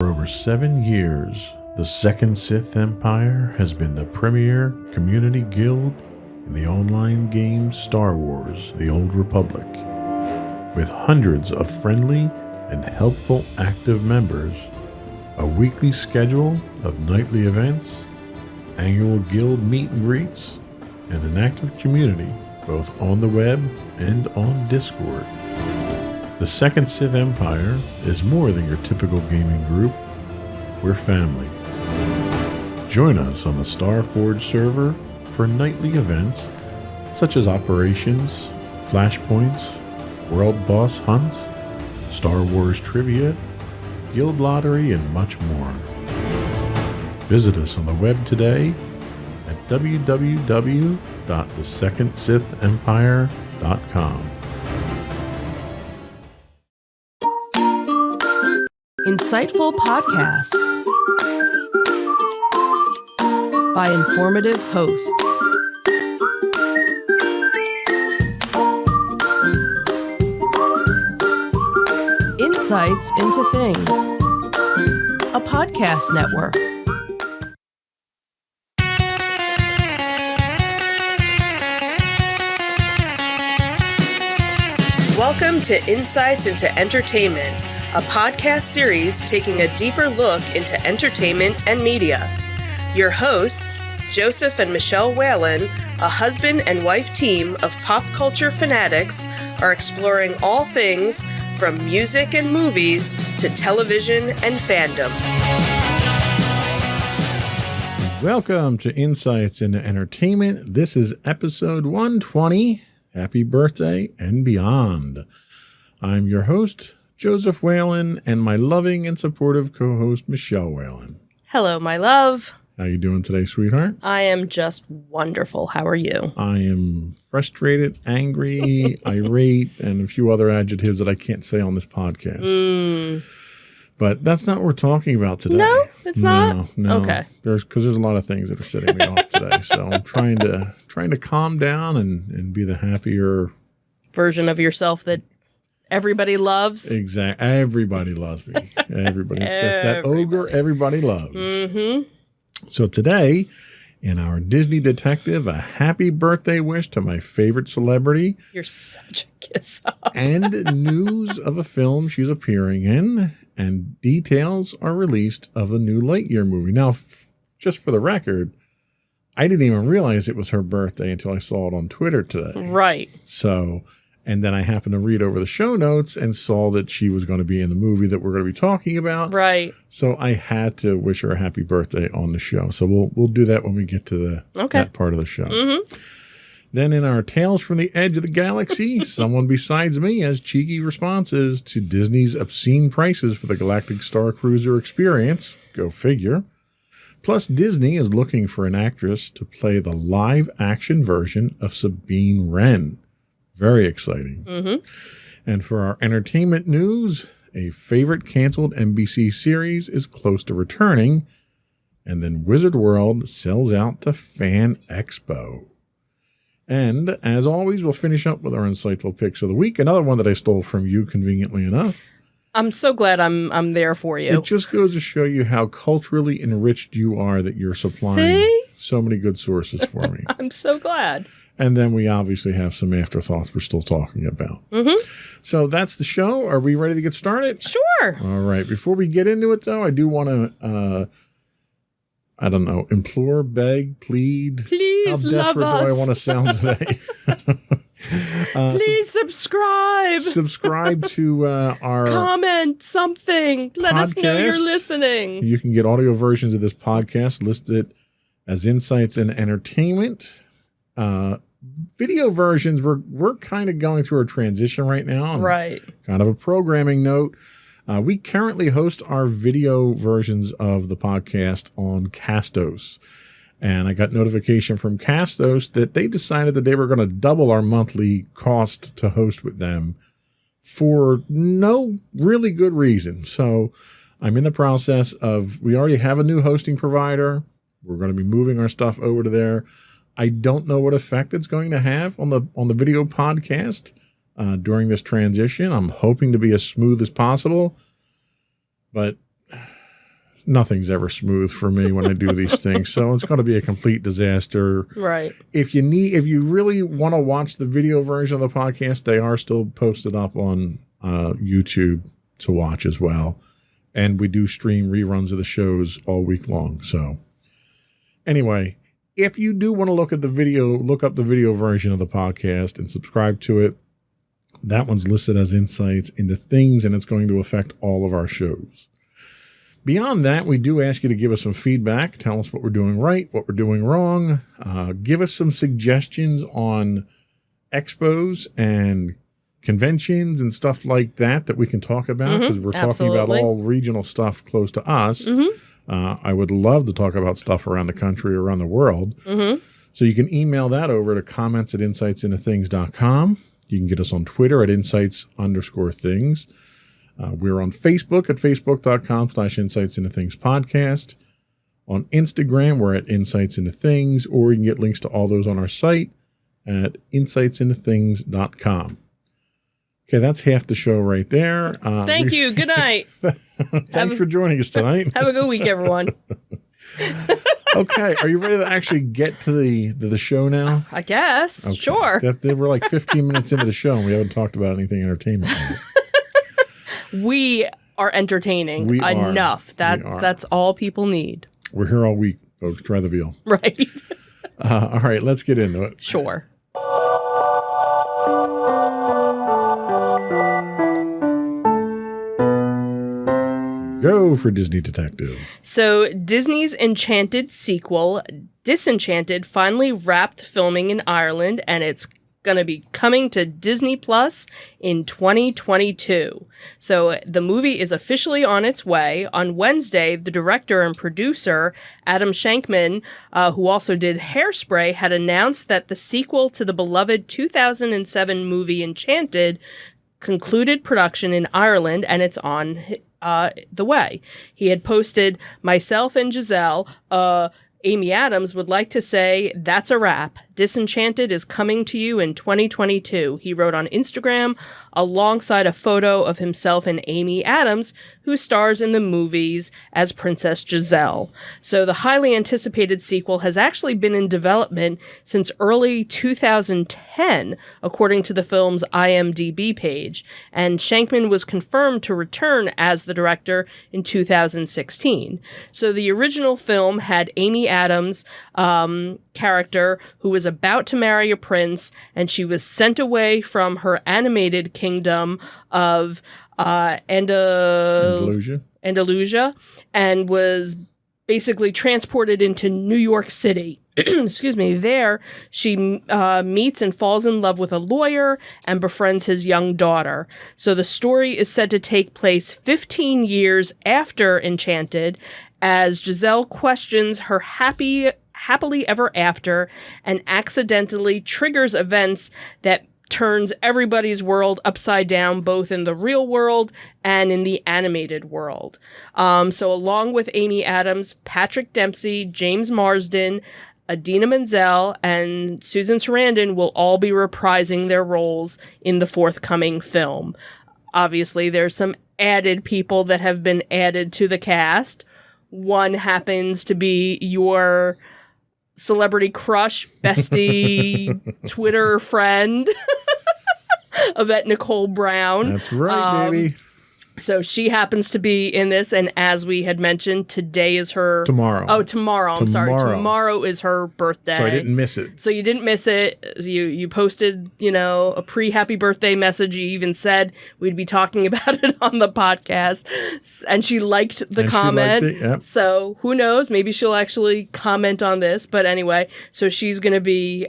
For over 7 years, the Second Sith Empire has been the premier community guild in the online game Star Wars: The Old Republic. With hundreds of friendly and helpful active members, a weekly schedule of nightly events, annual guild meet and greets, and an active community both on the web and on Discord. The Second Sith Empire is more than your typical gaming group. We're family. Join us on the Starforge server for nightly events such as operations, flashpoints, world boss hunts, Star Wars trivia, guild lottery, and much more. Visit us on the web today at www.thesecondsithempire.com. Insightful podcasts by informative hosts. Insights into Things, a podcast network. Welcome to Insights into Entertainment, a podcast series taking a deeper look into entertainment and media. Your hosts, Joseph and Michelle Whalen, a husband and wife team of pop culture fanatics, are exploring all things from music and movies to television and fandom. Welcome to Insights into Entertainment. This is episode 120. Happy birthday and beyond. I'm your host, Joseph Whalen, and my loving and supportive co-host, Michelle Whalen. Hello, my love. How you doing today, sweetheart? I am just wonderful. How are you? I am frustrated, angry, irate, and a few other adjectives that I can't say on this podcast. But that's not what we're talking about today. No, it's not? No. Okay. Because there's a lot of things that are setting me off today. So I'm trying to calm down and be the happier version of yourself that everybody loves. Exactly. Everybody loves me. Everybody. That's that ogre everybody loves. Mm-hmm. So today, in our Disney Detective, a happy birthday wish to my favorite celebrity. You're such a kiss-up. And news of a film she's appearing in. And details are released of the new Lightyear movie. Now, just for the record, I didn't even realize it was her birthday until I saw it on Twitter today. Right. So, and then I happened to read over the show notes and saw that she was going to be in the movie that we're going to be talking about. Right. So I had to wish her a happy birthday on the show. So we'll do that when we get to that part of the show. Mm-hmm. Then in our Tales from the Edge of the Galaxy, someone besides me has cheeky responses to Disney's obscene prices for the Galactic Star Cruiser experience. Go figure. Plus, Disney is looking for an actress to play the live-action version of Sabine Wren. Very exciting. Mm-hmm. And for our entertainment news, a favorite canceled NBC series is close to returning. And then Wizard World sells out to Fan Expo. And as always, we'll finish up with our insightful picks of the week. Another one that I stole from you, conveniently enough. I'm so glad I'm there for you. It just goes to show you how culturally enriched you are that you're supplying so many good sources for me. I'm so glad. And then we obviously have some afterthoughts we're still talking about. Mm-hmm. So that's the show. Are we ready to get started? Sure. All right. Before we get into it, though, I do want to, implore, beg, plead. Please, how desperate love us. do I want to sound today? Please subscribe. Subscribe to our comment something. Let us know you're listening. You can get audio versions of this podcast listed as Insights in Entertainment. Video versions, we're kind of going through a transition right now. Right. Kind of a programming note. We currently host our video versions of the podcast on Castos. And I got notification from Castos that they decided that they were going to double our monthly cost to host with them for no really good reason. So I'm in the process of, we already have a new hosting provider. We're going to be moving our stuff over to there. I don't know what effect it's going to have on the video podcast during this transition. I'm hoping to be as smooth as possible. But nothing's ever smooth for me when I do these things. So it's going to be a complete disaster. Right. If you really want to watch the video version of the podcast, they are still posted up on YouTube to watch as well. And we do stream reruns of the shows all week long. So anyway, if you do want to look up the video version of the podcast and subscribe to it, that one's listed as Insights into Things, and it's going to affect all of our shows. Beyond that, we do ask you to give us some feedback. Tell us what we're doing right, what we're doing wrong. Give us some suggestions on expos and conventions and stuff like that we can talk about, because we're talking about all regional stuff close to us. I would love to talk about stuff around the country, around the world. So you can email that over to comments@insightsintothings.com. You can get us on Twitter at insights_things. We're on Facebook at facebook.com/insightsintothingspodcast. On Instagram, we're at Insights Into Things, or you can get links to all those on our site at insightsintothings.com. Okay, that's half the show right there. Thank you. Good night. Thanks for joining us tonight. Have a good week, everyone. Okay, are you ready to actually get to the show now? I guess. Okay. Sure. We're like 15 minutes into the show, and we haven't talked about anything entertainment yet. We are entertaining enough. That's all people need. We're here all week, folks. Try the veal. Right. All right, let's get into it. Sure. Go for Disney Detective. So Disney's Enchanted sequel, Disenchanted, finally wrapped filming in Ireland, and it's going to be coming to Disney Plus in 2022. So the movie is officially on its way. On Wednesday, the director and producer, Adam Shankman, who also did Hairspray, had announced that the sequel to the beloved 2007 movie Enchanted concluded production in Ireland, and it's on the way. He had posted, "Myself and Giselle, Amy Adams would like to say that's a wrap. Disenchanted is coming to you in 2022. He wrote on Instagram alongside a photo of himself and Amy Adams, who stars in the movies as Princess Giselle. So the highly anticipated sequel has actually been in development since early 2010, according to the film's IMDb page, and Shankman was confirmed to return as the director in 2016. So the original film had Amy Adams' character who was about to marry a prince, and she was sent away from her animated kingdom of Andalusia, and was basically transported into New York City. Excuse me. There, she meets and falls in love with a lawyer and befriends his young daughter. So the story is said to take place 15 years after Enchanted, as Giselle questions her happily ever after and accidentally triggers events that turns everybody's world upside down, both in the real world and in the animated world. So along with Amy Adams, Patrick Dempsey, James Marsden, Idina Menzel, and Susan Sarandon will all be reprising their roles in the forthcoming film. Obviously, there's some added people that have been added to the cast. One happens to be your celebrity crush, bestie, Twitter friend, Yvette Nicole Brown. That's right, baby. So she happens to be in this, and as we had mentioned, today is her... Tomorrow. Oh, tomorrow. I'm sorry. Tomorrow is her birthday. So I didn't miss it. So you didn't miss it. You posted, a pre-happy birthday message. You even said we'd be talking about it on the podcast. And she liked the comment. She liked it, yep. So who knows? Maybe she'll actually comment on this. But anyway, so she's going to be...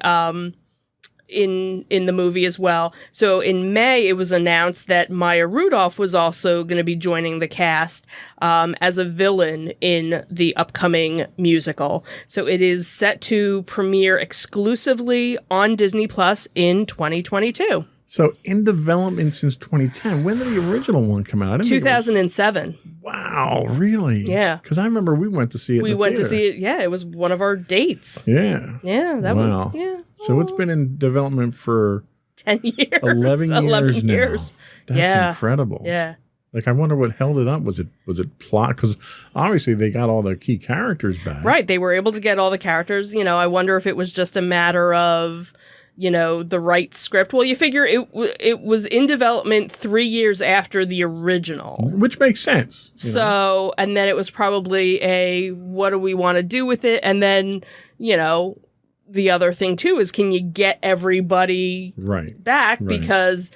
in the movie as well. So in May, it was announced that Maya Rudolph was also going to be joining the cast as a villain in the upcoming musical. So it is set to premiere exclusively on Disney Plus in 2022. So in development since 2010. When did the original one come out? 2007. Wow, really? Yeah. Because I remember we went to see it. We went to see it. Yeah, it was one of our dates. Yeah. Yeah, that was. Yeah. So it's been in development for 10 years. 11 years now. Years. That's incredible. Yeah. Like, I wonder what held it up. Was it plot? Because obviously they got all the key characters back. Right. They were able to get all the characters. I wonder if it was just a matter of, the right script. Well, you figure it was in development 3 years after the original. Which makes sense. So, and then it was probably what do we want to do with it? And then, the other thing too is, can you get everybody back? Right. Because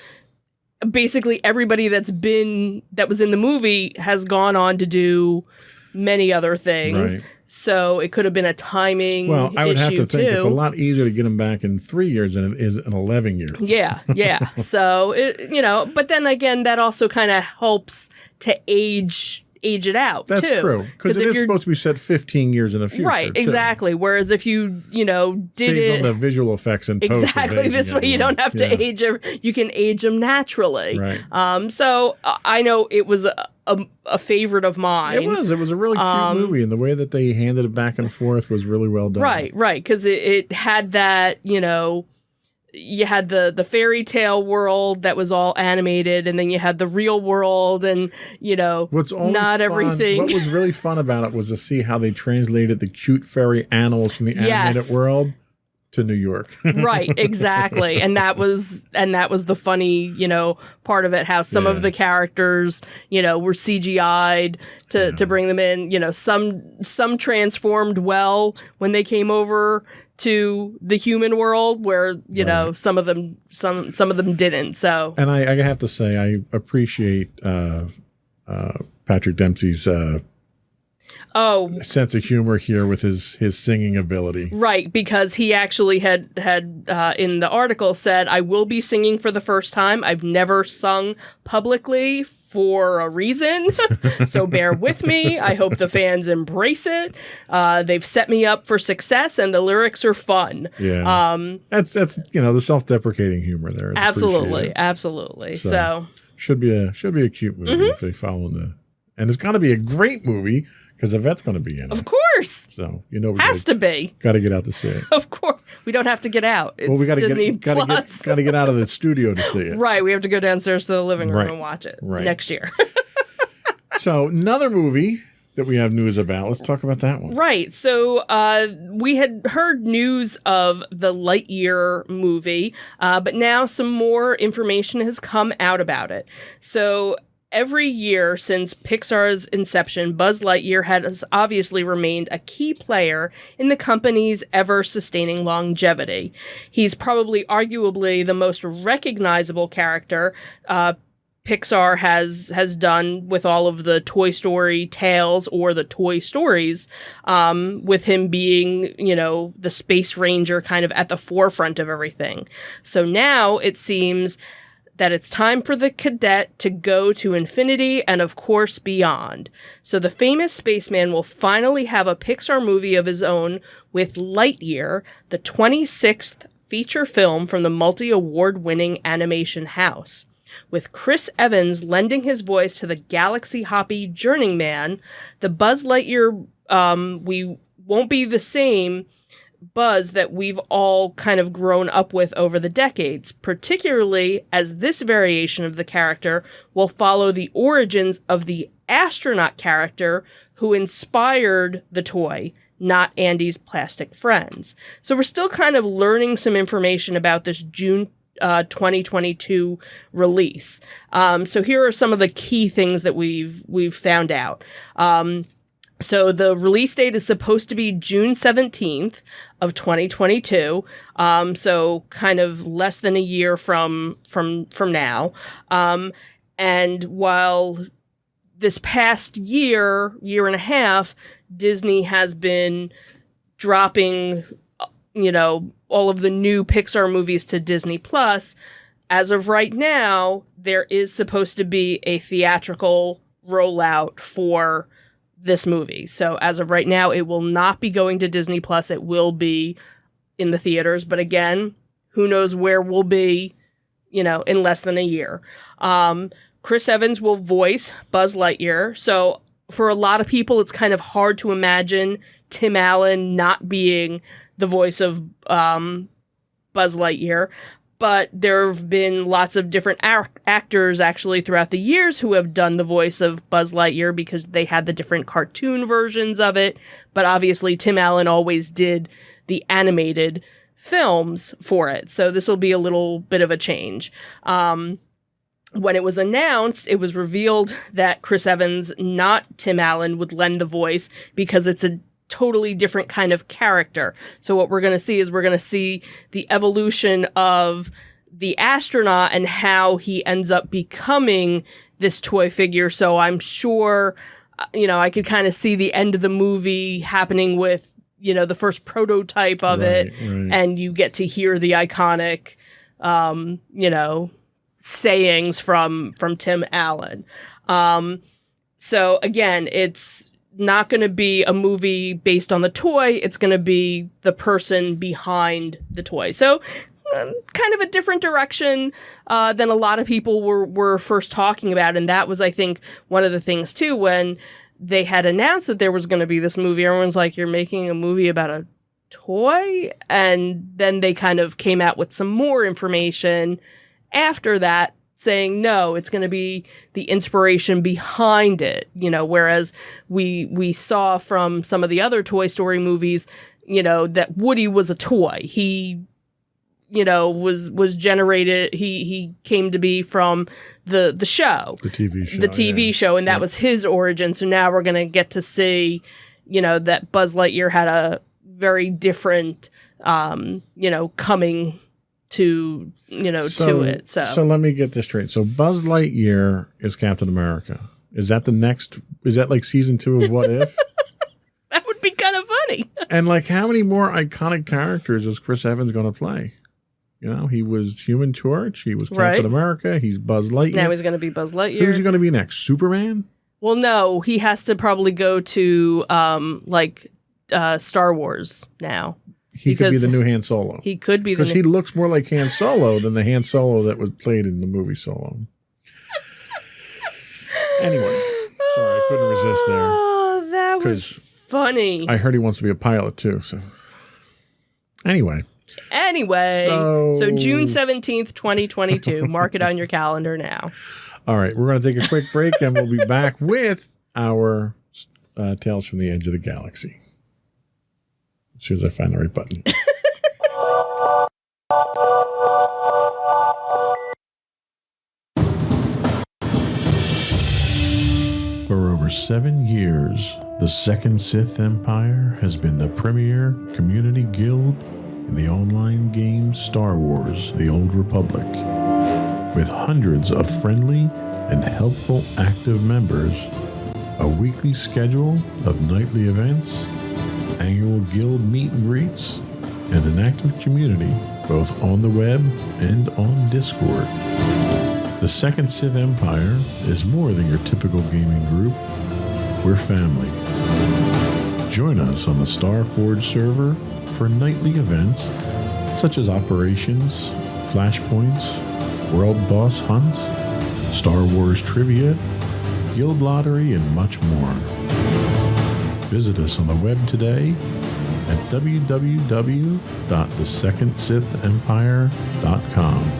basically everybody that was in the movie has gone on to do many other things. Right. So it could have been a timing issue. Well, I would have to think it's a lot easier to get them back in 3 years than it is in 11 years. Yeah. So, but then again, that also kind of helps to age it out, too. That's true. Because it is supposed to be set 15 years in the future. Right, exactly. Whereas if you, did saves on the visual effects and post. Exactly. This way you don't have to age them. You can age them naturally. Right. So I know it was a favorite of mine. It was. It was a really cute movie, and the way that they handed it back and forth was really well done. Right. Because it had that, you had the fairy tale world that was all animated, and then you had the real world, and not everything. What was really fun about it was to see how they translated the cute fairy animals from the animated world to New York. Right, exactly. And that was the funny, part of it, how some of the characters, were CGI'd to bring them in. Some transformed well when they came over to the human world, where some of them didn't. So, and I have to say, I appreciate Patrick Dempsey's sense of humor here with his singing ability. Right, because he actually had in the article said, "I will be singing for the first time. I've never sung publicly for a reason, so bear with me. I hope the fans embrace it. They've set me up for success, and the lyrics are fun." Yeah, that's the self-deprecating humor there. Absolutely. So should be a cute movie if they follow and it's going to be a great movie. Because Yvette's going to be in it. Of course. So, has to be. Got to get out to see it. Of course. We don't have to get out. It's we got Disney to get out of the studio to see it. Right. We have to go downstairs to the living room and watch it next year. So, another movie that we have news about. Let's talk about that one. Right. So, we had heard news of the Lightyear movie, but now some more information has come out about it. So, every year since Pixar's inception, Buzz Lightyear has obviously remained a key player in the company's ever-sustaining longevity. He's probably arguably the most recognizable character Pixar has done with all of the Toy Story tales or the Toy Stories, with him being, the Space Ranger kind of at the forefront of everything. So now it seems that it's time for the cadet to go to infinity and, of course, beyond. So the famous spaceman will finally have a Pixar movie of his own with Lightyear, the 26th feature film from the multi-award-winning animation house. With Chris Evans lending his voice to the galaxy-hoppy journeyman, the Buzz Lightyear we won't be the same Buzz that we've all kind of grown up with over the decades, particularly as this variation of the character will follow the origins of the astronaut character who inspired the toy, not Andy's plastic friends. So we're still kind of learning some information about this June 2022 release. So here are some of the key things that we've found out. So the release date is supposed to be June 17th of 2022. So kind of less than a year from now. And while this past year and a half, Disney has been dropping, all of the new Pixar movies to Disney Plus, as of right now, there is supposed to be a theatrical rollout for this movie. So as of right now, it will not be going to Disney Plus. It will be in the theaters. But again, who knows where we'll be, in less than a year. Chris Evans will voice Buzz Lightyear. So for a lot of people, it's kind of hard to imagine Tim Allen not being the voice of Buzz Lightyear. But there have been lots of different actors actually throughout the years who have done the voice of Buzz Lightyear because they had the different cartoon versions of it. But obviously Tim Allen always did the animated films for it. So this will be a little bit of a change. When it was announced, it was revealed that Chris Evans, not Tim Allen, would lend the voice because it's a totally different kind of character. So what we're going to see is we're going to see the evolution of the astronaut and how he ends up becoming this toy figure. So I'm sure, I could kind of see the end of the movie happening with, the first prototype of it. And you get to hear the iconic, sayings from Tim Allen. So again, it's not going to be a movie based on the toy. It's going to be the person behind the toy. So kind of a different direction than a lot of people were first talking about. And that was, I think, one of the things, too, when they had announced that there was going to be this movie. Everyone's like, you're making a movie about a toy? And then they kind of came out with some more information after that, saying, no, it's going to be the inspiration behind it, whereas we saw from some of the other Toy Story movies, that Woody was a toy. He, was generated, he came to be from the show. The TV show, and that was his origin. So now we're going to get to see, that Buzz Lightyear had a very different, coming to it. So let me get this straight. So Buzz Lightyear is Captain America. Is that like season 2 of What If? That would be kind of funny. And like, how many more iconic characters is Chris Evans going to play? He was Human Torch. He was Captain America. He's Buzz Lightyear. Now he's going to be Buzz Lightyear. Who's he going to be next? Superman? Well, no, he has to probably go to Star Wars now. He could be the new Han Solo. He could be because he looks more like Han Solo than the Han Solo that was played in the movie Solo. Anyway, sorry, I couldn't resist there. Oh, that was funny. I heard he wants to be a pilot too. So anyway, so June 17th, 2022. Mark it on your calendar now. All right, we're going to take a quick break, and we'll be back with our Tales from the Edge of the Galaxy. As soon as I find the right button. For over 7 years, the Second Sith Empire has been the premier community guild in the online game Star Wars: The Old Republic. With hundreds of friendly and helpful active members, a weekly schedule of nightly events, annual guild meet and greets, and an active community both on the web and on Discord. The Second Sith Empire is more than your typical gaming group. We're family. Join us on the Starforge server for nightly events such as operations, flashpoints, world boss hunts, Star Wars trivia, guild lottery, and much more. Visit us on the web today at www.thesecondsithempire.com.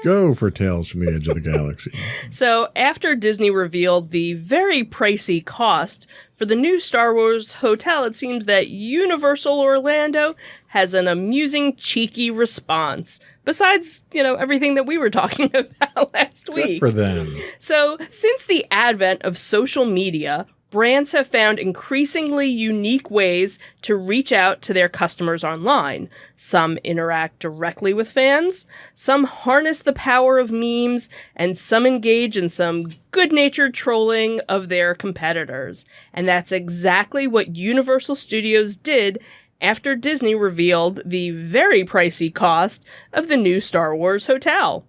Go for Tales from the Edge of the Galaxy. So after Disney revealed the very pricey cost for the new Star Wars hotel, it seems that Universal Orlando has an amusing, cheeky response. Besides, everything that we were talking about last week. Good for them. So since the advent of social media, brands have found increasingly unique ways to reach out to their customers online. Some interact directly with fans, some harness the power of memes, and some engage in some good-natured trolling of their competitors. And that's exactly what Universal Studios did after Disney revealed the very pricey cost of the new Star Wars hotel.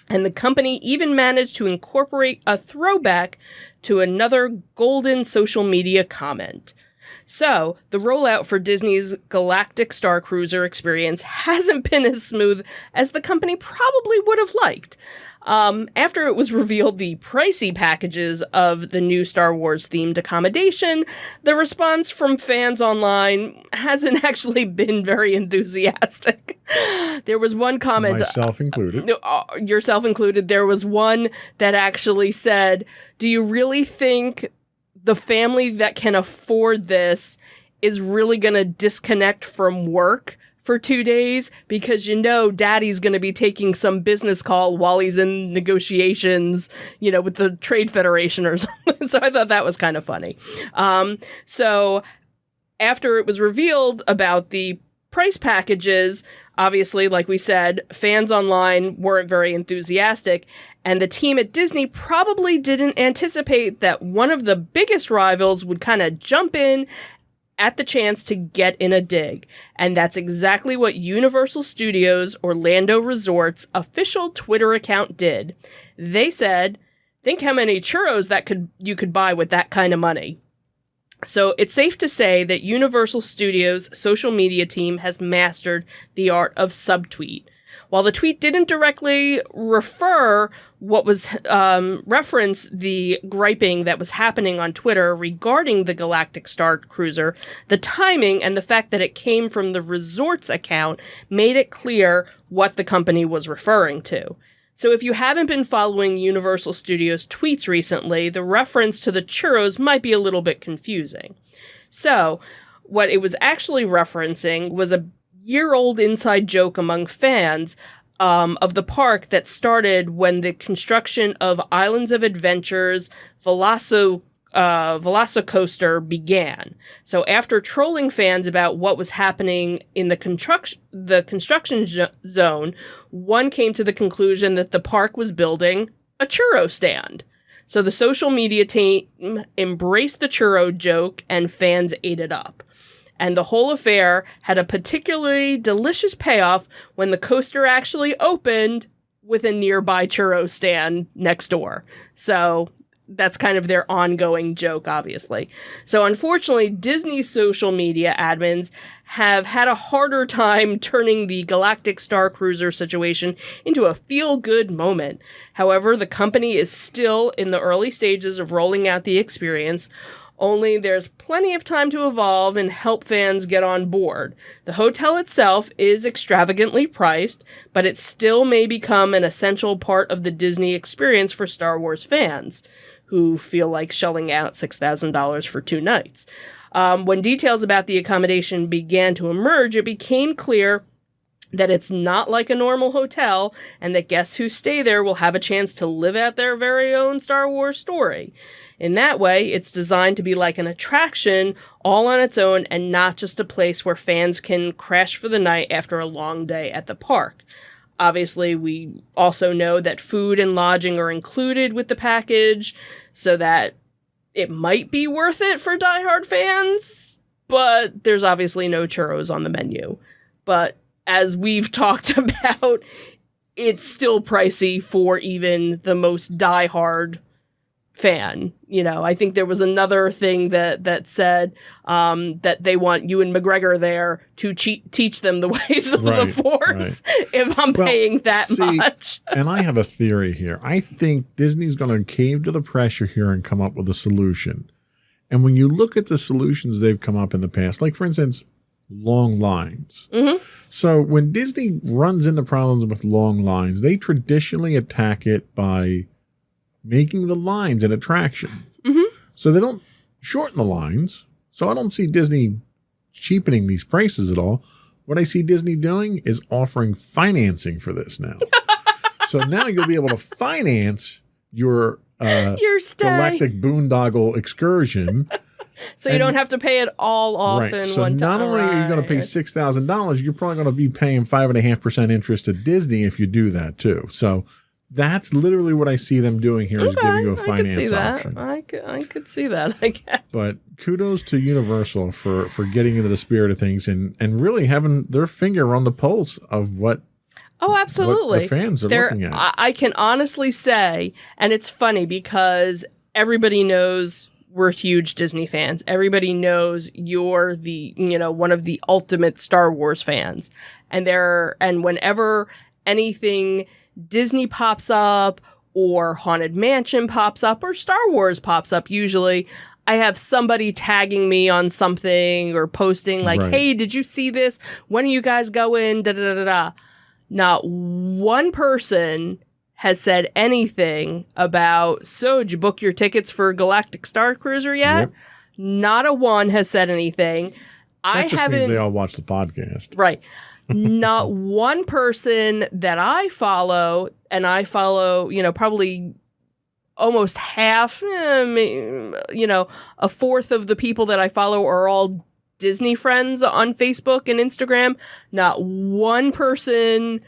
And the company even managed to incorporate a throwback to another golden social media comment. So, the rollout for Disney's Galactic Star Cruiser experience hasn't been as smooth as the company probably would have liked. After it was revealed the pricey packages of the new Star Wars themed accommodation, the response from fans online hasn't actually been very enthusiastic. There was one comment, myself included, yourself included, there was one that actually said, "Do you really think the family that can afford this is really going to disconnect from work for 2 days? Because daddy's going to be taking some business call while he's in negotiations, with the Trade Federation or something." So I thought that was kind of funny. So after it was revealed about the price packages, obviously, like we said, fans online weren't very enthusiastic. And the team at Disney probably didn't anticipate that one of the biggest rivals would kind of jump in at the chance to get in a dig. And that's exactly what Universal Studios Orlando Resort's official Twitter account did. They said, "Think how many churros you could buy with that kind of money." So it's safe to say that Universal Studios' social media team has mastered the art of subtweet. While the tweet didn't directly reference the griping that was happening on Twitter regarding the Galactic Star Cruiser, the timing and the fact that it came from the resort's account made it clear what the company was referring to. So if you haven't been following Universal Studios tweets recently, the reference to the churros might be a little bit confusing. So what it was actually referencing was a year-old inside joke among fans of the park that started when the construction of Islands of Adventure's Velocicoaster began. So after trolling fans about what was happening in the construction zone, one came to the conclusion that the park was building a churro stand. So the social media team embraced the churro joke and fans ate it up. And the whole affair had a particularly delicious payoff when the coaster actually opened with a nearby churro stand next door. So that's kind of their ongoing joke, obviously. So unfortunately, Disney's social media admins have had a harder time turning the Galactic Star Cruiser situation into a feel-good moment. However, the company is still in the early stages of rolling out the experience. Only there's plenty of time to evolve and help fans get on board. The hotel itself is extravagantly priced, but it still may become an essential part of the Disney experience for Star Wars fans who feel like shelling out $6,000 for 2 nights. When details about the accommodation began to emerge, it became clear that it's not like a normal hotel and that guests who stay there will have a chance to live out their very own Star Wars story. In that way, it's designed to be like an attraction all on its own and not just a place where fans can crash for the night after a long day at the park. Obviously, we also know that food and lodging are included with the package, so that it might be worth it for diehard fans, but there's obviously no churros on the menu. But as we've talked about, it's still pricey for even the most diehard fan. I think there was another thing that said that they want Ewan McGregor there to teach them the ways of the Force if I'm paying that much. And I have a theory here. I think Disney's going to cave to the pressure here and come up with a solution. And when you look at the solutions they've come up in the past, like for instance, long lines. Mm-hmm. So when Disney runs into problems with long lines, they traditionally attack it by making the lines an attraction. Mm-hmm. So they don't shorten the lines. So I don't see Disney cheapening these prices at all. What I see Disney doing is offering financing for this now. So now you'll be able to finance your galactic boondoggle excursion. So you don't have to pay it all off in one time. So not only are you going to pay $6,000, you're probably going to be paying 5.5% interest to Disney if you do that too. So that's literally what I see them doing here, is giving you a finance option. I could see that, I guess. But kudos to Universal for getting into the spirit of things and really having their finger on the pulse of what absolutely what the fans are looking at. I can honestly say, and it's funny because everybody knows we're huge Disney fans. Everybody knows you're one of the ultimate Star Wars fans. And whenever anything Disney pops up or Haunted Mansion pops up or Star Wars pops up usually, I have somebody tagging me on something or posting like, hey, did you see this? When are you guys going? Da, da, da, da. Not one person has said anything about, so did you book your tickets for Galactic Star Cruiser yet? Yep. Not a one has said anything. That just means they all watch the podcast. Right. Not one person that I follow, and I follow, probably almost half, a fourth of the people that I follow are all Disney friends on Facebook and Instagram. Not one person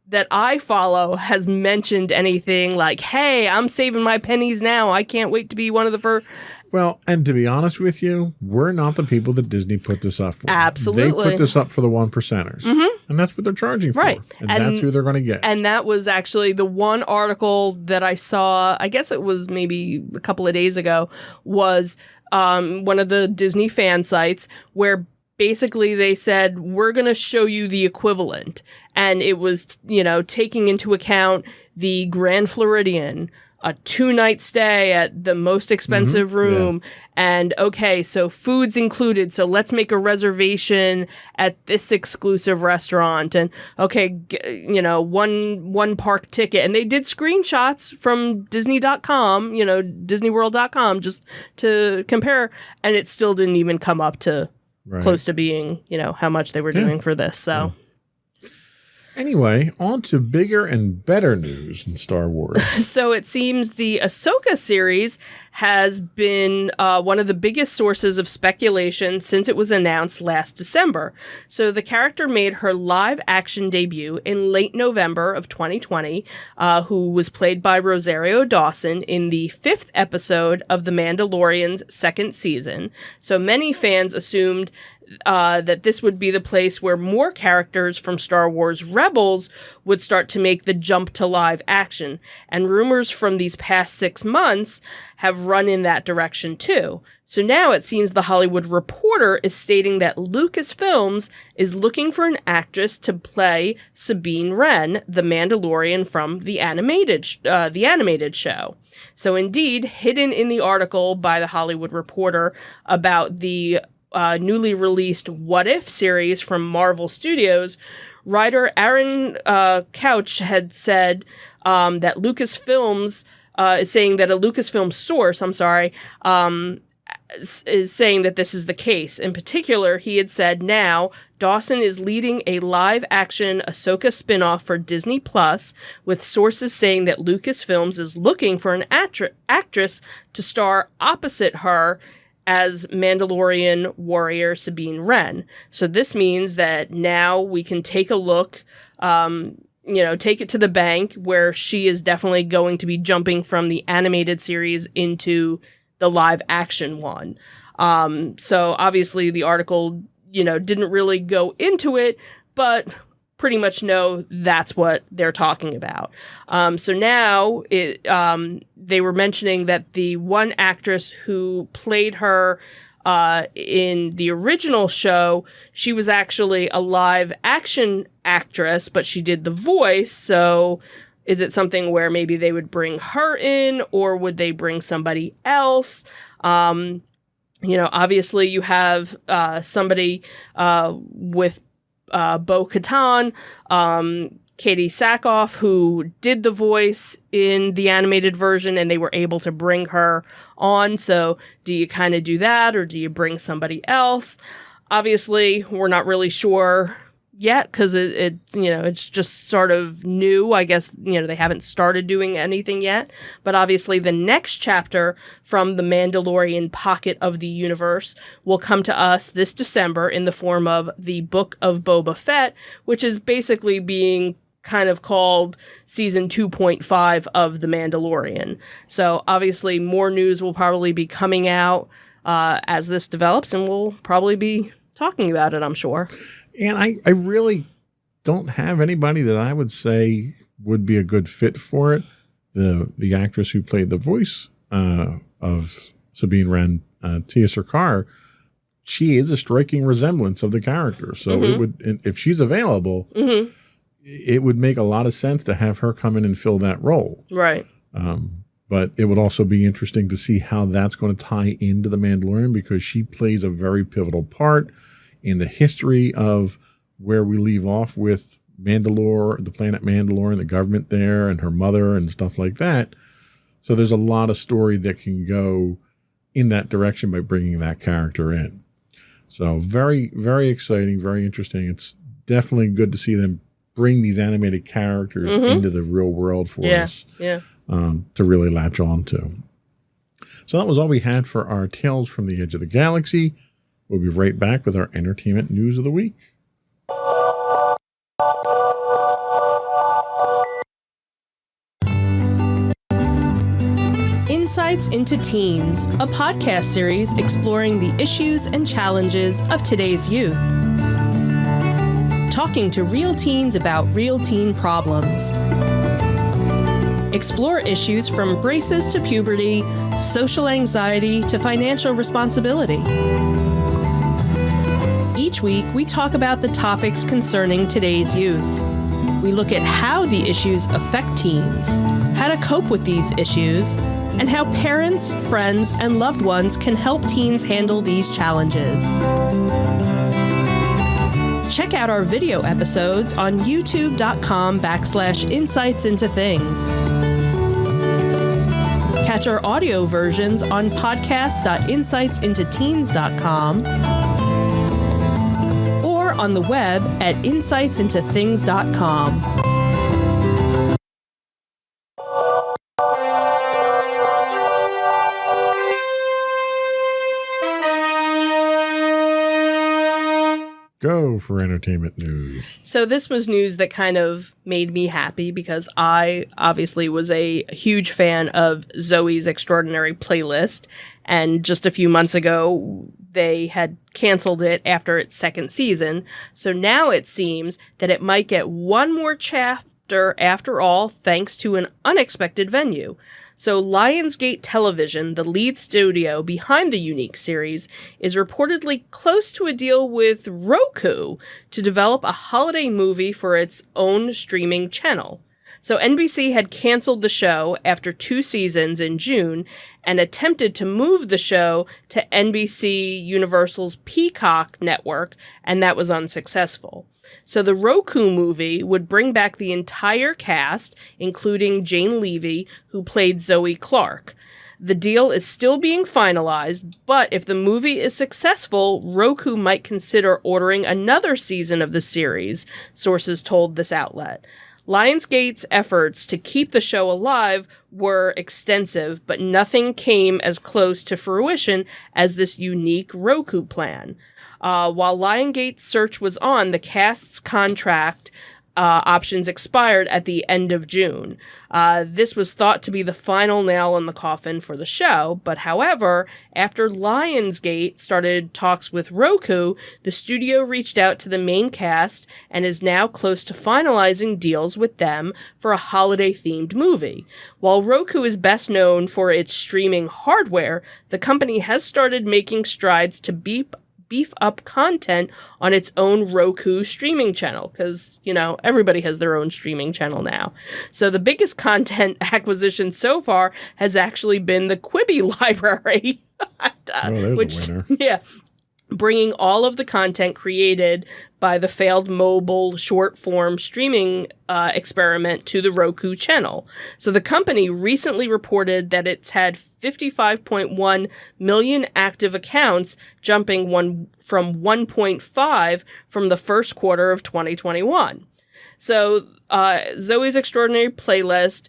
that I follow has mentioned anything like, hey, I'm saving my pennies now. I can't wait to be one of the first. Well, and to be honest with you, we're not the people that Disney put this up for. Absolutely. They put this up for the one percenters. Mm-hmm. And that's what they're charging for. Right. And that's who they're going to get. And that was actually the one article that I saw, I guess it was maybe a couple of days ago, was one of the Disney fan sites where basically they said, we're going to show you the equivalent. And it was, taking into account the Grand Floridian, a 2-night stay at the most expensive room. Yeah. And okay, so food's included. So let's make a reservation at this exclusive restaurant. And okay, one park ticket. And they did screenshots from Disney.com, DisneyWorld.com, just to compare. And it still didn't even come up to close to being, how much they were doing for this. So. Yeah. Anyway, on to bigger and better news in Star Wars. So it seems the Ahsoka series has been one of the biggest sources of speculation since it was announced last December. So the character made her live-action debut in late November of 2020, who was played by Rosario Dawson in the 5th episode of The Mandalorian's 2nd season. So many fans assumed that this would be the place where more characters from Star Wars Rebels would start to make the jump to live action. And rumors from these past 6 months have run in that direction too. So now it seems The Hollywood Reporter is stating that Lucasfilms is looking for an actress to play Sabine Wren, the Mandalorian from the animated show. So indeed, hidden in the article by The Hollywood Reporter about the newly released What If series from Marvel Studios, writer Aaron Couch had said that Lucasfilms is saying that a Lucasfilm source, is saying that this is the case. In particular, he had said now Dawson is leading a live-action Ahsoka spin-off for Disney Plus, with sources saying that Lucasfilms is looking for an actress to star opposite her as Mandalorian warrior Sabine Wren. So this means that now we can take a look, take it to the bank, where she is definitely going to be jumping from the animated series into the live action one. So obviously the article, didn't really go into it, but pretty much know that's what they're talking about. So now they were mentioning that the one actress who played her in the original show, she was actually a live action actress, but she did the voice. So is it something where maybe they would bring her in, or would they bring somebody else? Obviously you have somebody with Bo-Katan, Katie Sackhoff, who did the voice in the animated version, and they were able to bring her on. So do you kind of do that, or do you bring somebody else? Obviously, we're not really sure yet, because it's just sort of new. I guess, they haven't started doing anything yet. But obviously the next chapter from the Mandalorian pocket of the universe will come to us this December in the form of the Book of Boba Fett, which is basically being kind of called season 2.5 of The Mandalorian. So obviously more news will probably be coming out as this develops, and we'll probably be talking about it, I'm sure. And I really don't have anybody that I would say would be a good fit for it. The actress who played the voice of Sabine Wren, Tia Sarkar, she is a striking resemblance of the character. So it would, if she's available, it would make a lot of sense to have her come in and fill that role. Right. But it would also be interesting to see how that's going to tie into The Mandalorian, because she plays a very pivotal part in the history of where we leave off with Mandalore, the planet Mandalore, and the government there, and her mother and stuff like that. So there's a lot of story that can go in that direction by bringing that character in. So very, very exciting, very interesting. It's definitely good to see them bring these animated characters into the real world for us. Yeah. To really latch on to. So that was all we had for our Tales from the Edge of the Galaxy. We'll be right back with our entertainment news of the week. Insights into Teens, a podcast series exploring the issues and challenges of today's youth. Talking to real teens about real teen problems. Explore issues from braces to puberty, social anxiety to financial responsibility. Each week, we talk about the topics concerning today's youth. We look at how the issues affect teens, how to cope with these issues, and how parents, friends, and loved ones can help teens handle these challenges. Check out our video episodes on youtube.com/insightsintothings. Catch our audio versions on podcast.insightsintoteens.com or on the web at insightsintothings.com. Go for entertainment news. So this was news that kind of made me happy because I obviously was a huge fan of Zoe's Extraordinary Playlist. And just a few months ago, they had canceled it after its second season. So now it seems that it might get one more chapter after all, thanks to an unexpected venue. So Lionsgate Television, the lead studio behind the unique series, is reportedly close to a deal with Roku to develop a holiday movie for its own streaming channel. So NBC had canceled the show after 2 seasons in June and attempted to move the show to NBC Universal's Peacock network, and that was unsuccessful. So the Roku movie would bring back the entire cast, including Jane Levy, who played Zoe Clark. The deal is still being finalized, but if the movie is successful, Roku might consider ordering another season of the series, sources told this outlet. Lionsgate's efforts to keep the show alive were extensive, but nothing came as close to fruition as this unique Roku plan. While Lionsgate's search was on, the cast's contract options expired at the end of June. This was thought to be the final nail in the coffin for the show, but however, after Lionsgate started talks with Roku, the studio reached out to the main cast and is now close to finalizing deals with them for a holiday-themed movie. While Roku is best known for its streaming hardware, the company has started making strides to beef up content on its own Roku streaming channel, because, you know, everybody has their own streaming channel now. So the biggest content acquisition so far has actually been the Quibi library. There's a winner. Yeah. Bringing all of the content created by the failed mobile short-form streaming experiment to the Roku channel. So the company recently reported that it's had 55.1 million active accounts, jumping from 1.5 from the first quarter of 2021. So Zoe's Extraordinary Playlist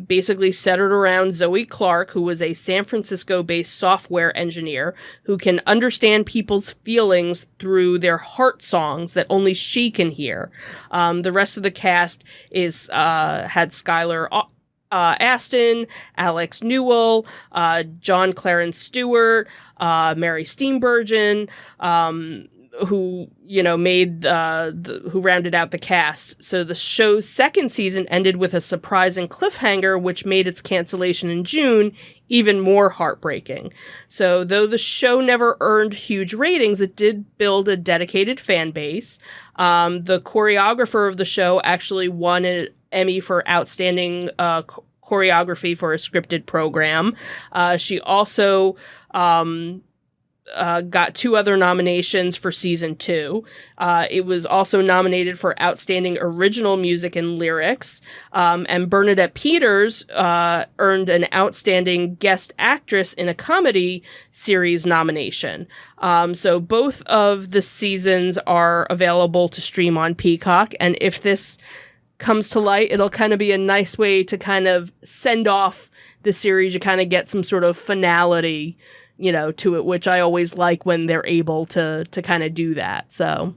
basically centered around Zoe Clark, who was a San Francisco-based software engineer who can understand people's feelings through their heart songs that only she can hear. The rest of the cast is had Skylar Aston, Alex Newell, John Clarence Stewart, Mary Steenburgen, who, you know, who rounded out the cast. So the show's second season ended with a surprising cliffhanger, which made its cancellation in June even more heartbreaking. So though the show never earned huge ratings, it did build a dedicated fan base. The choreographer of the show actually won an Emmy for outstanding choreography for a scripted program. She also got 2 other nominations for season 2. It was also nominated for Outstanding Original Music and Lyrics. And Bernadette Peters earned an Outstanding Guest Actress in a Comedy Series nomination. So both of the seasons are available to stream on Peacock. And if this comes to light, it'll kind of be a nice way to kind of send off the series. You kind of get some sort of finality, to it, which I always like when they're able to kind of do that. So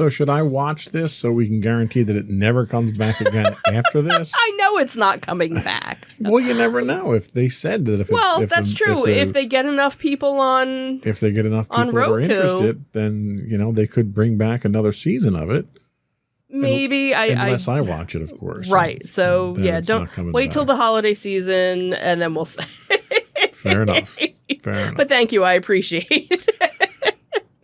should I watch this so we can guarantee that it never comes back again after this? I know it's not coming back. So. Well, you never know. If they said that, that's true. If they get enough people on, if they get enough people who are interested, then they could bring back another season of it. Maybe unless I watch it, of course. Right. So don't wait till the holiday season, and then we'll say. Fair enough. But thank you. I appreciate it.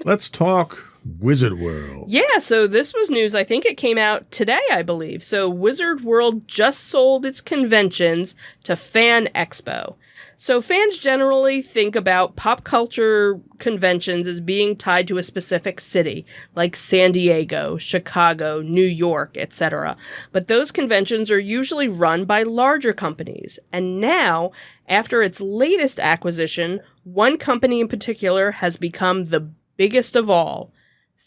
Let's talk Wizard World. Yeah, so this was news. I think it came out today, I believe. So Wizard World just sold its conventions to Fan Expo. So fans generally think about pop culture conventions as being tied to a specific city, like San Diego, Chicago, New York, etc. But those conventions are usually run by larger companies. And now, after its latest acquisition, one company in particular has become the biggest of all.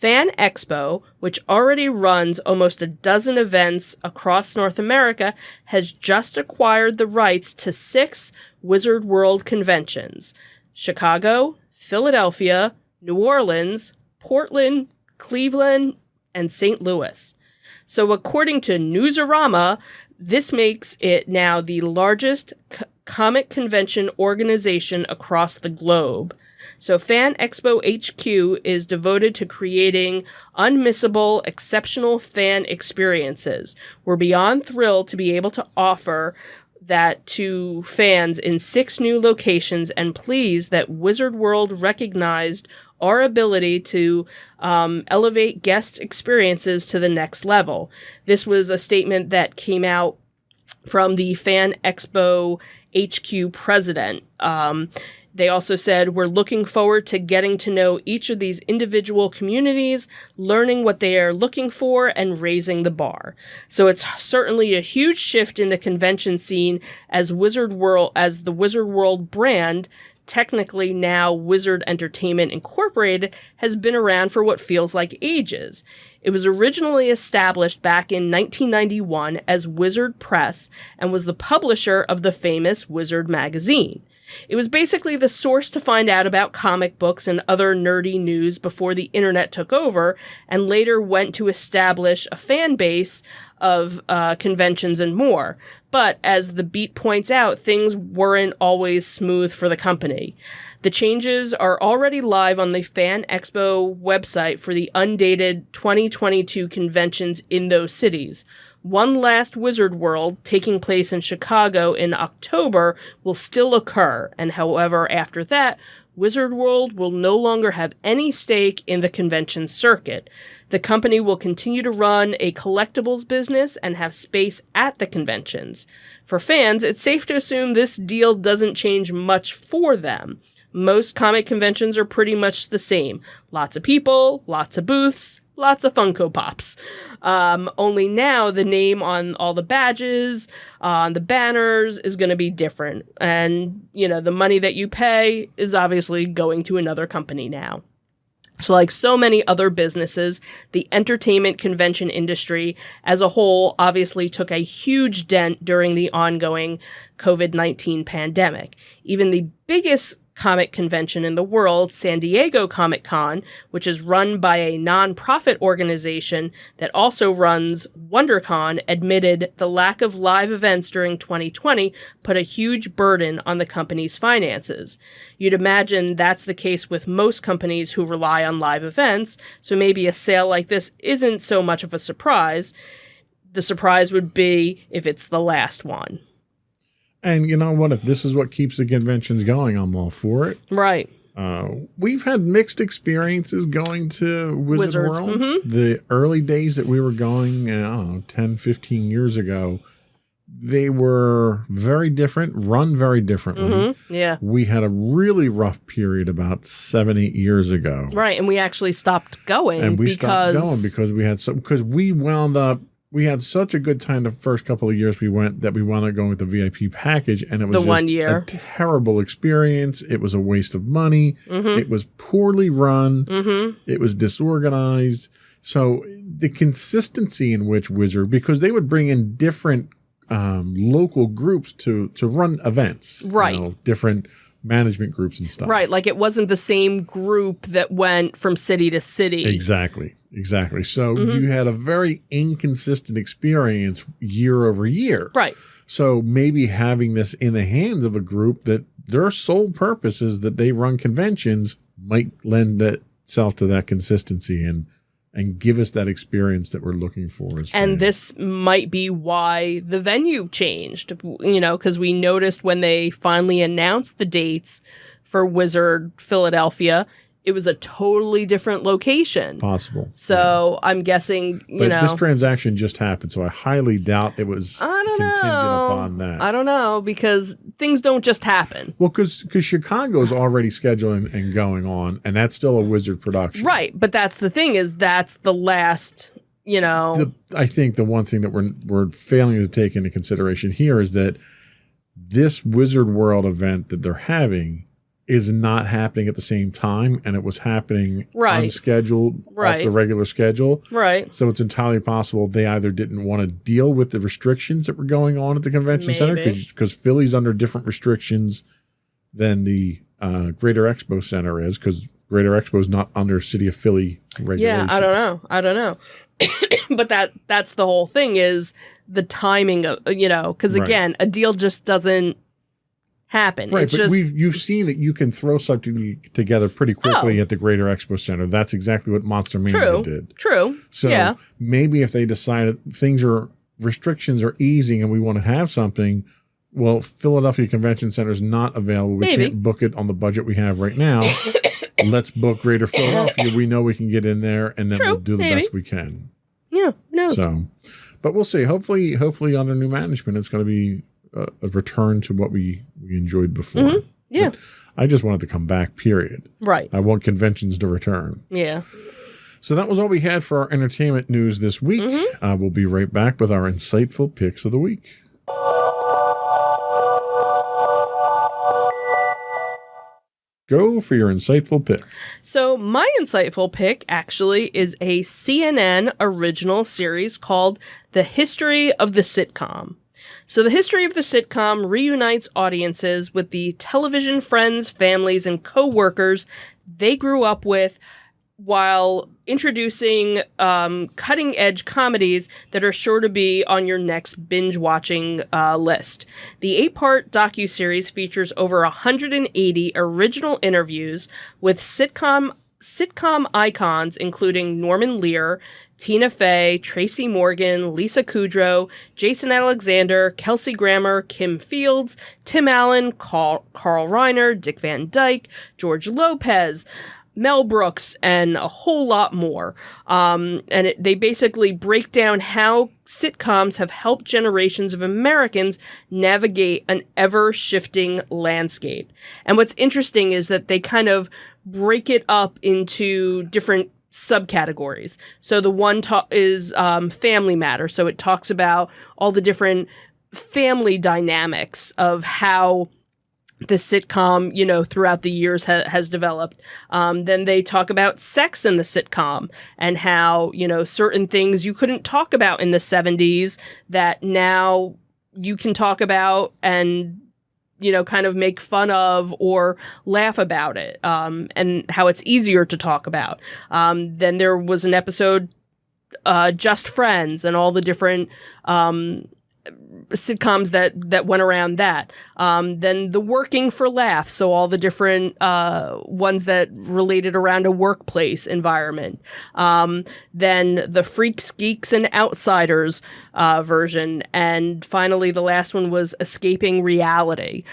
Fan Expo, which already runs almost a dozen events across North America, has just acquired the rights to 6 Wizard World conventions: Chicago, Philadelphia, New Orleans, Portland, Cleveland, and St. Louis. So according to Newsarama, this makes it now the largest comic convention organization across the globe. So Fan Expo HQ is devoted to creating unmissable, exceptional fan experiences. We're beyond thrilled to be able to offer that to fans in 6 new locations, and pleased that Wizard World recognized our ability to elevate guest experiences to the next level. This was a statement that came out from the Fan Expo HQ president. They also said, we're looking forward to getting to know each of these individual communities, learning what they are looking for, and raising the bar. So it's certainly a huge shift in the convention scene as the Wizard World brand, technically now Wizard Entertainment Incorporated, has been around for what feels like ages. It was originally established back in 1991 as Wizard Press and was the publisher of the famous Wizard magazine. It was basically the source to find out about comic books and other nerdy news before the internet took over, and later went to establish a fan base of conventions and more. But as the Beat points out, things weren't always smooth for the company. The changes are already live on the Fan Expo website for the undated 2022 conventions in those cities. One last Wizard World, taking place in Chicago in October, will still occur, and however, after that, Wizard World will no longer have any stake in the convention circuit. The company will continue to run a collectibles business and have space at the conventions. For fans, it's safe to assume this deal doesn't change much for them. Most comic conventions are pretty much the same. Lots of people, lots of booths, lots of Funko Pops. Only now the name on all the badges, on the banners is going to be different. And, the money that you pay is obviously going to another company now. So like so many other businesses, the entertainment convention industry as a whole obviously took a huge dent during the ongoing COVID-19 pandemic. Even the biggest comic convention in the world, San Diego Comic-Con, which is run by a non-profit organization that also runs WonderCon, admitted the lack of live events during 2020 put a huge burden on the company's finances. You'd imagine that's the case with most companies who rely on live events, so maybe a sale like this isn't so much of a surprise. The surprise would be if it's the last one. And you know what? If this is what keeps the conventions going, I'm all for it. Right. We've had mixed experiences going to Wizards World. Mm-hmm. The early days that we were going, 10, 15 years ago, they were very different, run very differently. Mm-hmm. Yeah. We had a really rough period about 7, 8 years ago. Right. And we actually stopped going. And we stopped going because we wound up, we had such a good time the first couple of years we wound up going with the VIP package, and it was a terrible experience. It was a waste of money. Mm-hmm. It was poorly run. Mm-hmm. It was disorganized. So the consistency in which Wizard, because they would bring in different local groups to run events. Right. Different management groups and stuff. Right. Like it wasn't the same group that went from city to city. Exactly. So you had a very inconsistent experience year over year. Right. So maybe having this in the hands of a group that their sole purpose is that they run conventions might lend itself to that consistency and give us that experience that we're looking for. And this might be why the venue changed, because we noticed when they finally announced the dates for Wizard Philadelphia, it was a totally different location. Possible. So I'm guessing, But this transaction just happened, so I highly doubt it was contingent upon that. I don't know, because things don't just happen. Well, because Chicago's already scheduling and going on, and that's still a Wizard production. Right, but that's the thing is that's the last, I think the one thing that we're failing to take into consideration here is that this Wizard World event that they're having is not happening at the same time, and it was happening unscheduled off the regular schedule. Right. So it's entirely possible they either didn't want to deal with the restrictions that were going on at the convention center, because Philly's under different restrictions than the Greater Expo Center is, because Greater Expo is not under City of Philly regulations. Yeah, I don't know. But that's the whole thing is the timing of, because again, a deal just doesn't happen. Right, it's but you've seen that you can throw something together pretty quickly at the Greater Expo Center. That's exactly what Monster Mania did. True. So maybe if they decided restrictions are easing and we want to have something, well, Philadelphia Convention Center is not available. We can't book it on the budget we have right now. Let's book Greater Philadelphia. We know we can get in there, and then we'll do the best we can. Yeah, who knows? So, but we'll see. Hopefully under new management, it's going to be a return to what we enjoyed before. Mm-hmm. Yeah. But I just wanted to come back, period. Right. I want conventions to return. Yeah. So that was all we had for our entertainment news this week. Mm-hmm. We'll be right back with our insightful picks of the week. Go for your insightful pick. So my insightful pick actually is a CNN original series called The History of the Sitcom. So the history of the sitcom reunites audiences with the television friends, families, and co-workers they grew up with while introducing cutting-edge comedies that are sure to be on your next binge-watching list. The 8-part docuseries features over 180 original interviews with sitcom icons including Norman Lear, Tina Fey, Tracy Morgan, Lisa Kudrow, Jason Alexander, Kelsey Grammer, Kim Fields, Tim Allen, Carl Reiner, Dick Van Dyke, George Lopez, Mel Brooks, and a whole lot more. They basically break down how sitcoms have helped generations of Americans navigate an ever-shifting landscape. And what's interesting is that they kind of break it up into different subcategories. So the one is Family Matter. So it talks about all the different family dynamics of how the sitcom, throughout the years has developed. Then they talk about sex in the sitcom and how, certain things you couldn't talk about in the 70s that now you can talk about and kind of make fun of or laugh about it, and how it's easier to talk about. Then there was an episode, Just Friends, and all the different sitcoms that went around that. Then the Working for Laughs, so all the different ones that related around a workplace environment. Then the Freaks, Geeks, and Outsiders version. And finally, the last one was Escaping Reality.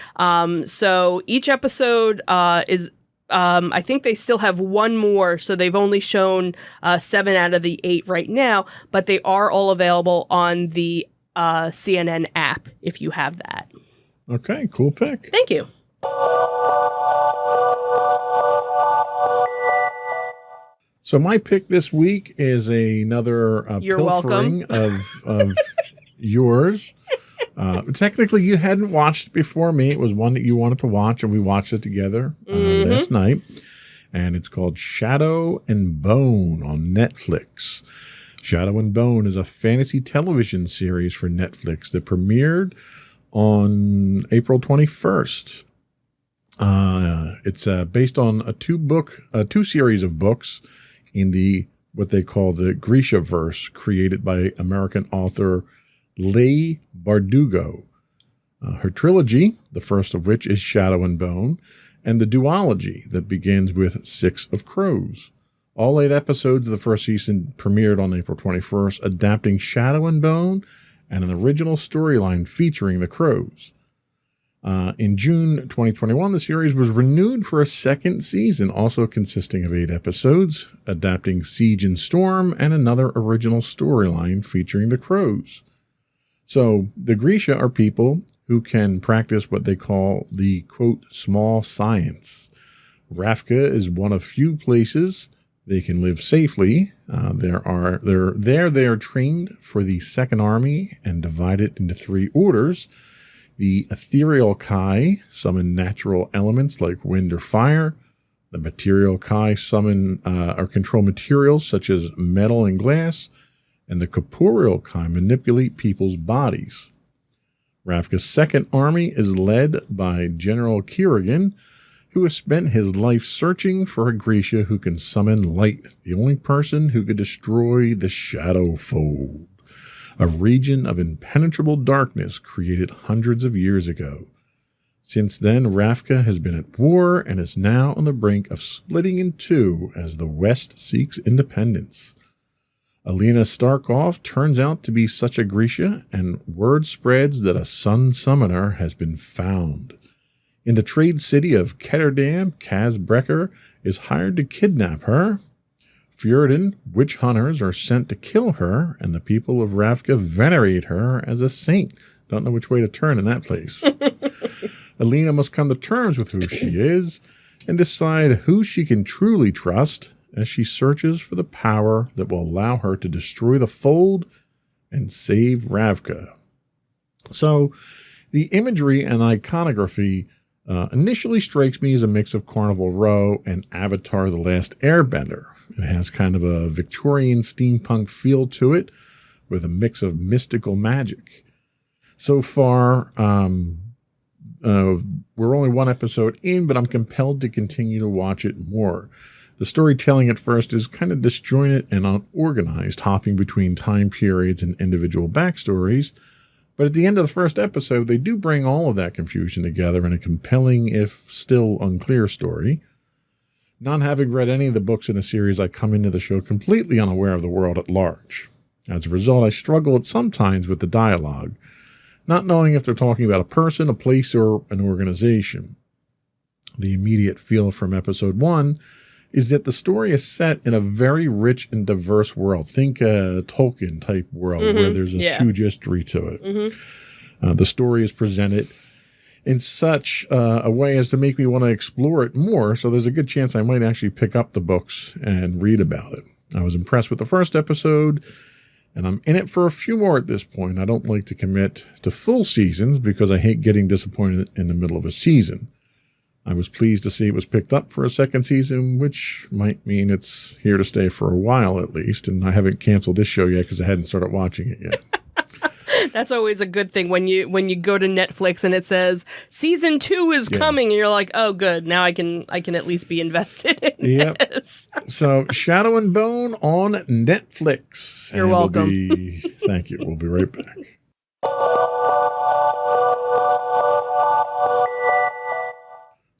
So each episode is... I think they still have one more, so they've only shown 7 out of the 8 right now, but they are all available on the CNN app if you have that. Okay, cool pick. Thank you. So my pick this week is another pilfering of yours. Technically, you hadn't watched it before me. It was one that you wanted to watch, and we watched it together last night. And it's called Shadow and Bone on Netflix. Shadow and Bone is a fantasy television series for Netflix that premiered on April 21st. It's based on a two series of books in the what they call the Grisha-verse, created by American author Leigh Bardugo. Her trilogy, the first of which is Shadow and Bone, and the duology that begins with Six of Crows. All 8 episodes of the first season premiered on April 21st, adapting Shadow and Bone and an original storyline featuring the Crows. In June 2021, the series was renewed for a second season, also consisting of 8 episodes, adapting Siege and Storm and another original storyline featuring the Crows. So, the Grisha are people who can practice what they call the, quote, small science. Ravka is one of few places they can live safely. They are trained for the Second Army and divided into 3 orders. The ethereal Kai summon natural elements like wind or fire. The material Kai summon or control materials such as metal and glass. And the corporeal Kai manipulate people's bodies. Ravka's Second Army is led by General Kirigan, who has spent his life searching for a Grisha who can summon light, the only person who could destroy the Shadow Fold, a region of impenetrable darkness created hundreds of years ago. Since then, Ravka has been at war and is now on the brink of splitting in two as the West seeks independence. Alina Starkov turns out to be such a Grisha, and word spreads that a sun summoner has been found. In the trade city of Ketterdam, Kaz Brecker is hired to kidnap her. Fjordan witch hunters are sent to kill her, and the people of Ravka venerate her as a saint. Don't know which way to turn in that place. Alina must come to terms with who she is and decide who she can truly trust as she searches for the power that will allow her to destroy the Fold and save Ravka. So, the imagery and iconography initially strikes me as a mix of Carnival Row and Avatar: The Last Airbender. It has kind of a Victorian steampunk feel to it with a mix of mystical magic. So far, we're only 1 episode in, but I'm compelled to continue to watch it more. The storytelling at first is kind of disjointed and unorganized, hopping between time periods and individual backstories. But at the end of the first episode, they do bring all of that confusion together in a compelling, if still unclear, story. Not having read any of the books in the series, I come into the show completely unaware of the world at large. As a result, I struggle at some times with the dialogue, not knowing if they're talking about a person, a place, or an organization. The immediate feel from episode 1 is that the story is set in a very rich and diverse world. Think a Tolkien-type world where there's a huge history to it. The story is presented in such a way as to make me want to explore it more, so there's a good chance I might actually pick up the books and read about it. I was impressed with the first episode, and I'm in it for a few more at this point. I don't like to commit to full seasons because I hate getting disappointed in the middle of a season. I was pleased to see it was picked up for a second season, which might mean it's here to stay for a while at least, and I haven't canceled this show yet because I hadn't started watching it yet. That's always a good thing when you go to Netflix and it says season 2 is coming, and you're like, oh, good, now I can at least be invested in this. So, Shadow and Bone on Netflix. You're welcome. Thank you. We'll be right back.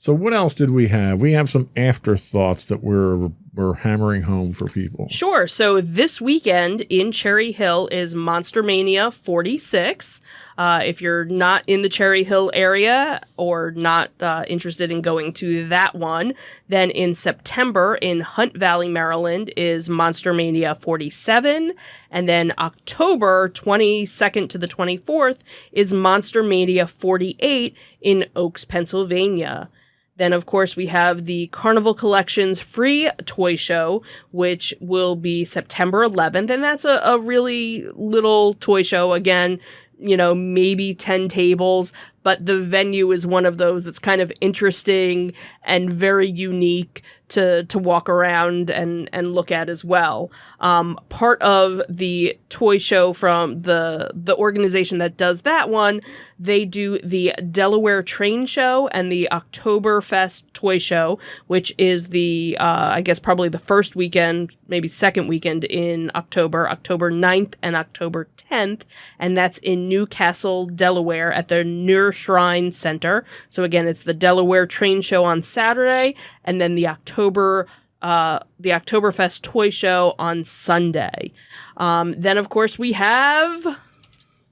So what else did we have? We have some afterthoughts that we're hammering home for people. Sure. So this weekend in Cherry Hill is Monster Mania 46. If you're not in the Cherry Hill area or not interested in going to that one, then in September in Hunt Valley, Maryland is Monster Mania 47. And then October 22nd to the 24th is Monster Mania 48 in Oaks, Pennsylvania. Then, of course, we have the Carnival Collections free toy show, which will be September 11th. And that's a really little toy show. Again, maybe 10 tables, but the venue is one of those that's kind of interesting and very unique to walk around and look at as well. Part of the toy show from the organization that does that one, they do the Delaware Train Show and the Oktoberfest Toy Show, which is the, I guess probably the first weekend, maybe second weekend in October 9th and October 10th. And that's in Newcastle, Delaware at the Near Shrine Center. So again, it's the Delaware Train Show on Saturday and then the Oktoberfest Toy Show on Sunday. Then, of course, we have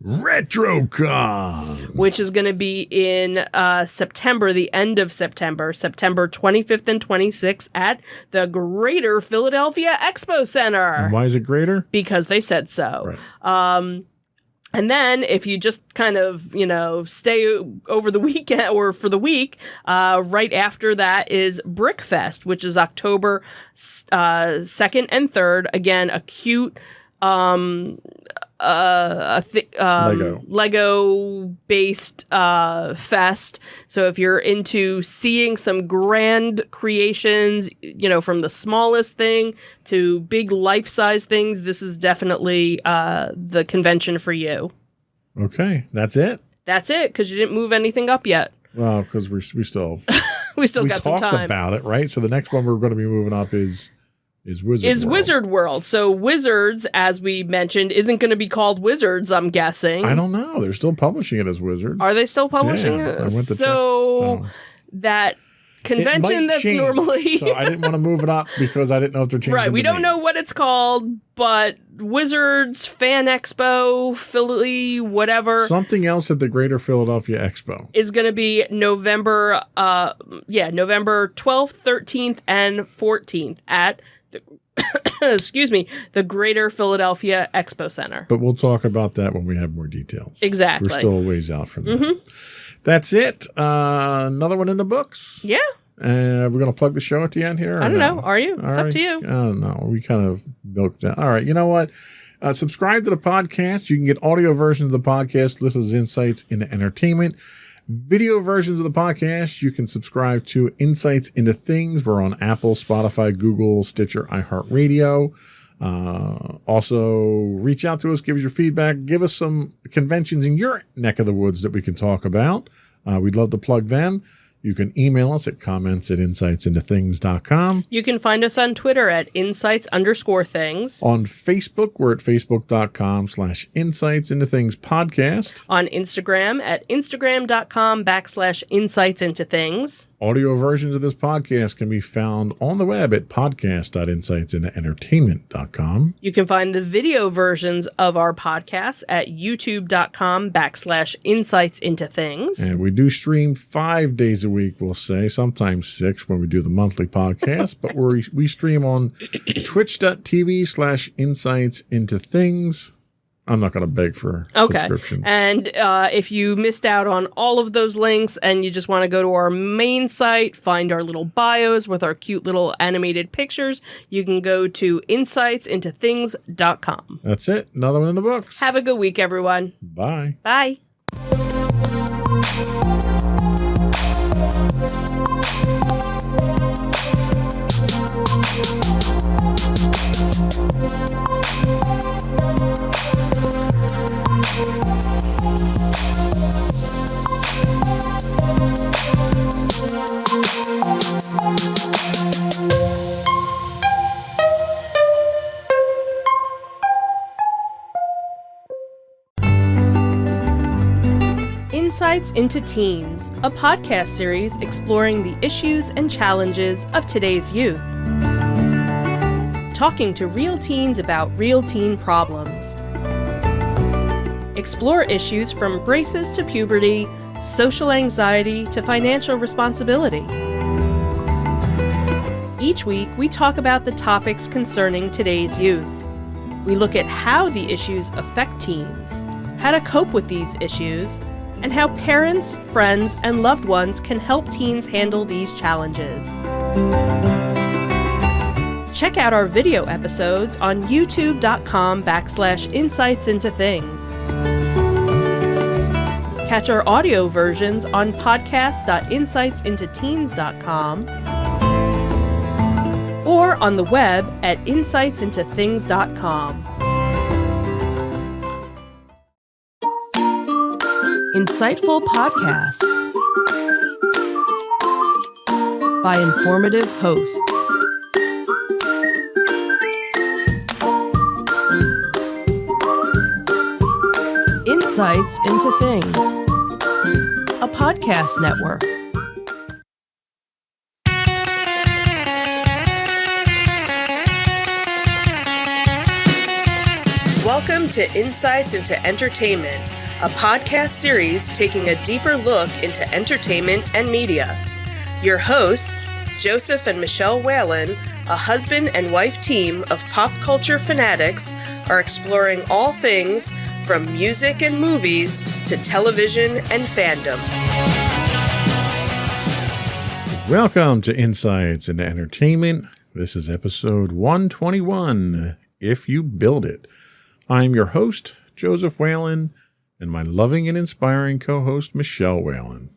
RetroCon, which is going to be in September, the end of September 25th and 26th at the Greater Philadelphia Expo Center. And why is it greater? Because they said so. Right. And then if you just kind of, stay over the weekend or for the week, right after that is Brickfest, which is October 2nd and 3rd. Again, a cute Lego-based fest. So if you're into seeing some grand creations, from the smallest thing to big life-size things, this is definitely the convention for you. Okay, that's it? That's it, because you didn't move anything up yet. Well, because we still we got some time. We talked about it, right? So the next one we're going to be moving up is Wizard World. So Wizards, as we mentioned, isn't going to be called Wizards, I'm guessing. I don't know. They're still publishing it as Wizards. Are they still publishing it? I went to check. So that convention that's change. Normally... So I didn't want to move it up because I didn't know if they're changing Right, we don't know what it's called, but Wizards, Fan Expo, Philly, whatever. Something else at the Greater Philadelphia Expo. Is going to be November 12th, 13th, and 14th at the Greater Philadelphia Expo Center. But we'll talk about that when we have more details. Exactly. We're still a ways out from that. That's it. Another one in the books. Yeah. We're going to plug the show at the end here? I don't know. Are you? It's up to you. I don't know. We kind of milked that. All right. You know what? Subscribe to the podcast. You can get audio versions of the podcast, listens insights into entertainment. Video versions of the podcast, you can subscribe to Insights into Things. We're on Apple, Spotify, Google, Stitcher, iHeartRadio. Also, reach out to us, give us your feedback, give us some conventions in your neck of the woods that we can talk about. We'd love to plug them. You can email us at comments@insightsintothings.com. You can find us on Twitter at insights_things. On Facebook, we're at facebook.com/insightsintothingspodcast. On Instagram at instagram.com/insightsintothings. Audio versions of this podcast can be found on the web at podcast.insightsintoentertainment.com. You can find the video versions of our podcasts at youtube.com/insightsintothings. And we do stream 5 days a week, we'll say, sometimes 6 when we do the monthly podcast, but we stream on twitch.tv/insightsintothings. I'm not going to beg for subscriptions. And if you missed out on all of those links and you just want to go to our main site, find our little bios with our cute little animated pictures, you can go to insightsintothings.com. That's it. Another one in the books. Have a good week, everyone. Bye. Bye. Insights into Teens, a podcast series exploring the issues and challenges of today's youth. Talking to real teens about real teen problems. Explore issues from braces to puberty, social anxiety to financial responsibility. Each week, we talk about the topics concerning today's youth. We look at how the issues affect teens, how to cope with these issues, and how parents, friends, and loved ones can help teens handle these challenges. Check out our video episodes on youtube.com/insightsintothings. Catch our audio versions on podcast.insightsintoteens.com or on the web at insightsintothings.com. Insightful podcasts by informative hosts. Insights into Things, a podcast network. Welcome to Insights into Entertainment, a podcast series taking a deeper look into entertainment and media. Your hosts, Joseph and Michelle Whalen, a husband and wife team of pop culture fanatics, are exploring all things from music and movies to television and fandom. Welcome to Insights into Entertainment. This is episode 121, If You Build It. I'm your host, Joseph Whalen, and my loving and inspiring co-host, Michelle Whalen.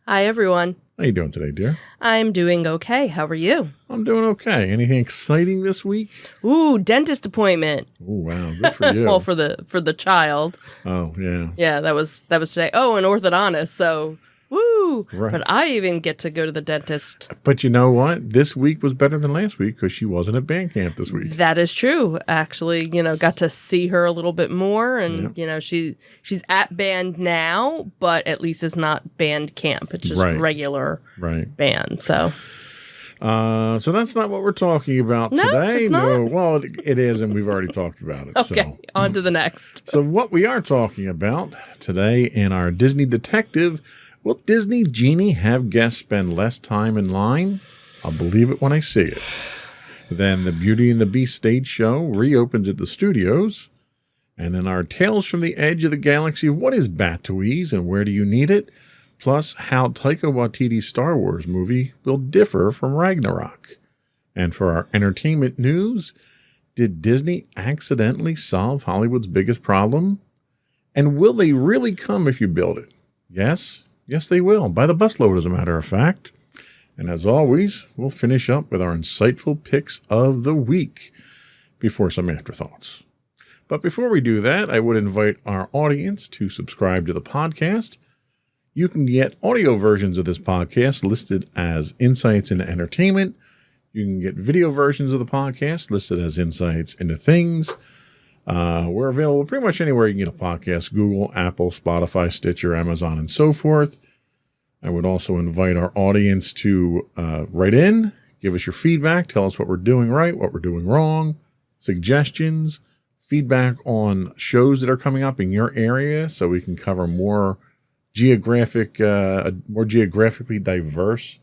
Hi, everyone. How you doing today, dear? I'm doing okay. How are you? I'm doing okay. Anything exciting this week? Ooh, dentist appointment. Oh, wow. Good for you. Well, for the child. Oh, yeah. Yeah, that was today. Oh, an orthodontist. So, woo. Right. But I even get to go to the dentist. But you know what? This week was better than last week because she wasn't at band camp this week. That is true. Actually, got to see her a little bit more, and she's at band now, but at least it's not band camp. It's just regular band. So that's not what we're talking about today. It's not? No, well, it is, and we've already talked about it. Okay, so. On to the next. So what we are talking about today in our Disney Detective, will Disney Genie have guests spend less time in line? I'll believe it when I see it. Then the Beauty and the Beast stage show reopens at the studios. And in our Tales from the Edge of the Galaxy, what is Batouise and where do you need it? Plus, how Taika Watiti's Star Wars movie will differ from Ragnarok. And for our entertainment news, did Disney accidentally solve Hollywood's biggest problem? And will they really come if you build it? Yes, they will, by the busload as a matter of fact. And as always, we'll finish up with our insightful picks of the week before some afterthoughts. But before we do that, I would invite our audience to subscribe to the podcast. You can get audio versions of this podcast listed as Insights into Entertainment. You can get video versions of the podcast listed as Insights into Things. We're available pretty much anywhere you can get a podcast: Google, Apple, Spotify, Stitcher, Amazon, and so forth. I would also invite our audience to write in, give us your feedback, tell us what we're doing right, what we're doing wrong, suggestions, feedback on shows that are coming up in your area so we can cover a more geographically diverse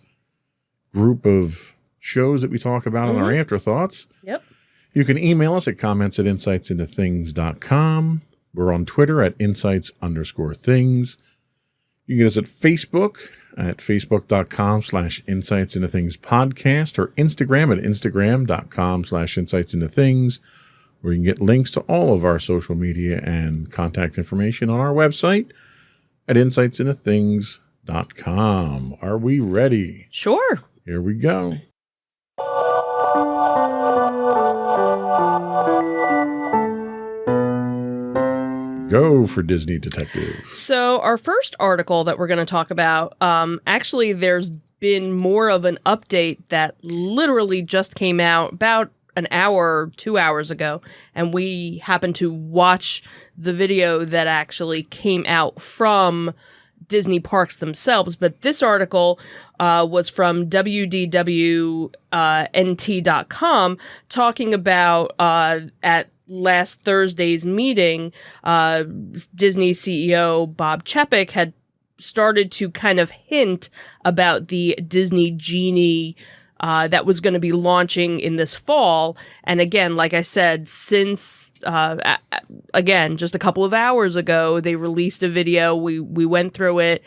group of shows that we talk about in our afterthoughts. Yep. You can email us at comments@insightsintothings.com. We're on Twitter at insights_things. You can get us at Facebook at facebook.com/insightsintothingspodcast or Instagram at instagram.com/insightsintothings, where you can get links to all of our social media and contact information on our website at insightsintothings.com. Are we ready? Sure. Here we go. Go for Disney Detective. So our first article that we're going to talk about, actually there's been more of an update that literally just came out about an hour, 2 hours ago, and we happened to watch the video that actually came out from Disney parks themselves. But this article was from www.nt.com talking about at last Thursday's meeting, Disney CEO Bob Chapek had started to kind of hint about the Disney Genie that was going to be launching in this fall. And again, like I said, since, again, just a couple of hours ago, they released a video. We went through it.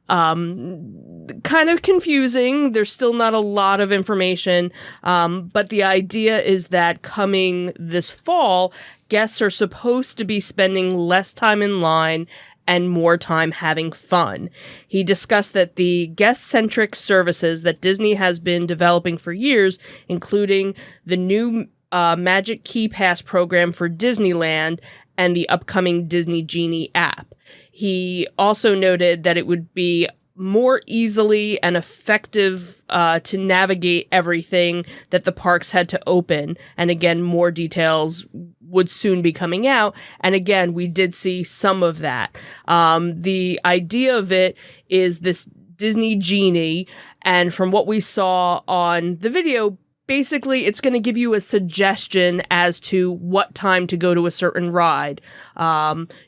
Kind of confusing. There's still not a lot of information. But the idea is that coming this fall, guests are supposed to be spending less time in line and more time having fun. He discussed that the guest-centric services that Disney has been developing for years, including the new Magic Key Pass program for Disneyland and the upcoming Disney Genie app. He also noted that it would be more easily and effective to navigate everything that the parks had to open. And again, more details would soon be coming out. And again, we did see some of that. The idea of it is this Disney Genie. And from what we saw on the video, basically it's going to give you a suggestion as to what time to go to a certain ride.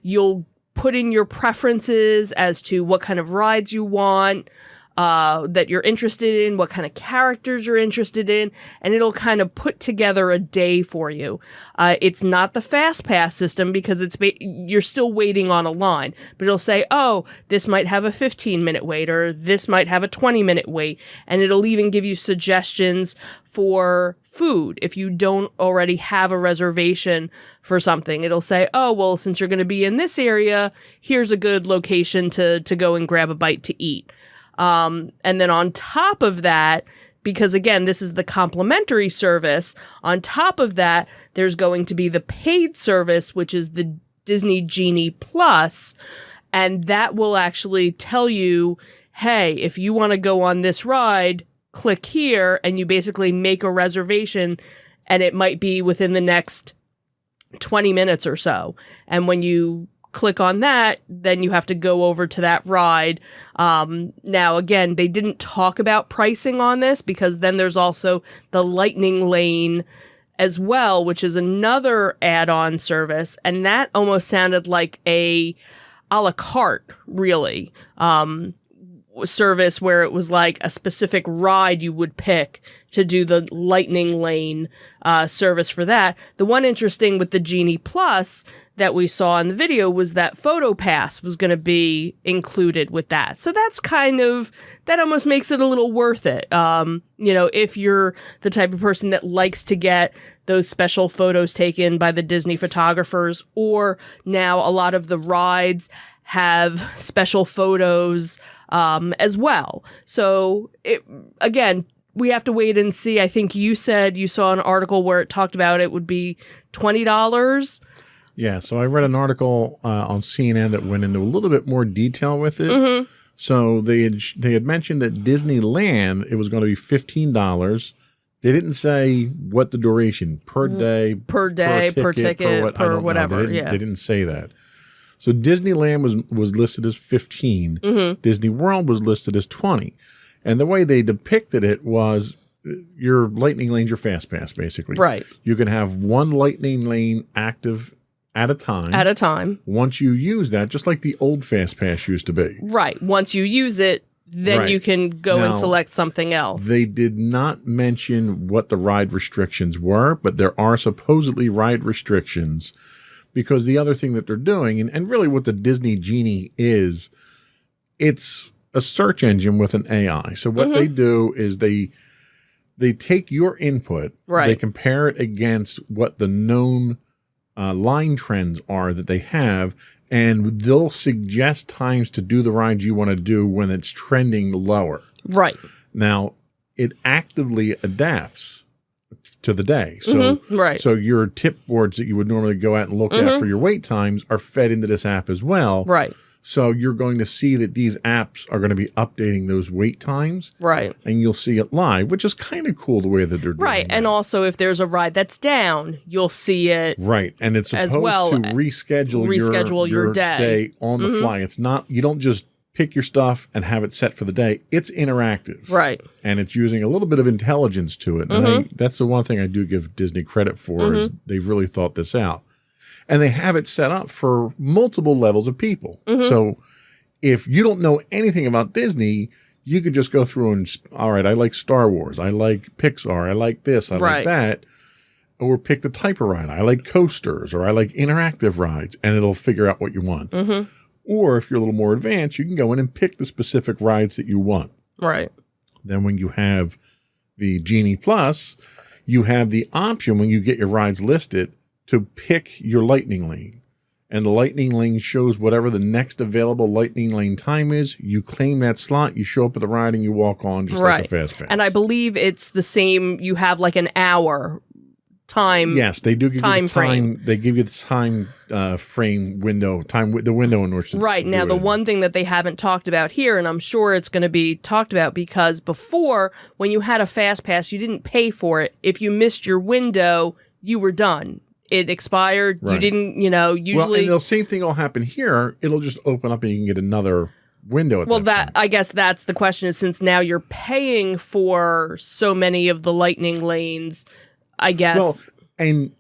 You'll put in your preferences as to what kind of rides you want, that you're interested in, what kind of characters you're interested in, and it'll kind of put together a day for you. It's not the fast pass system because you're still waiting on a line, but it'll say, oh, this might have a 15-minute wait, or this might have a 20-minute wait, and it'll even give you suggestions for food. If you don't already have a reservation for something, it'll say, oh, well, since you're going to be in this area, here's a good location to go and grab a bite to eat. And then on top of that, because again, this is the complimentary service, on top of that, there's going to be the paid service, which is the Disney Genie Plus, and that will actually tell you, hey, if you want to go on this ride, click here, and you basically make a reservation, and it might be within the next 20 minutes or so. And when you click on that, then you have to go over to that ride. Now, again, they didn't talk about pricing on this because then there's also the Lightning Lane as well, which is another add-on service. And that almost sounded like a la carte, really, service where it was like a specific ride you would pick to do the Lightning Lane service for that. The one interesting with the Genie Plus that we saw in the video was that Photo Pass was going to be included with that. So that's that almost makes it a little worth it. If you're the type of person that likes to get those special photos taken by the Disney photographers, or now a lot of the rides have special photos as well. So again, we have to wait and see. I think you said you saw an article where it talked about it would be $20. Yeah, so I read an article on CNN that went into a little bit more detail with it. Mm-hmm. So they had mentioned that Disneyland, it was going to be $15. They didn't say what the duration, per day, per ticket, per whatever. They didn't say that. So Disneyland was listed as $15. Mm-hmm. Disney World was listed as $20. And the way they depicted it was your Lightning Lane's your Fast Pass, basically. Right. You can have one Lightning Lane active at a time. Once you use that, just like the old Fast Pass used to be. Right. Once you use it, then you can go and select something else. They did not mention what the ride restrictions were, but there are supposedly ride restrictions because the other thing that they're doing, and really what the Disney Genie is, it's a search engine with an AI. So what they do is they take your input, they compare it against what the known line trends are that they have, and they'll suggest times to do the rides you want to do when it's trending lower. Right. Now, it actively adapts to the day. So, so your tip boards that you would normally go out and look at for your wait times are fed into this app as well. Right. So you're going to see that these apps are going to be updating those wait times. Right. And you'll see it live, which is kind of cool the way that they're doing Right. And also if there's a ride that's down, you'll see it. Right. And it's supposed to reschedule your day on the fly. It's not, you don't just pick your stuff and have it set for the day. It's interactive. Right. And it's using a little bit of intelligence to it. And that's the one thing I do give Disney credit for is they've really thought this out. And they have it set up for multiple levels of people. So if you don't know anything about Disney, you could just go through and, all right, I like Star Wars. I like Pixar. I like this. I like that. Or pick the type of ride. I like coasters or I like interactive rides. And it'll figure out what you want. Or if you're a little more advanced, you can go in and pick the specific rides that you want. Right. Then when you have the Genie Plus, you have the option when you get your rides listed to pick your lightning lane. And the lightning lane shows whatever the next available lightning lane time is. You claim that slot, you show up at the ride, and you walk on just like a fast pass. And I believe it's the same. You have like an hour time. Yes, they do give you the time. Frame. They give you the time frame window, the window in which to Right. Now, the one thing that they haven't talked about here, and I'm sure it's going to be talked about because before, when you had a fast pass, you didn't pay for it. If you missed your window, you were done. It expired. Right. You didn't, usually. Well, and the same thing will happen here. It'll just open up and you can get another window at that point. I guess that's the question is since now you're paying for so many of the lightning lanes, I guess. Well, and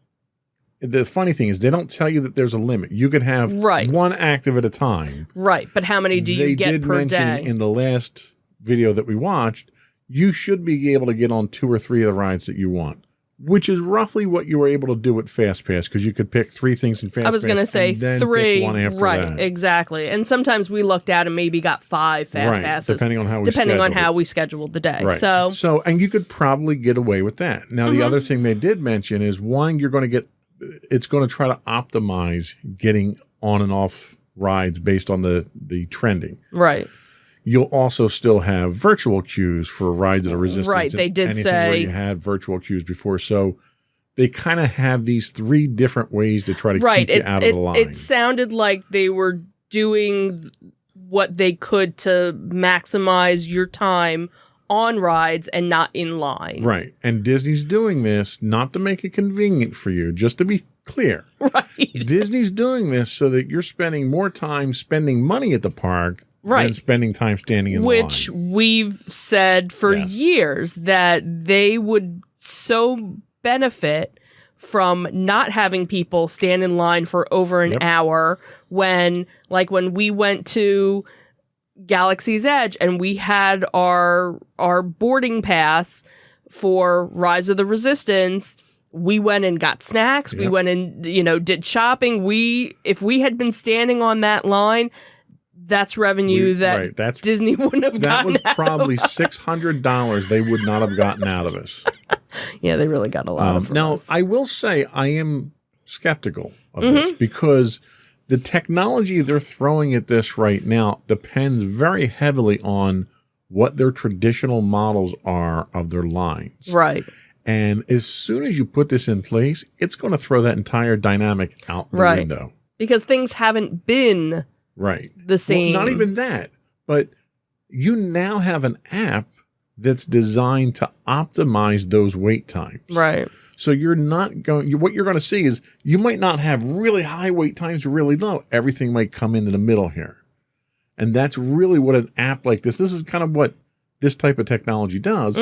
the funny thing is they don't tell you that there's a limit. You could have one active at a time. Right. But how many do you get per day? They did mention in the last video that we watched, you should be able to get on 2 or 3 of the rides that you want. Which is roughly what you were able to do with Fast Pass because you could pick 3 things in Fast Pass. I was going to say 3, pick one after that. Exactly. And sometimes we looked at and maybe got 5 Fast Passes, depending on how we scheduled the day. Right. So, and you could probably get away with that. Now, the other thing they did mention is one, it's going to try to optimize getting on and off rides based on the trending. Right. You'll also still have virtual queues for rides at a resistance. Right, they did say. Where you had virtual queues before. So they kind of have these 3 different ways to try to keep you out of the line. It sounded like they were doing what they could to maximize your time on rides and not in line. Right. And Disney's doing this not to make it convenient for you, just to be clear. Right. Disney's doing this so that you're spending more time spending money at the park than spending time standing in line. Which we've said for years that they would so benefit from not having people stand in line for over an hour when we went to Galaxy's Edge and we had our boarding pass for Rise of the Resistance. We went and got snacks. We went and, did shopping. If we had been standing on that line, that's revenue that's Disney wouldn't have gotten. That was probably $600 they would not have gotten out of us. Yeah, they really got a lot of us. I will say I am skeptical of this because the technology they're throwing at this right now depends very heavily on what their traditional models are of their lines. Right. And as soon as you put this in place, it's going to throw that entire dynamic out the window. Because things haven't been the same. Well, not even that, but you now have an app that's designed to optimize those wait times. Right. So you're not going. What you're going to see is you might not have really high wait times or really low. Everything might come into the middle here, and that's really what an app like this. This is kind of what this type of technology does.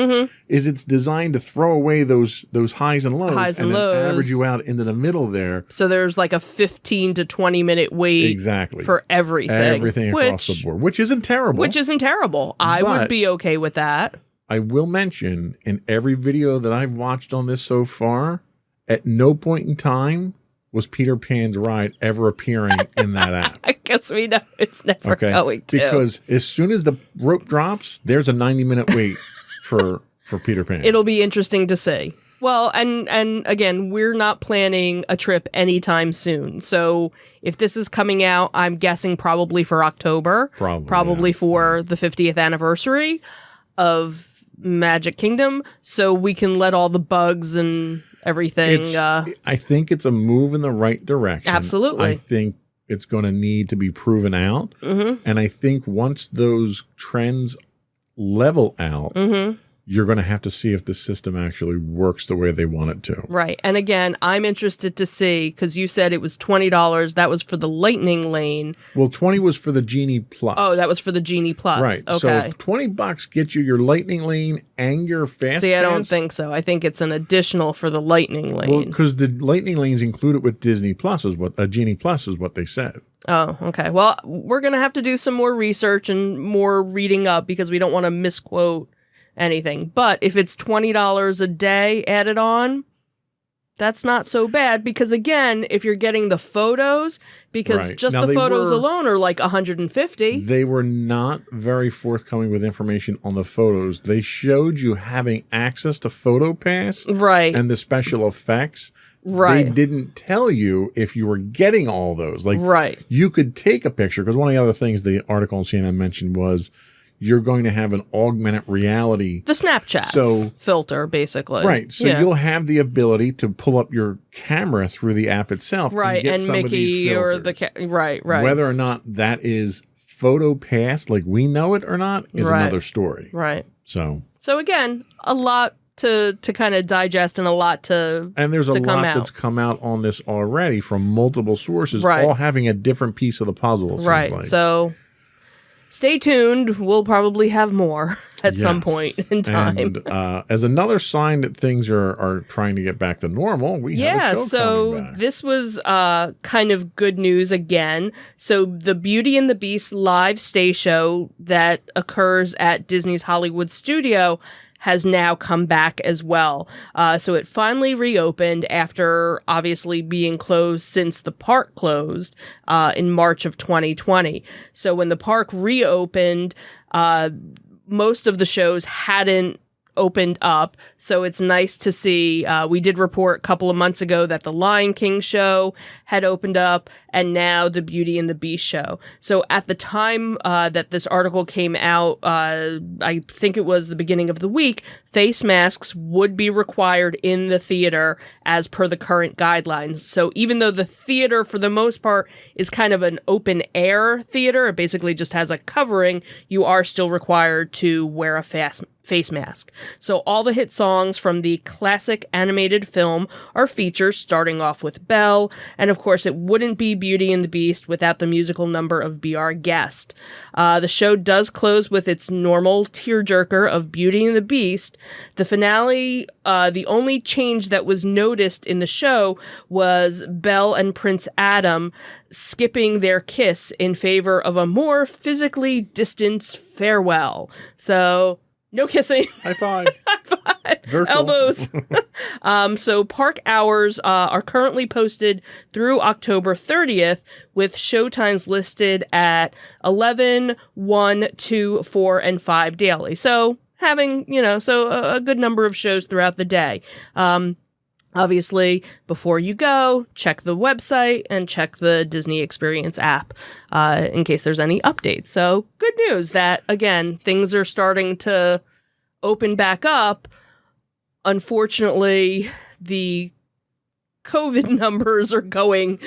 Is it's designed to throw away those highs and lows and then average you out into the middle there. So there's like a 15 to 20 minute wait for everything across the board, which isn't terrible. I would be okay with that. I will mention in every video that I've watched on this so far, at no point in time was Peter Pan's ride ever appearing in that app. I guess we know it's never going to. Because as soon as the rope drops, there's a 90-minute wait for Peter Pan. It'll be interesting to see. Well, and again, we're not planning a trip anytime soon. So if this is coming out, I'm guessing probably for October. Probably for the 50th anniversary of Magic Kingdom, so we can let all the bugs and everything. I think it's a move in the right direction. Absolutely. I think it's going to need to be proven out. And I think once those trends level out, you're going to have to see if the system actually works the way they want it to. Right. And again, I'm interested to see, because you said it was $20. That was for the Lightning Lane. Well, 20 was for the Genie Plus. Oh, that was for the Genie Plus. Right. Okay. So if $20 gets you your Lightning Lane and your Fast See, I Pass, don't think so. I think it's an additional for the Lightning Lane. Well, because the Lightning Lane's included with Disney Plus is what Genie Plus is what they said. Oh, okay. Well, we're going to have to do some more research and more reading up because we don't want to misquote anything. But if it's $20 a day added on, that's not so bad because, again, if you're getting the photos, because Right. just Now, the they photos were- alone are like $150. They were not very forthcoming with information on the photos. They showed you having access to PhotoPass Right. and the special effects. Right. They didn't tell you if you were getting all those. Like, Right. you could take a picture, because one of the other things the article on CNN mentioned was you're going to have an augmented reality. The Snapchat filter, basically. Right. So Yeah. you'll have the ability to pull up your camera through the app itself. Right. And, get And some of these Mickey or the... filters. Right. Whether or not that is PhotoPass like we know it or not is Right. another story. Right. So again, a lot to kind of digest and a lot to and there's a to come lot out. that's come out on this already from multiple sources, Right. all having a different piece of the puzzle. it seems Right. like. So stay tuned. We'll probably have more at some Yes. point in time. And as another sign that things are trying to get back to normal, we have a show so coming back. this was kind of good news again. So the Beauty and the Beast live stay show that occurs at Disney's Hollywood studio has now come back as well. So it finally reopened after obviously being closed since the park closed in March of 2020. So when the park reopened, most of the shows hadn't opened up. So it's nice to see. We did report a couple of months ago that the Lion King show had opened up and now the Beauty and the Beast show. So at the time that this article came out, I think it was the beginning of the week, face masks would be required in the theater as per the current guidelines. So even though the theater for the most part is kind of an open air theater, it basically just has a covering, you are still required to wear a face mask. So all the hit songs from the classic animated film are featured, starting off with Belle, and of course it wouldn't be Beauty and the Beast without the musical number of Be Our Guest. The show does close with its normal tearjerker of Beauty and the Beast. The finale, the only change that was noticed in the show was Belle and Prince Adam skipping their kiss in favor of a more physically distanced farewell. So no kissing. High five. Virtual. Elbows. So park hours are currently posted through October 30th with showtimes listed at 11, 1, 2, 4, and 5 daily. So having, a good number of shows throughout the day. Obviously, before you go, check the website and check the Disney Experience app in case there's any updates. So good news that, again, things are starting to open back up. Unfortunately, the COVID numbers are going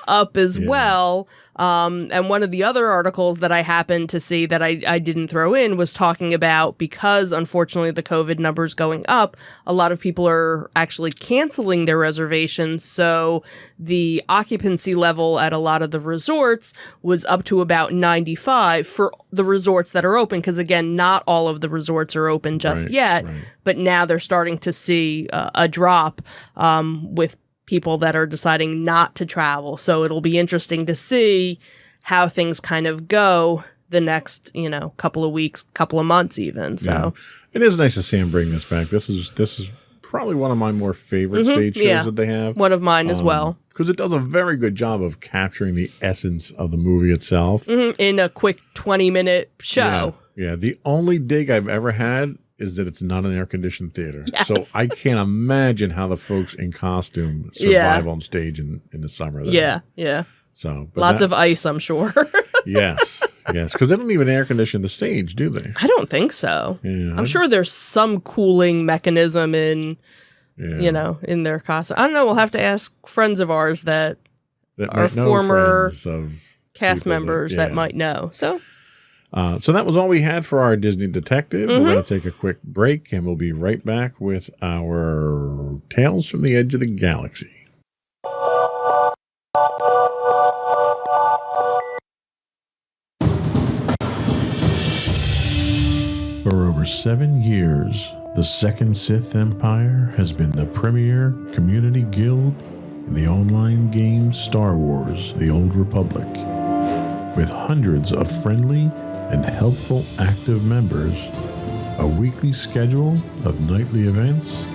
up as well. And one of the other articles that I happened to see that I didn't throw in was talking about, because unfortunately the COVID numbers going up, a lot of people are actually canceling their reservations. So the occupancy level at a lot of the resorts was up to about 95 for the resorts that are open. Because again, not all of the resorts are open just yet, but now they're starting to see a drop with people that are deciding not to travel. So it'll be interesting to see how things kind of go the next, couple of weeks, couple of months even. So it is nice to see them bring this back. This is probably one of my more favorite stage shows that they have. One of mine as well. Because it does a very good job of capturing the essence of the movie itself. In a quick 20-minute show. Yeah. The only dig I've ever had is that it's not an air-conditioned theater. Yes. So I can't imagine how the folks in costume survive on stage in the summer. There. Yeah. So lots of ice, I'm sure. Yes. Because they don't even air-condition the stage, do they? I don't think so. Yeah. I'm sure there's some cooling mechanism in, in their costume. I don't know. We'll have to ask friends of ours that are might know former friends of cast people members that might know. So So that was all we had for our Disney Detective. Mm-hmm. We're going to take a quick break, and we'll be right back with our Tales from the Edge of the Galaxy. For over 7 years, the Second Sith Empire has been the premier community guild in the online game Star Wars: The Old Republic. With hundreds of friendly and helpful active members, a weekly schedule of nightly events,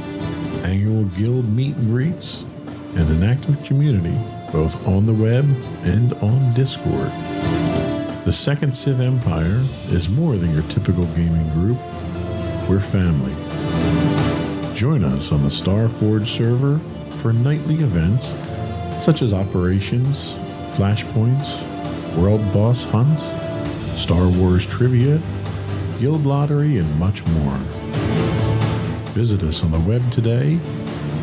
annual guild meet and greets, and an active community both on the web and on Discord. The Second Sith Empire is more than your typical gaming group. We're family. Join us on the Starforge server for nightly events such as operations, flashpoints, world boss hunts, Star Wars trivia, guild lottery, and much more. Visit us on the web today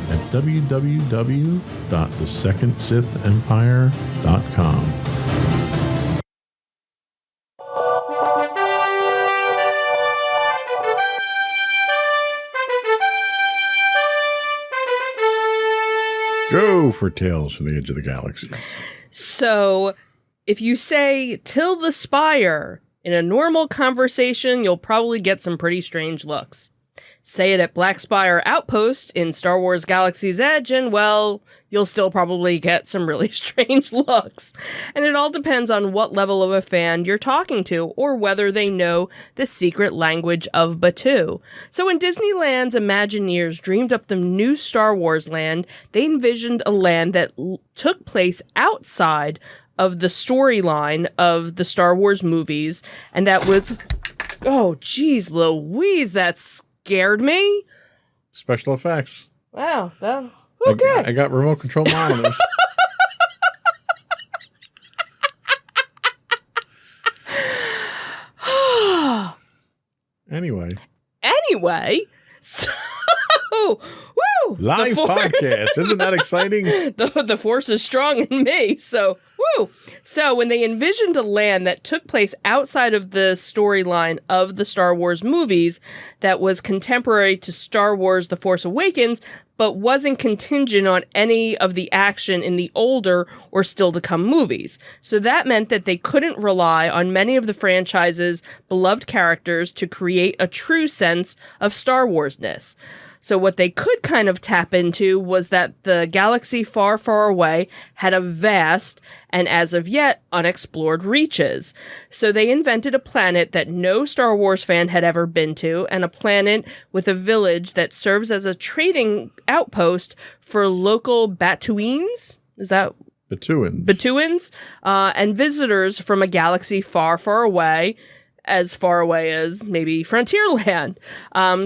at www.thesecondsithempire.com. Go for Tales from the Edge of the Galaxy. So, if you say "till the spire" in a normal conversation, you'll probably get some pretty strange looks. Say it at Black Spire Outpost in Star Wars Galaxy's Edge, and well, you'll still probably get some really strange looks. And it all depends on what level of a fan you're talking to, or whether they know the secret language of Batuu. So when Disneyland's Imagineers dreamed up the new Star Wars land, they envisioned a land that took place outside of the storyline of the Star Wars movies, and that was... Oh, geez, Louise, that scared me. Special effects. Wow. Okay. I got remote control monitors. Anyway, so... Woo! Live podcast. Isn't that exciting? The force is strong in me, so woo! So when they envisioned a land that took place outside of the storyline of the Star Wars movies that was contemporary to Star Wars The Force Awakens, but wasn't contingent on any of the action in the older or still to come movies. So that meant that they couldn't rely on many of the franchise's beloved characters to create a true sense of Star Wars-ness. So what they could kind of tap into was that the galaxy far, far away had a vast and as of yet unexplored reaches. So they invented a planet that no Star Wars fan had ever been to, and a planet with a village that serves as a trading outpost for local Batuuans. Is that? Batuuans. And visitors from a galaxy far, far away as maybe Frontierland.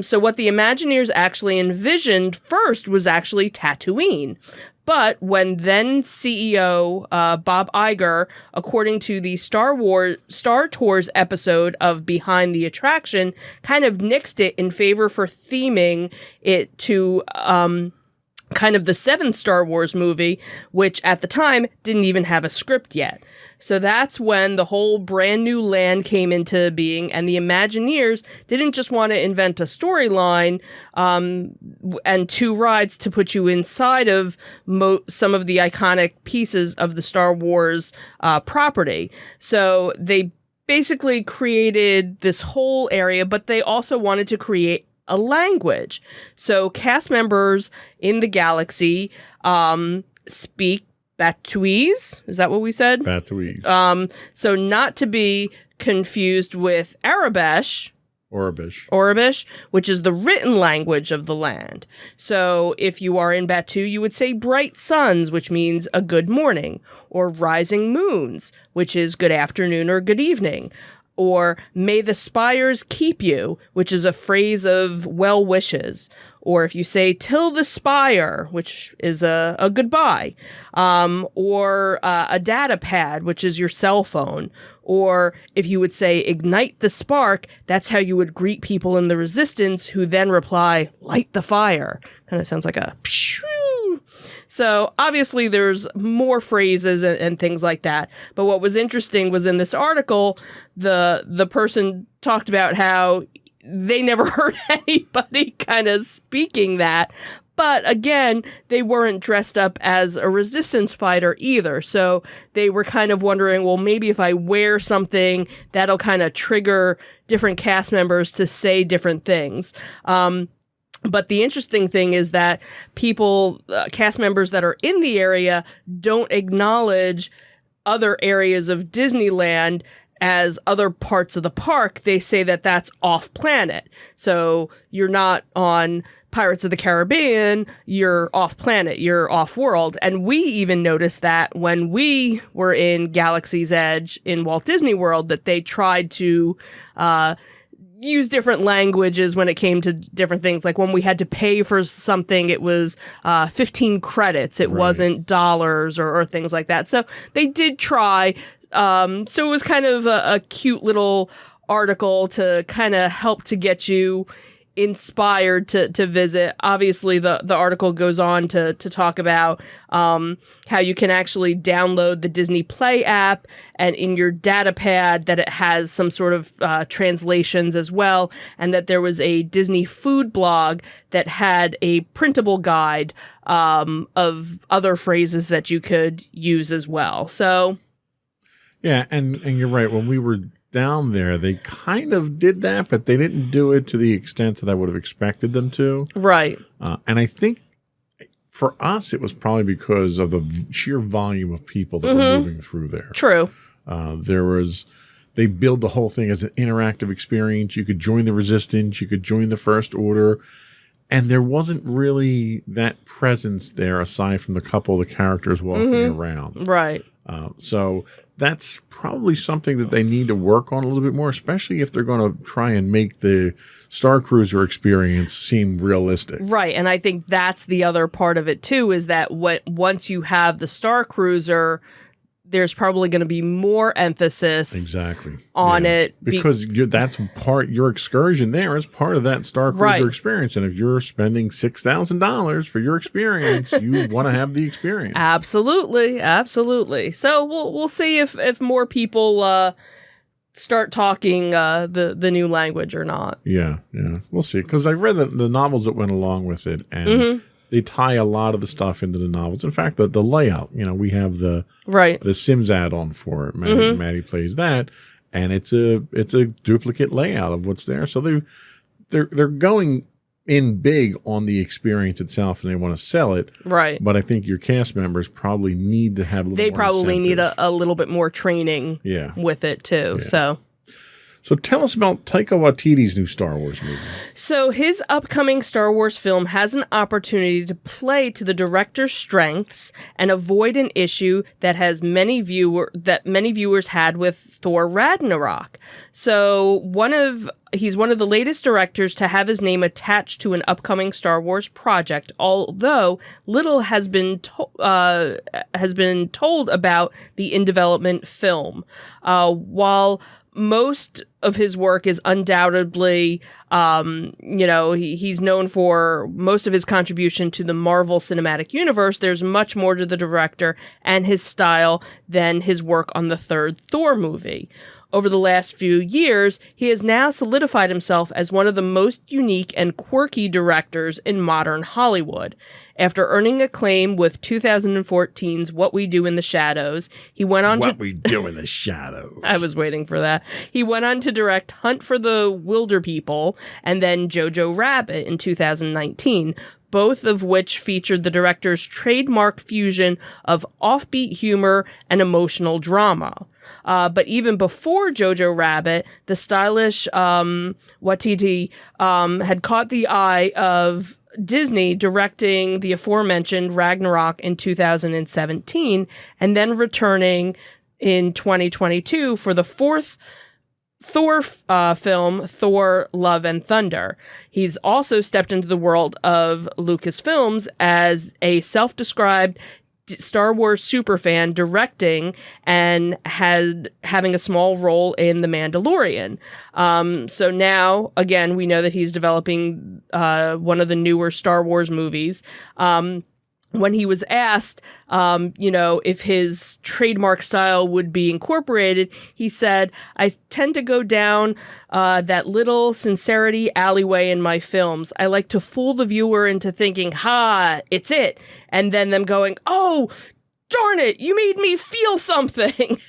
So what the Imagineers actually envisioned first was actually Tatooine. But when then CEO Bob Iger, according to the Star Tours episode of Behind the Attraction, kind of nixed it in favor for theming it to kind of the seventh Star Wars movie, which at the time didn't even have a script yet. So that's when the whole brand new land came into being, and the Imagineers didn't just want to invent a storyline and two rides to put you inside of some of the iconic pieces of the Star Wars property. So they basically created this whole area, but they also wanted to create a language. So cast members in the galaxy speak Batuuese. Is that what we said? Batuuese. So not to be confused with Arabish, which is the written language of the land. So if you are in Batuu, you would say bright suns, which means a good morning, or rising moons, which is good afternoon or good evening. Or may the spires keep you, which is a phrase of well wishes. Or if you say till the spire, which is a goodbye. Or a data pad, which is your cell phone. Or if you would say ignite the spark, that's how you would greet people in the resistance who then reply, light the fire. Kind of sounds like a pshoo. So obviously there's more phrases and things like that. But what was interesting was in this article, the person talked about how they never heard anybody kind of speaking that. But again, they weren't dressed up as a resistance fighter either. So they were kind of wondering, well, maybe if I wear something, that'll kind of trigger different cast members to say different things. But the interesting thing is that people, cast members that are in the area, don't acknowledge other areas of Disneyland as other parts of the park. They say that that's off planet. So you're not on Pirates of the Caribbean, you're off planet, you're off world. And we even noticed that when we were in Galaxy's Edge in Walt Disney World, that they tried to use different languages when it came to different things. Like when we had to pay for something, it was 15 credits. It wasn't dollars or things like that. So they did try. So it was kind of a cute little article to kind of help to get you inspired to visit. Obviously, the article goes on to talk about how you can actually download the Disney Play app, and in your data pad that it has some sort of translations as well, and that there was a Disney food blog that had a printable guide of other phrases that you could use as well. So, yeah, and you're right. When we were down there, they kind of did that, but they didn't do it to the extent that I would have expected them to. Right. And I think for us, it was probably because of the sheer volume of people that were moving through there. True. They build the whole thing as an interactive experience. You could join the Resistance, you could join the First Order, and there wasn't really that presence there aside from the couple of the characters walking around. Right. So that's probably something that they need to work on a little bit more, especially if they're going to try and make the Star Cruiser experience seem realistic. Right. And I think that's the other part of it, too, is that once you have the Star Cruiser, there's probably going to be more emphasis on it. Because that's part, your excursion there is part of that Star Cruiser experience. And if you're spending $6,000 for your experience, you want to have the experience. Absolutely. Absolutely. So we'll see if more people start talking the new language or not. Yeah. We'll see. Because I've read the novels that went along with it, and they tie a lot of the stuff into the novels. In fact, the layout, we have the Sims add-on for it. Maddie plays that, and it's a duplicate layout of what's there. So they're going in big on the experience itself, and they want to sell it. Right. But I think your cast members probably need to have a little more probably incentive. need a little bit more training with it too. Yeah. So tell us about Taika Waititi's new Star Wars movie. So his upcoming Star Wars film has an opportunity to play to the director's strengths and avoid an issue that many viewers had with Thor Ragnarok. So he's one of the latest directors to have his name attached to an upcoming Star Wars project, although little has been told about the in development film. While most of his work is undoubtedly, he's known for most of his contribution to the Marvel Cinematic Universe. There's much more to the director and his style than his work on the third Thor movie. Over the last few years, he has now solidified himself as one of the most unique and quirky directors in modern Hollywood. After earning acclaim with 2014's What We Do in the Shadows, he went on What We Do in the Shadows. I was waiting for that. He went on to direct Hunt for the Wilder People and then Jojo Rabbit in 2019, both of which featured the director's trademark fusion of offbeat humor and emotional drama. But even before Jojo Rabbit, the stylish Watiti had caught the eye of Disney, directing the aforementioned Ragnarok in 2017, and then returning in 2022 for the fourth Thor film, Thor: Love and Thunder. He's also stepped into the world of Lucasfilms as a self-described Star Wars superfan, directing and having a small role in The Mandalorian. So now, again, we know that he's developing one of the newer Star Wars movies. when he was asked, if his trademark style would be incorporated, he said, "I tend to go down that little sincerity alleyway in my films. I like to fool the viewer into thinking, ha, it's it. And then them going, oh, darn it, you made me feel something."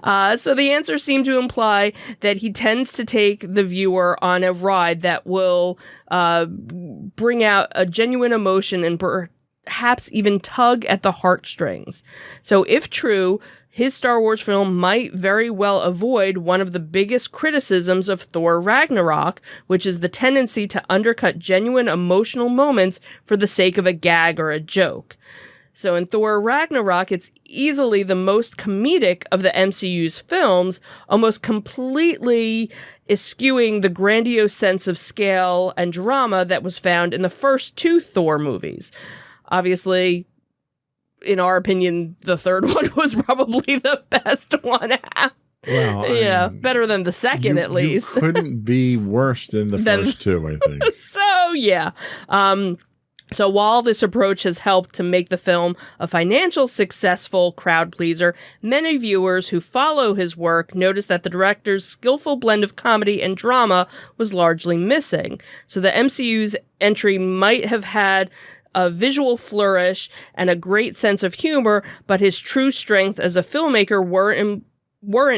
So the answer seemed to imply that he tends to take the viewer on a ride that will bring out a genuine emotion and perhaps even tug at the heartstrings. So if true, his Star Wars film might very well avoid one of the biggest criticisms of Thor Ragnarok, which is the tendency to undercut genuine emotional moments for the sake of a gag or a joke. So in Thor Ragnarok, it's easily the most comedic of the MCU's films, almost completely eschewing the grandiose sense of scale and drama that was found in the first two Thor movies. Obviously, in our opinion, the third one was probably the best one. Well, better than the second, at least. You couldn't be worse than the first two, I think. So, yeah. So while this approach has helped to make the film a financial successful crowd pleaser, many viewers who follow his work notice that the director's skillful blend of comedy and drama was largely missing. So the MCU's entry might have had a visual flourish and a great sense of humor, but his true strength as a filmmaker weren't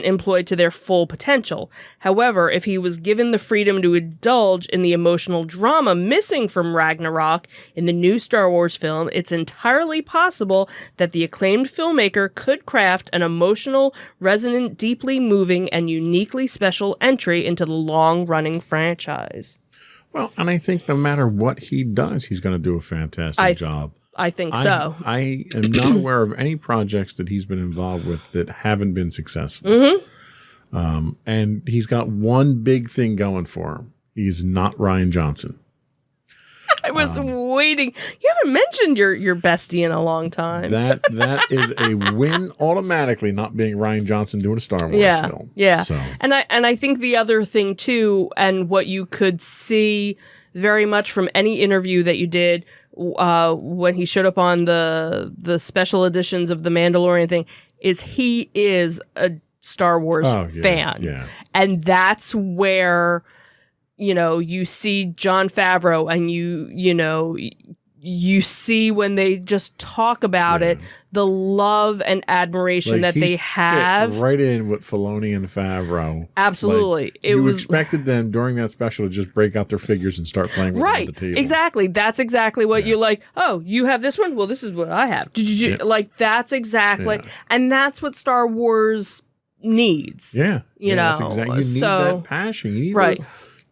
employed to their full potential. However, if he was given the freedom to indulge in the emotional drama missing from Ragnarok in the new Star Wars film, it's entirely possible that the acclaimed filmmaker could craft an emotional, resonant, deeply moving, and uniquely special entry into the long-running franchise. Well, and I think no matter what he does, he's going to do a fantastic job. I think so. I am not aware of any projects that he's been involved with that haven't been successful. Mm-hmm. And he's got one big thing going for him. He's not Rian Johnson. I was waiting. You haven't mentioned your bestie in a long time. That is a win automatically, not being Rian Johnson doing a Star Wars film. Yeah. So. And I think the other thing too, and what you could see very much from any interview that you did when he showed up on the special editions of the Mandalorian thing, is he is a Star Wars fan. Yeah. And that's where, you see Jon Favreau and you see when they just talk about it, the love and admiration that they have. Right in with Filoni and Favreau. Absolutely. You expected them during that special to just break out their figures and start playing with them at the table. Exactly. That's exactly what you're like. Oh, you have this one? Well, this is what I have. Like, that's exactly. And that's what Star Wars needs. Yeah. That's exactly. You need that passion.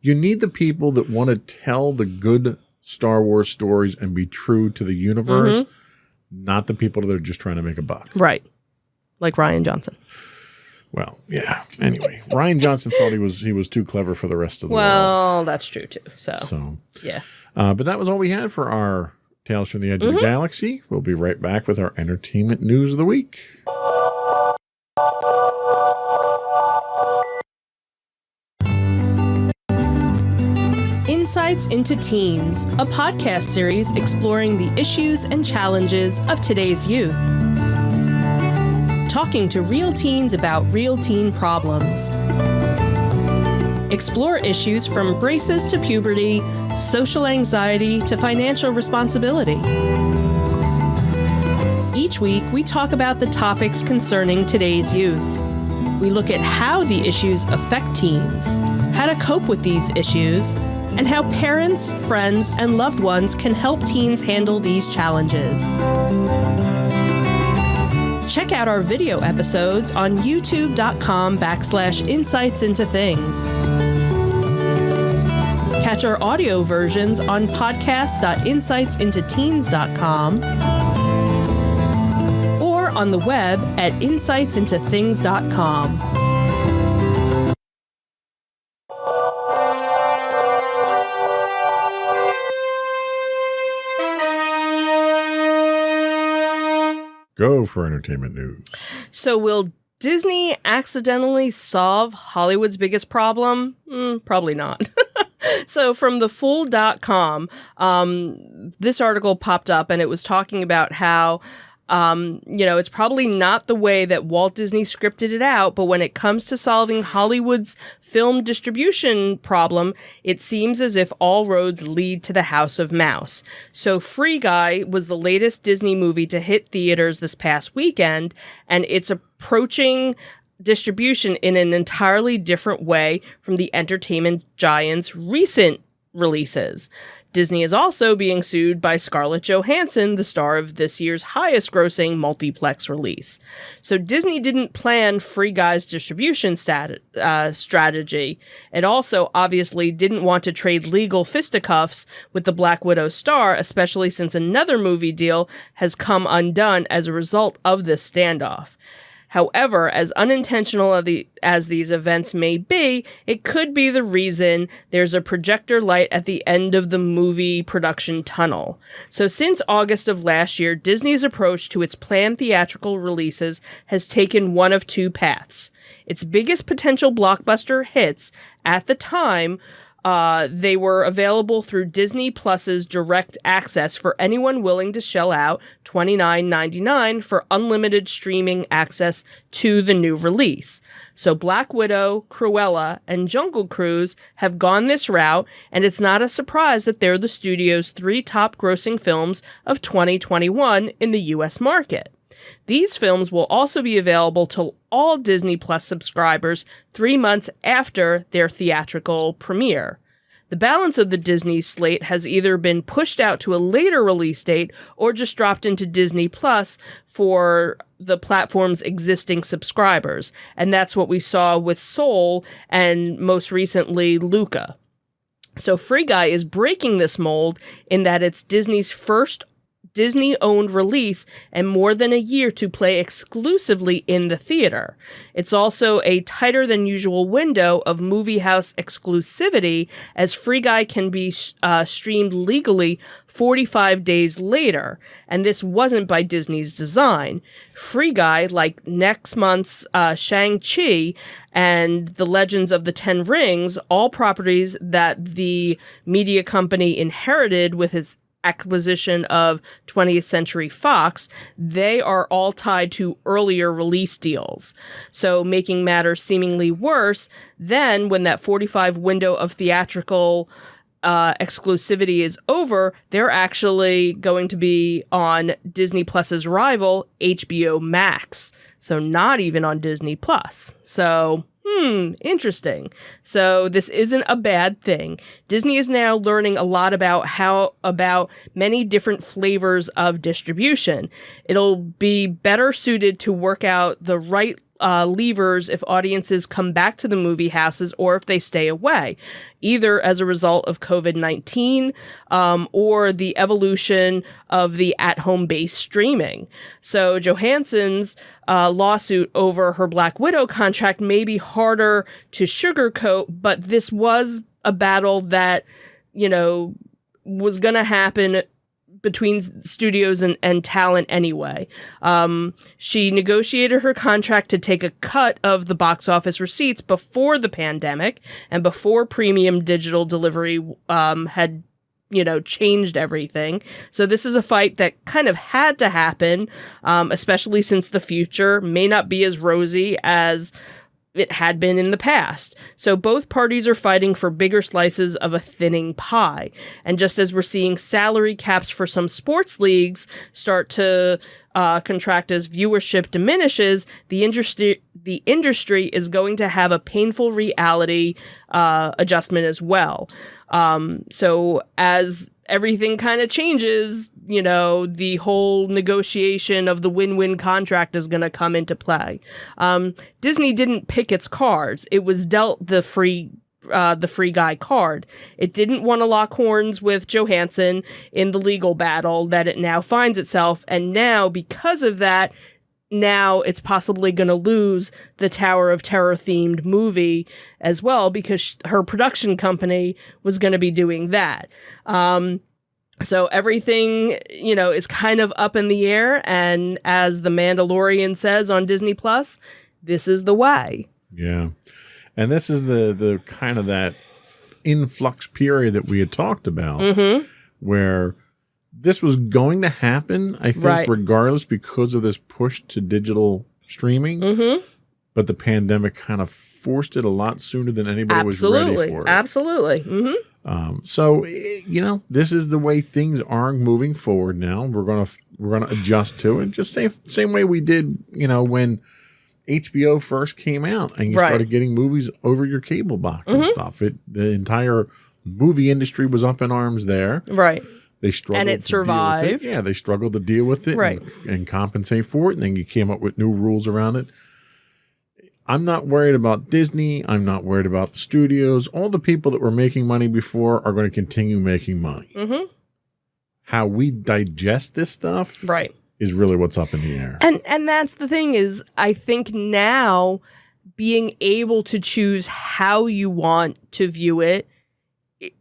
You need the people that want to tell the good Star Wars stories and be true to the universe, not the people that are just trying to make a buck. Right. Like Rian Johnson. Well, yeah. Anyway, Rian Johnson thought he was too clever for the rest of the world. Well, that's true too. So yeah. But that was all we had for our Tales from the Edge of the Galaxy. We'll be right back with our entertainment news of the week. Insights into Teens, a podcast series exploring the issues and challenges of today's youth. Talking to real teens about real teen problems. Explore issues from braces to puberty, social anxiety to financial responsibility. Each week, we talk about the topics concerning today's youth. We look at how the issues affect teens, how to cope with these issues, and how parents, friends, and loved ones can help teens handle these challenges. Check out our video episodes on youtube.com/insightsintothings. Catch our audio versions on podcast.insightsintoteens.com or on the web at insightsintothings.com. Go for entertainment news. So will Disney accidentally solve Hollywood's biggest problem? Probably not. So from thefool.com, this article popped up and it was talking about how, it's probably not the way that Walt Disney scripted it out, but when it comes to solving Hollywood's film distribution problem, it seems as if all roads lead to the House of Mouse. So Free Guy was the latest Disney movie to hit theaters this past weekend, and it's approaching distribution in an entirely different way from the entertainment giant's recent releases. Disney is also being sued by Scarlett Johansson, the star of this year's highest-grossing multiplex release. So Disney didn't plan Free Guy's distribution strategy. It also obviously didn't want to trade legal fisticuffs with the Black Widow star, especially since another movie deal has come undone as a result of this standoff. However, as unintentional as these events may be, it could be the reason there's a projector light at the end of the movie production tunnel. So since August of last year, Disney's approach to its planned theatrical releases has taken one of two paths. Its biggest potential blockbuster hits at the time, they were available through Disney Plus's Direct Access for anyone willing to shell out $29.99 for unlimited streaming access to the new release. So Black Widow, Cruella, and Jungle Cruise have gone this route, and it's not a surprise that they're the studio's 3 top-grossing films of 2021 in the U.S. market. These films will also be available to all Disney Plus subscribers 3 months after their theatrical premiere. The balance of the Disney slate has either been pushed out to a later release date or just dropped into Disney Plus for the platform's existing subscribers. And that's what we saw with Soul and most recently Luca. So Free Guy is breaking this mold in that it's Disney's first Disney-owned release and more than a year to play exclusively in the theater. It's also a tighter than usual window of movie house exclusivity, as Free Guy can be streamed legally 45 days later, and this wasn't by Disney's design. Free Guy, like next month's Shang-Chi and The Legends of the Ten Rings, all properties that the media company inherited with its acquisition of 20th Century Fox, they are all tied to earlier release deals. So making matters seemingly worse, then when that 45 window of theatrical exclusivity is over, they're actually going to be on Disney Plus's rival, HBO Max. So not even on Disney Plus. So interesting. So this isn't a bad thing. Disney is now learning a lot about many different flavors of distribution. It'll be better suited to work out the right levers if audiences come back to the movie houses or if they stay away, either as a result of COVID-19 or the evolution of the at-home based streaming. So Johansson's lawsuit over her Black Widow contract may be harder to sugarcoat, but this was a battle that, was going to happen between studios and talent anyway. She negotiated her contract to take a cut of the box office receipts before the pandemic and before premium digital delivery had changed everything. So this is a fight that kind of had to happen, especially since the future may not be as rosy as it had been in the past. So both parties are fighting for bigger slices of a thinning pie. And just as we're seeing salary caps for some sports leagues start to contract as viewership diminishes, the industry is going to have a painful reality adjustment as well. So as everything kind of changes, the whole negotiation of the win-win contract is going to come into play. Disney didn't pick its cards. It was dealt the Free Guy card. It didn't want to lock horns with Johansson in the legal battle that it now finds itself. And now, because of that, now it's possibly going to lose the Tower of Terror themed movie as well, because her production company was going to be doing that. So everything, is kind of up in the air. And as The Mandalorian says on Disney Plus, this is the way. Yeah. And this is the kind of that influx period that we had talked about, where this was going to happen, I think, regardless, because of this push to digital streaming. But the pandemic kind of forced it a lot sooner than anybody was ready for it. Absolutely. So, this is the way things are moving forward now. We're gonna adjust to it, just same way we did, when HBO first came out and you started getting movies over your cable box and stuff. The entire movie industry was up in arms there. Right. They struggled and it survived. Yeah, they struggled to deal with it and compensate for it. And then you came up with new rules around it. I'm not worried about Disney. I'm not worried about the studios. All the people that were making money before are going to continue making money. How we digest this stuff is really what's up in the air. And that's the thing is, I think now being able to choose how you want to view it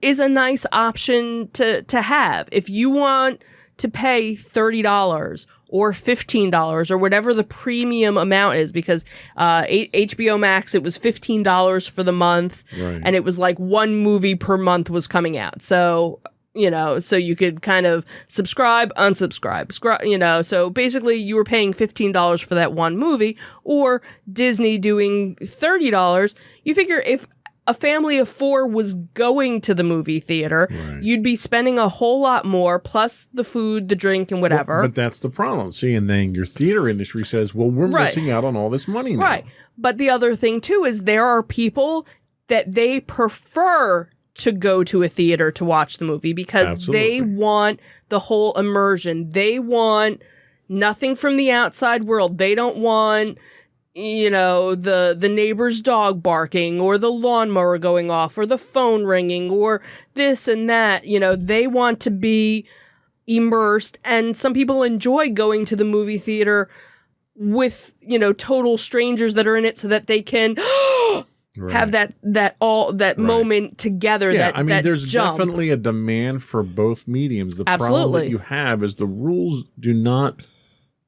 is a nice option to have. If you want to pay $30 or $15 or whatever the premium amount is, because HBO Max, it was $15 for the month, and it was like one movie per month was coming out. So, so you could kind of subscribe, unsubscribe, so basically you were paying $15 for that one movie, or Disney doing $30. You figure if a family of 4 was going to the movie theater, you'd be spending a whole lot more, plus the food, the drink, and whatever. Well, but that's the problem. See, and then your theater industry says, well, we're missing out on all this money now. Right. But the other thing, too, is there are people that they prefer to go to a theater to watch the movie because they want the whole immersion. They want nothing from the outside world. They don't want the neighbor's dog barking or the lawnmower going off or the phone ringing or this and that. They want to be immersed. And some people enjoy going to the movie theater with, total strangers that are in it so that they can have that moment together. Yeah, there's definitely a demand for both mediums. The problem that you have is the rules do not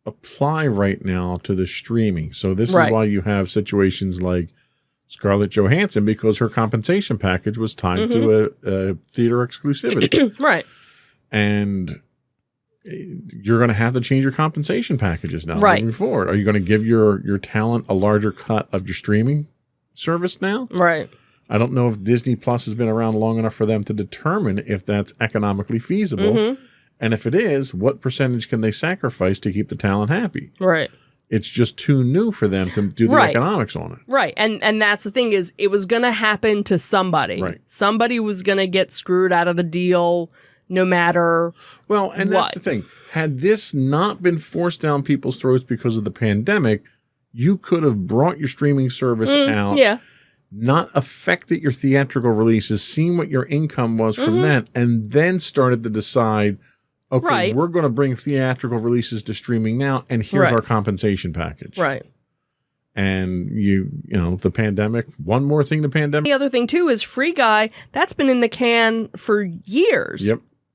apply right now to the streaming. So this is why you have situations like Scarlett Johansson, because her compensation package was tied to a theater exclusivity. And you're going to have to change your compensation packages now moving forward. Are you going to give your talent a larger cut of your streaming service now? I don't know if Disney Plus has been around long enough for them to determine if that's economically feasible. And if it is, what percentage can they sacrifice to keep the talent happy? It's just too new for them to do the economics on it. And that's the thing is, it was going to happen to somebody. Somebody was going to get screwed out of the deal no matter what. That's the thing. Had this not been forced down people's throats because of the pandemic, you could have brought your streaming service out. Not affected your theatrical releases, seen what your income was from that, and then started to decide, okay, we're going to bring theatrical releases to streaming now, and here's our compensation package. And the pandemic, one more thing, the pandemic. The other thing, too, is Free Guy, that's been in the can for years.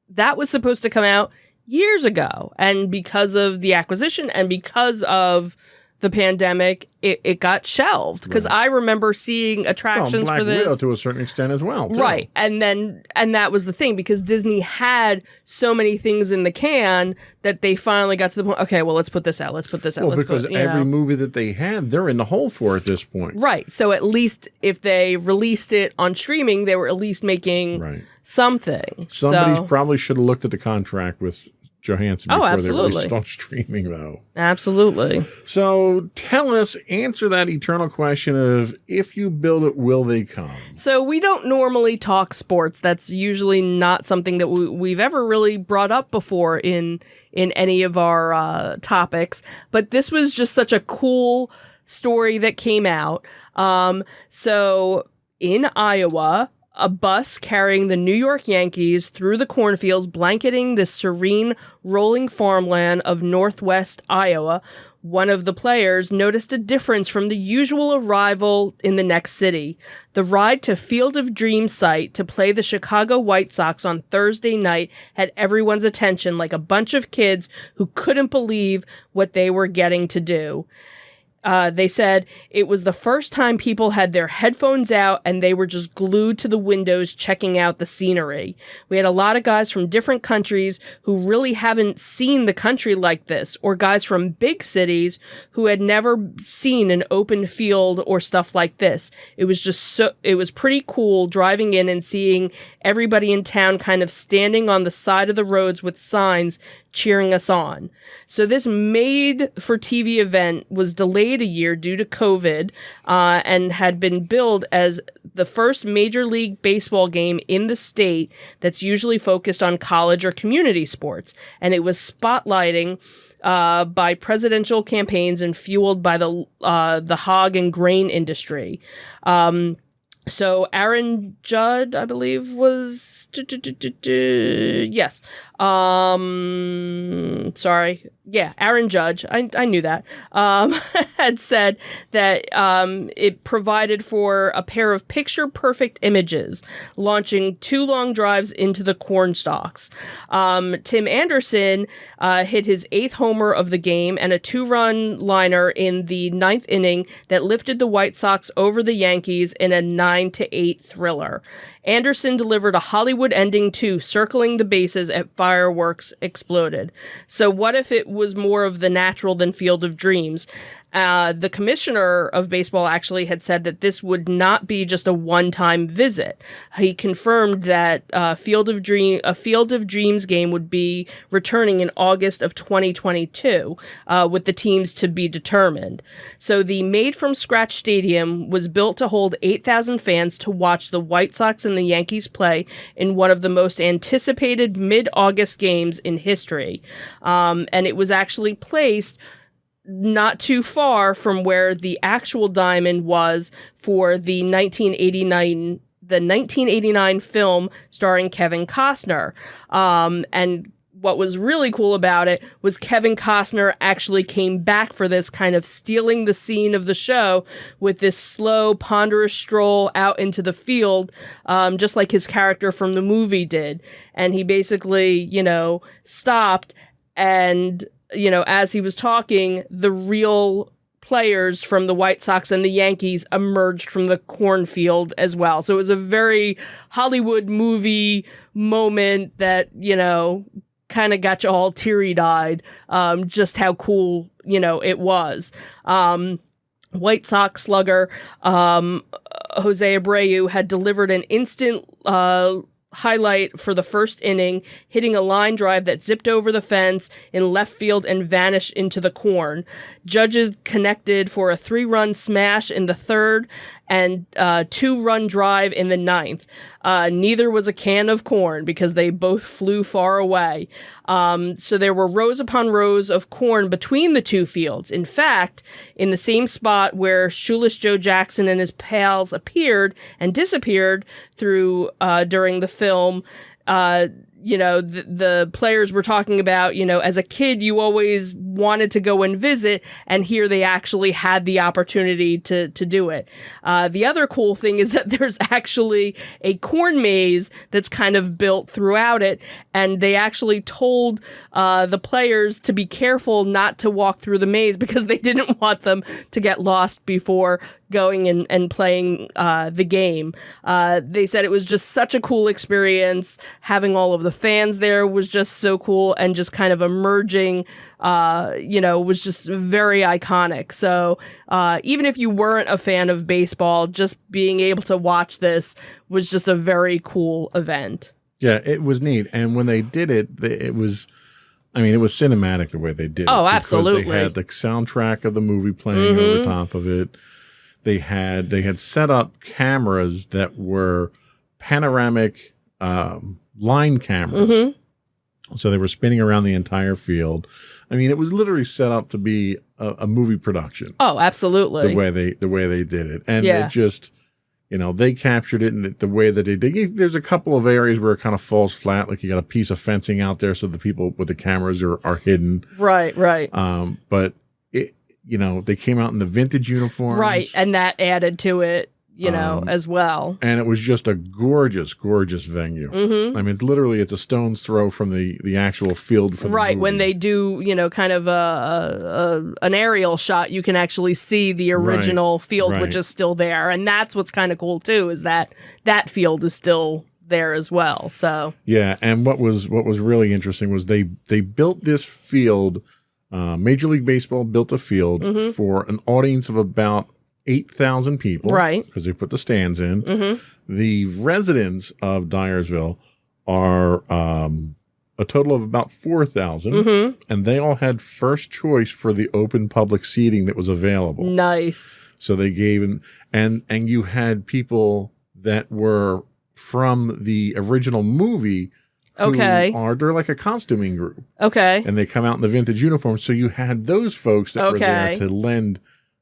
That was supposed to come out years ago. And because of the acquisition and because of the pandemic, it got shelved. Because I remember seeing attractions Black for this. Widow to a certain extent as well, too. And that was the thing, because Disney had so many things in the can that they finally got to the point, okay, well, let's put this out. Well, because every movie that they had, they're in the hole for at this point. So at least if they released it on streaming, they were at least making something. Somebody probably should have looked at the contract with Johansson before they released it on streaming, though. Absolutely. So answer that eternal question of, if you build it, will they come? So we don't normally talk sports. That's usually not something that we've ever really brought up before in any of our topics. But this was just such a cool story that came out. So in Iowa, a bus carrying the New York Yankees through the cornfields, blanketing the serene, rolling farmland of northwest Iowa. One of the players noticed a difference from the usual arrival in the next city. The ride to Field of Dreams site to play the Chicago White Sox on Thursday night had everyone's attention, like a bunch of kids who couldn't believe what they were getting to do. They said it was the first time people had their headphones out and they were just glued to the windows checking out the scenery. We had a lot of guys from different countries who really haven't seen the country like this, or guys from big cities who had never seen an open field or stuff like this. It was pretty cool driving in and seeing everybody in town kind of standing on the side of the roads with signs cheering us on. So this made-for-TV event was delayed a year due to COVID and had been billed as the first Major League Baseball game in the state that's usually focused on college or community sports. And it was spotlighting by presidential campaigns and fueled by the hog and grain industry. So Aaron Judd, I believe, was yes. Sorry. Yeah, Aaron Judge. I knew that. Had said that it provided for a pair of picture-perfect images, launching 2 long drives into the corn stalks. Tim Anderson hit his 8th homer of the game and a 2-run liner in the 9th inning that lifted the White Sox over the Yankees in a 9-8 thriller. Anderson delivered a Hollywood ending too, circling the bases as fireworks exploded. So what if it was more of the natural than Field of Dreams? The commissioner of baseball actually had said that this would not be just a one-time visit. He confirmed that a Field of Dreams game would be returning in August of 2022, with the teams to be determined. So the made-from-scratch stadium was built to hold 8,000 fans to watch the White Sox and the Yankees play in one of the most anticipated mid-August games in history. And it was actually placed not too far from where the actual diamond was for the 1989 film starring Kevin Costner. And what was really cool about it was Kevin Costner actually came back for this, kind of stealing the scene of the show with this slow, ponderous stroll out into the field, just like his character from the movie did. And he basically, stopped and, as he was talking, the real players from the White Sox and the Yankees emerged from the cornfield as well. So it was a very Hollywood movie moment that, kind of got you all teary-eyed, just how cool, it was. White Sox slugger Jose Abreu had delivered an instant highlight for the first inning, hitting a line drive that zipped over the fence in left field and vanished into the corn. Judges connected for a 3-run smash in the 3rd and 2-run drive in the 9th. Neither was a can of corn because they both flew far away. So there were rows upon rows of corn between the two fields. In fact, in the same spot where Shoeless Joe Jackson and his pals appeared and disappeared during the film, the players were talking about, as a kid, you always wanted to go and visit, and here they actually had the opportunity to do it. The other cool thing is that there's actually a corn maze that's kind of built throughout it, and they actually told the players to be careful not to walk through the maze because they didn't want them to get lost before going and playing the game. They said it was just such a cool experience. Having all of the fans there was just so cool, and just kind of emerging, was just very iconic. So even if you weren't a fan of baseball, just being able to watch this was just a very cool event. Yeah, it was neat. And when they did it, it was cinematic the way they did it. Oh, absolutely. They had the soundtrack of the movie playing over top of it. They had set up cameras that were panoramic line cameras. So they were spinning around the entire field. It was literally set up to be a movie production. Oh, absolutely. The way they did it. And it just, they captured it in the way that they did. There's a couple of areas where it kind of falls flat, like you got a piece of fencing out there so the people with the cameras are hidden. Right. But they came out in the vintage uniforms. Right, and that added to it as well. And it was just a gorgeous, gorgeous venue. I mean, literally, it's a stone's throw from the actual field from the movie. When they do, kind of an aerial shot, you can actually see the original field, which is still there. And that's what's kind of cool, too, is that field is still there as well. So yeah, and what was really interesting was they built this field. Major League Baseball built a field for an audience of about 8,000 people, right? Because they put the stands in. The residents of Dyersville are a total of about 4,000, and they all had first choice for the open public seating that was available. Nice. So they gave and you had people that were from the original movie. They're like a costuming group. And they come out in the vintage uniforms. So you had those folks that were there to lend,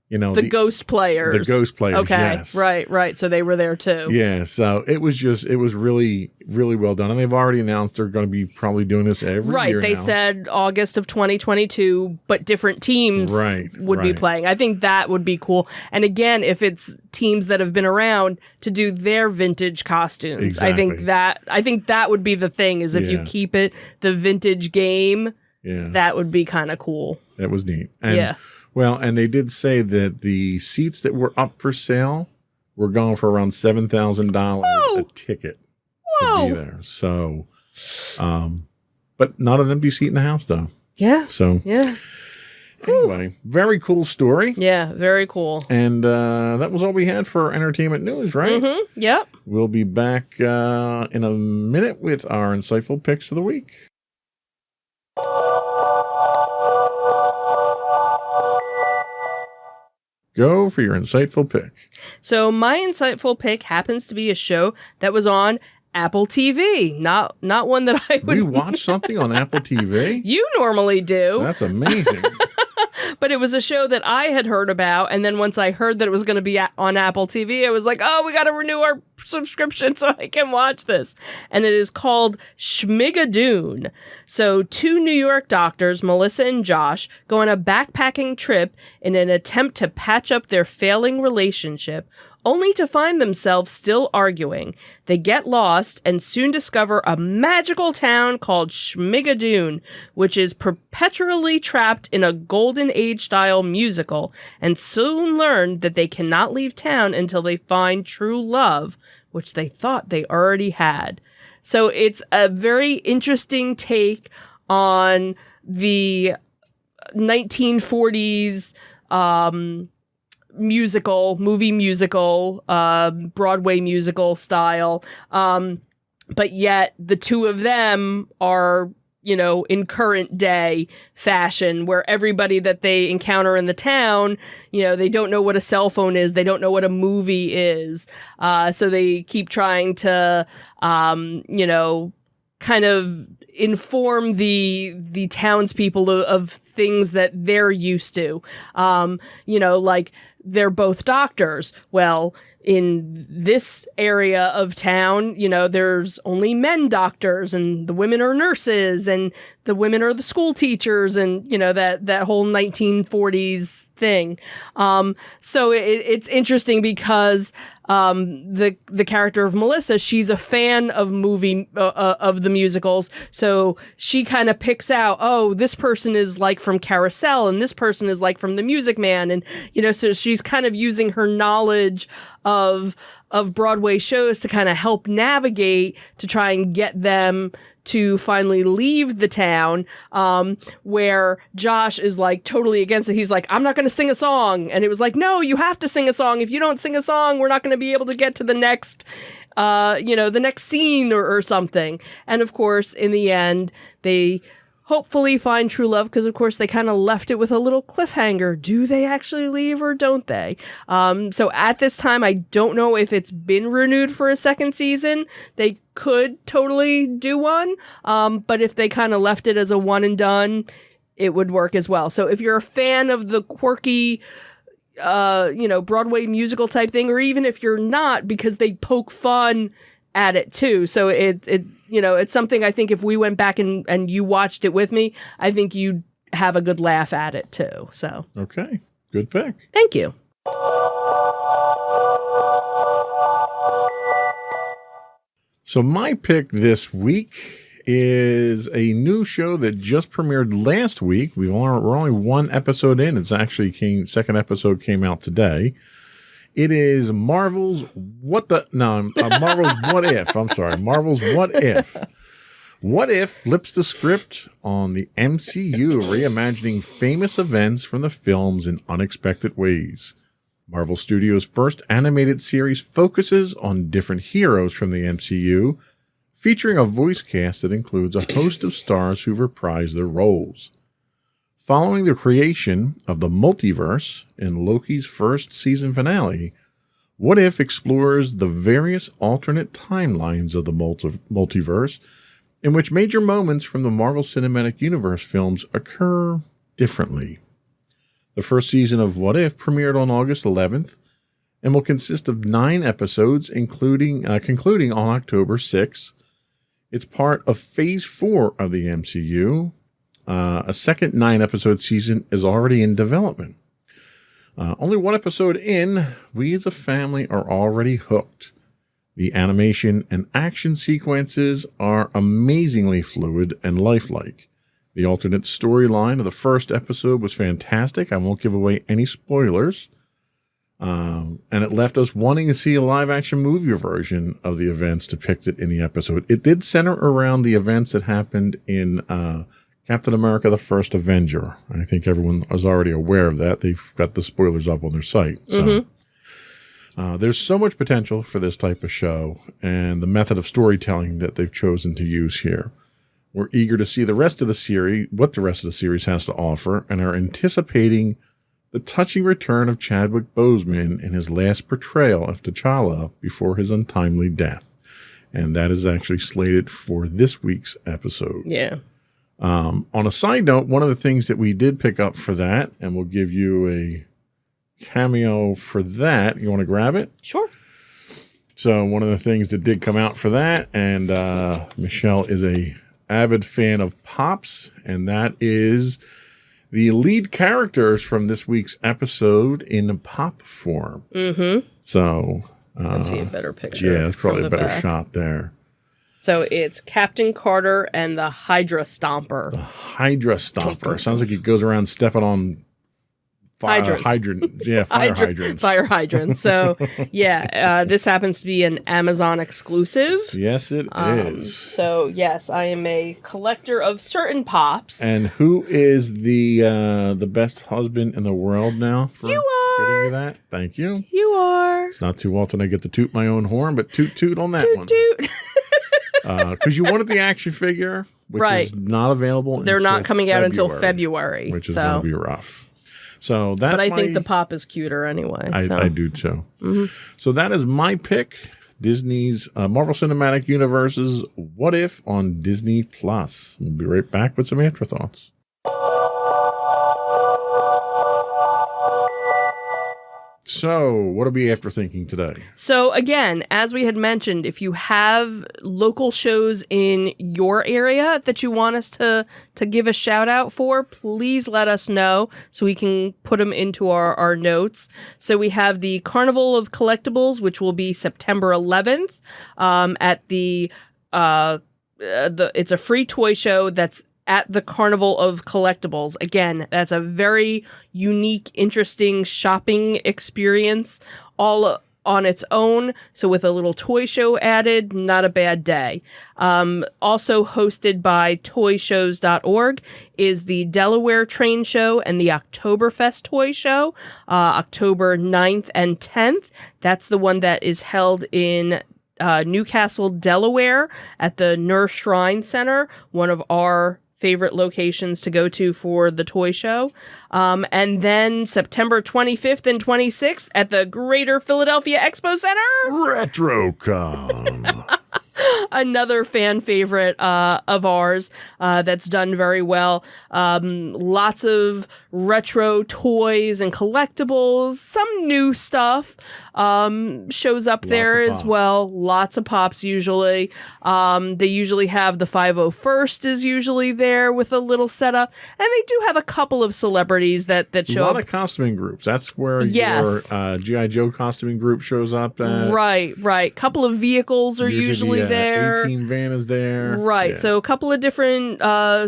the ghost players. The ghost players, yes. Right. So they were there too. Yeah. So it was really, really well done. And they've already announced they're going to be probably doing this every year. Right. They said August of 2022, but different teams would be playing. I think that would be cool. And again, if it's teams that have been around to do their vintage costumes. Exactly. I think that would be the thing, is if you keep it the vintage game, that would be kind of cool. That was neat. And, well, and they did say that the seats that were up for sale were going for around $7,000 a ticket to be there. So, but not an empty seat in the house, though. Yeah. So, anyway, very cool story. Yeah, very cool. And that was all we had for entertainment news, right? Yep. We'll be back in a minute with our insightful picks of the week. Go for your insightful pick. So my insightful pick happens to be a show that was on Apple TV, not one that I would... We watch something on Apple TV? You normally do. That's amazing. But it was a show that I had heard about, and then once I heard that it was going to be on Apple TV, I was like, oh, we got to renew our subscription so I can watch this. And it is called Schmigadoon. So 2 New York doctors, Melissa and Josh, go on a backpacking trip in an attempt to patch up their failing relationship, only to find themselves still arguing. They get lost and soon discover a magical town called Schmigadoon, which is perpetually trapped in a Golden Age-style musical, and soon learn that they cannot leave town until they find true love, which they thought they already had. So it's a very interesting take on the 1940s movie musical, Broadway musical style. But yet the two of them are, in current day fashion, where everybody that they encounter in the town, they don't know what a cell phone is. They don't know what a movie is. So they keep trying to, kind of inform the townspeople of things that they're used to. Like they're both doctors. Well, in this area of town, there's only men doctors, and the women are nurses, and the women are the school teachers, and, that whole 1940s thing. So it's interesting because the character of Melissa, she's a fan of of the musicals, so she kind of picks out, oh, this person is like from Carousel, and this person is like from The Music Man, and so she's kind of using her knowledge of Broadway shows to kind of help navigate to try and get them to finally leave the town, where Josh is like totally against it. He's like, I'm not going to sing a song. And it was like, no, you have to sing a song. If you don't sing a song, we're not going to be able to get to the next, the next scene or something. And of course, in the end, they hopefully find true love, because of course they kind of left it with a little cliffhanger. Do they actually leave or don't they? So at this time, I don't know if it's been renewed for a second season. They could totally do one. But if they kind of left it as a one and done, it would work as well. So if you're a fan of the quirky, Broadway musical type thing, or even if you're not, because they poke fun at it too. So it's something I think if we went back and you watched it with me, I think you'd have a good laugh at it too. So. Okay. Good pick. Thank you. So my pick this week is a new show that just premiered last week. We're only one episode in. It's actually second episode came out today. It is Marvel's What If. I'm sorry, Marvel's What If. What If flips the script on the MCU, reimagining famous events from the films in unexpected ways. Marvel Studios' first animated series focuses on different heroes from the MCU, featuring a voice cast that includes a host of stars who reprise their roles. Following the creation of the multiverse in Loki's first season finale, What If explores the various alternate timelines of the multiverse in which major moments from the Marvel Cinematic Universe films occur differently. The first season of What If premiered on August 11th and will consist of 9 episodes, concluding on October 6th. It's part of Phase 4 of the MCU. A second 9-episode season is already in development. Only one episode in, we as a family are already hooked. The animation and action sequences are amazingly fluid and lifelike. The alternate storyline of the first episode was fantastic. I won't give away any spoilers. And it left us wanting to see a live-action movie version of the events depicted in the episode. It did center around the events that happened in Captain America, the First Avenger. I think everyone is already aware of that. They've got the spoilers up on their site. So there's so much potential for this type of show and the method of storytelling that they've chosen to use here. We're eager to see what the rest of the series has to offer, and are anticipating the touching return of Chadwick Boseman in his last portrayal of T'Challa before his untimely death. And that is actually slated for this week's episode. Yeah. On a side note, one of the things that we did pick up for that, and we'll give you a cameo for that. You want to grab it? Sure. So one of the things that did come out for that, and Michelle is a avid fan of Pops, and that is the lead characters from this week's episode in pop form. Mm-hmm. So let's see a better picture. Yeah, it's probably a better shot there. So it's Captain Carter and the Hydra Stomper. The Hydra Stomper. Sounds like he goes around stepping on fire hydrants. Fire hydrants. So, yeah, this happens to be an Amazon exclusive. Yes, it is. So, yes, I am a collector of certain Pops. And who is the best husband in the world now for you are. getting you that? Thank you. You are. It's not too often I get to toot my own horn, but toot on that toot, one. Toot. Because you wanted the action figure, which is not available. They're not coming out until February, which is going to be rough. So that's. But I think the Pop is cuter anyway. I do too. Mm-hmm. So that is my pick. Disney's Marvel Cinematic Universe's What If on Disney Plus. We'll be right back with some afterthoughts. So, what are we after thinking today? So, again, as we had mentioned, if you have local shows in your area that you want us to give a shout out for, please let us know so we can put them into our notes. So, we have the Carnival of Collectibles, which will be September 11th at it's a free toy show that's at the Carnival of Collectibles. Again, that's a very unique, interesting shopping experience all on its own. So with a little toy show added, not a bad day. Also hosted by toyshows.org is the Delaware Train Show and the Oktoberfest Toy Show, October 9th and 10th. That's the one that is held in Newcastle, Delaware at the Nur Shrine Center, one of our favorite locations to go to for the toy show. And then September 25th and 26th at the Greater Philadelphia Expo Center. RetroCon. Another fan favorite of ours that's done very well. Lots of retro toys and collectibles. Some new stuff shows up there as well. Lots of pops usually. They usually have the 501st is usually there with a little setup. And they do have a couple of celebrities that show up. A lot of costuming groups. That's where your G.I. Joe costuming group shows up. Right. Couple of vehicles are usually there. A-Team van is there. Right. Yeah. So a couple of different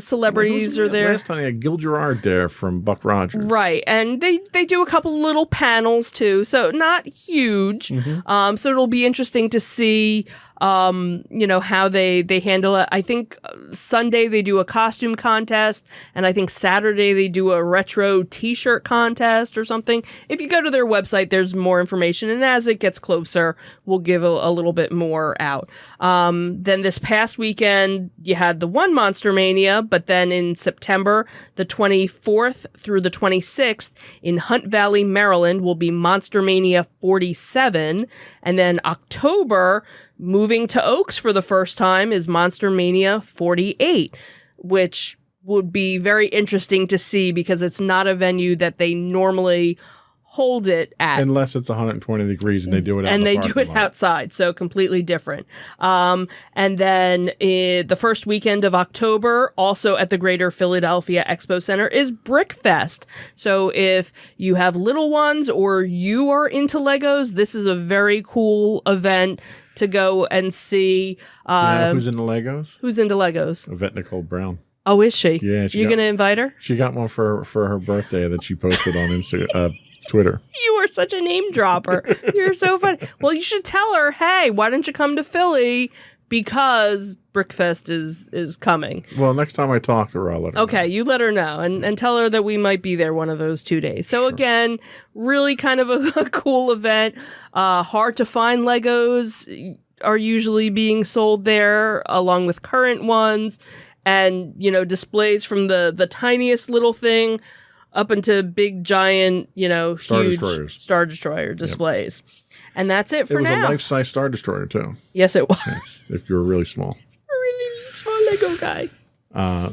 celebrities are there. Last time they had Gil Gerard there from Buck Rogers. Right. And they do a couple little panels too. So not huge. Mm-hmm. So it'll be interesting to see how they handle it. I think Sunday they do a costume contest, and I think Saturday they do a retro t-shirt contest or something. If you go to their website, there's more information, and as it gets closer, we'll give a little bit more out. Then this past weekend, you had the one Monster Mania, but then in September, the 24th through the 26th in Hunt Valley, Maryland, will be Monster Mania 47, and then October, moving to Oaks for the first time, is Monster Mania 48, which would be very interesting to see because it's not a venue that they normally hold it at. Unless it's 120 degrees and they do it outside, so completely different. And then the first weekend of October, also at the Greater Philadelphia Expo Center, is Brickfest. So if you have little ones or you are into Legos, this is a very cool event to go and see. Who's into Legos? Who's into Legos? Yvette Nicole Brown. Oh, is she? Yeah. You going to invite her? She got one for her birthday that she posted on Twitter. You are such a name dropper. You're so funny. Well, you should tell her, hey, why don't you come to Philly? Because Brickfest is coming. Well, next time I talk to her, I'll let her know. You let her know and tell her that we might be there one of those 2 days. So again, really kind of a cool event. Hard to find Legos are usually being sold there along with current ones. And, displays from the tiniest little thing up into big, giant, huge Star Destroyer displays. Yep. And that's it for now. It was a life-size Star Destroyer, too. Yes, it was. Yes, if you were really small. A really small Lego guy.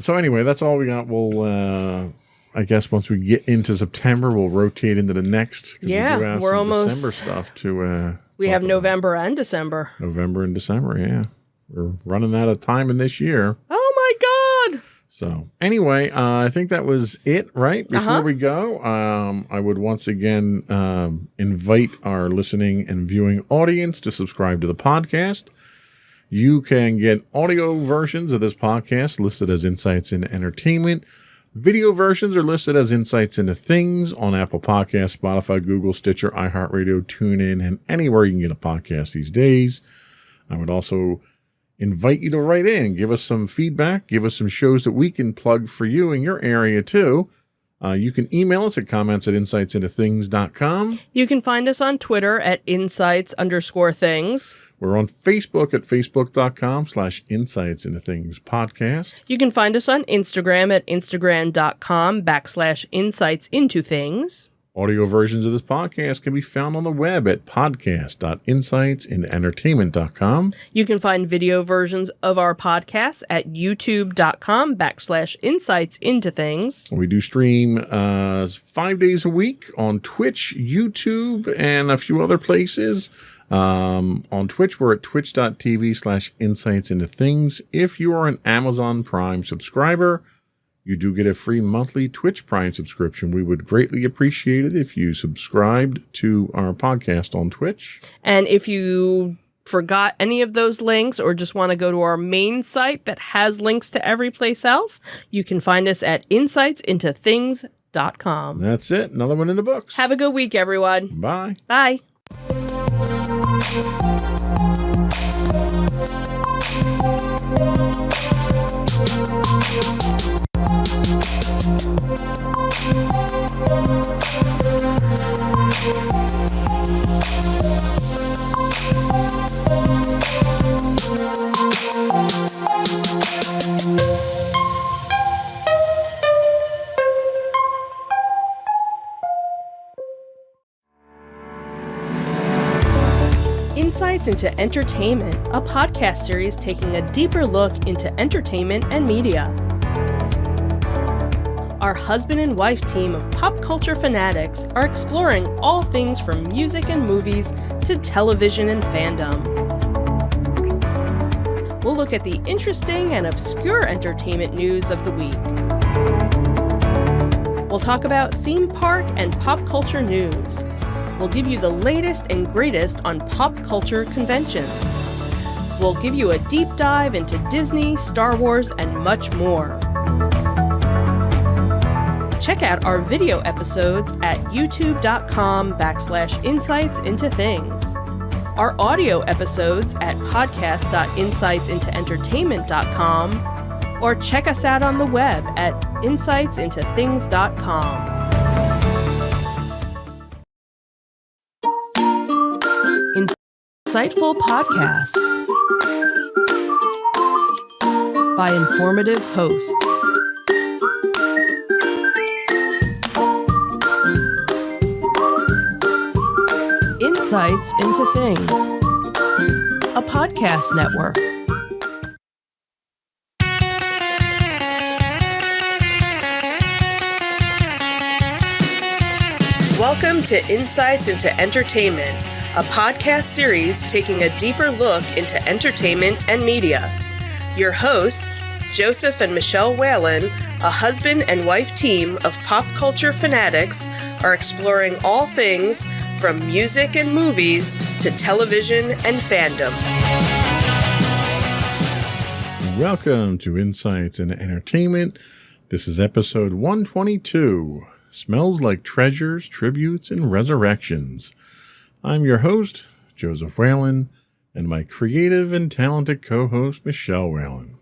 So anyway, that's all we got. We'll, I guess once we get into September, we'll rotate into the next. Yeah, we do have we're some almost... December stuff to... we have November and December. November and December, yeah. We're running out of time in this year. Oh, my God! So anyway, I think that was it, right? Before we go, I would once again invite our listening and viewing audience to subscribe to the podcast. You can get audio versions of this podcast listed as Insights into Entertainment. Video versions are listed as Insights into Things on Apple Podcasts, Spotify, Google, Stitcher, iHeartRadio, TuneIn, and anywhere you can get a podcast these days. I would also invite you to write in, give us some feedback, give us some shows that we can plug for you in your area too. You can email us at comments@insightsintothings.com. You can find us on Twitter at insights_things. We're on Facebook at facebook.com/insightsintothingspodcast. You can find us on Instagram at instagram.com/insightsintothings. Audio versions of this podcast can be found on the web at podcast.insightsintoentertainment.com. You can find video versions of our podcasts at youtube.com/insightsintothings. We do stream 5 days a week on Twitch, YouTube, and a few other places. On Twitch, we're at twitch.tv/insightsintothings. If you are an Amazon Prime subscriber, you do get a free monthly Twitch Prime subscription. We would greatly appreciate it if you subscribed to our podcast on Twitch. And if you forgot any of those links or just want to go to our main site that has links to every place else, you can find us at insightsintothings.com. That's it. Another one in the books. Have a good week, everyone. Bye. Bye. Insights into Entertainment, a podcast series taking a deeper look into entertainment and media. Our husband and wife team of pop culture fanatics are exploring all things from music and movies to television and fandom. We'll look at the interesting and obscure entertainment news of the week. We'll talk about theme park and pop culture news. We'll give you the latest and greatest on pop culture conventions. We'll give you a deep dive into Disney, Star Wars, and much more. Check out our video episodes at youtube.com/insightsintothings. Our audio episodes at podcast.insightsintoentertainment.com, or check us out on the web at insightsintothings.com. Insightful podcasts by informative hosts. Insights into Things, a podcast network. Welcome to Insights into Entertainment, a podcast series taking a deeper look into entertainment and media. Your hosts, Joseph and Michelle Whalen, a husband and wife team of pop culture fanatics, are exploring all things from music and movies to television and fandom. Welcome to Insights into Entertainment. This is episode 122, Smells Like Treasures, Tributes, and Resurrections. I'm your host, Joseph Whalen, and my creative and talented co-host, Michelle Whalen.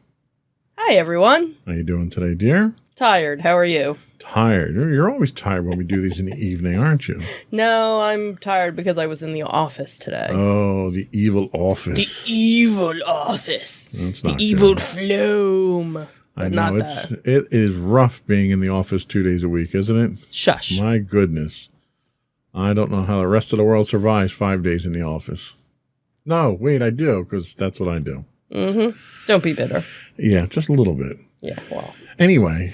Hi, everyone. How you doing today, dear? Tired. How are you? Tired. You're always tired when we do these in the evening, aren't you? No, I'm tired because I was in the office today. Oh, the evil office. The evil office. That's not the evil good. flume. I know, it is rough being in the office 2 days a week, isn't it? Shush. My goodness. I don't know how the rest of the world survives 5 days in the office. No, wait, I do, because that's what I do. Mm-hmm. Don't be bitter. Yeah, just a little bit. Yeah, well. Anyway,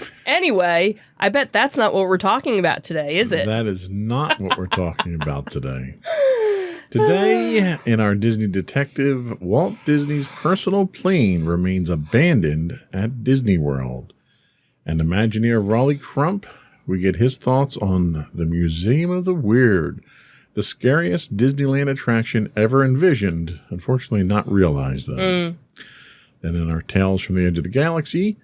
I bet that's not what we're talking about today, is it? That is not what we're talking about today. Today, in our Disney Detective, Walt Disney's personal plane remains abandoned at Disney World. And Imagineer Raleigh Crump, we get his thoughts on the Museum of the Weird, the scariest Disneyland attraction ever envisioned, unfortunately not realized, though. Then in our Tales from the Edge of the Galaxy,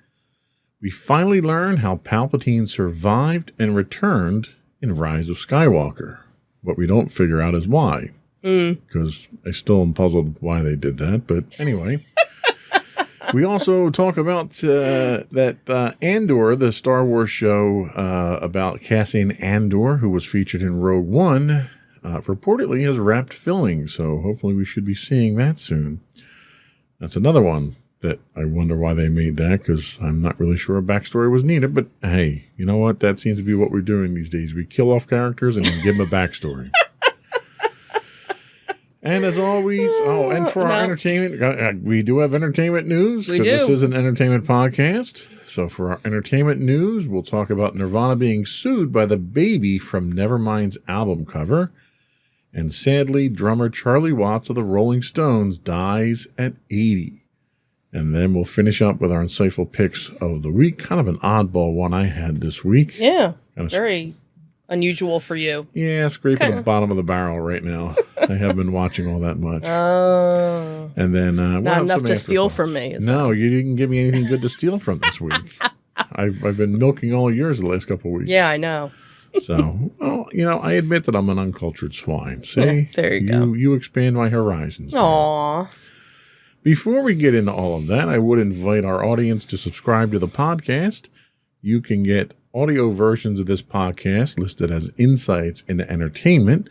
we finally learn how Palpatine survived and returned in Rise of Skywalker. What we don't figure out is why, because I still am puzzled why they did that, but anyway. We also talk about that Andor, the Star Wars show about Cassian Andor, who was featured in Rogue One, reportedly has wrapped filming, so hopefully we should be seeing that soon. That's another one that I wonder why they made that, because I'm not really sure a backstory was needed, but hey, you know what? That seems to be what we're doing these days. We kill off characters and then give them a backstory. And as always, and for our entertainment, we do have entertainment news, because this is an entertainment podcast. So for our entertainment news, we'll talk about Nirvana being sued by the baby from Nevermind's album cover. And sadly, drummer Charlie Watts of the Rolling Stones dies at 80. And then we'll finish up with our insightful picks of the week. Kind of an oddball one I had this week. Yeah, very unusual for you. Yeah, scraping the bottom of the barrel right now. I haven't been watching all that much. Oh. And then not enough to steal from me. No, you didn't give me anything good to steal from this week. I've been milking all yours the last couple of weeks. Yeah, I know. So, well, I admit that I'm an uncultured swine. See? Yeah, there you go. You expand my horizons. Aww. Before we get into all of that, I would invite our audience to subscribe to the podcast. You can get audio versions of this podcast listed as Insights into Entertainment.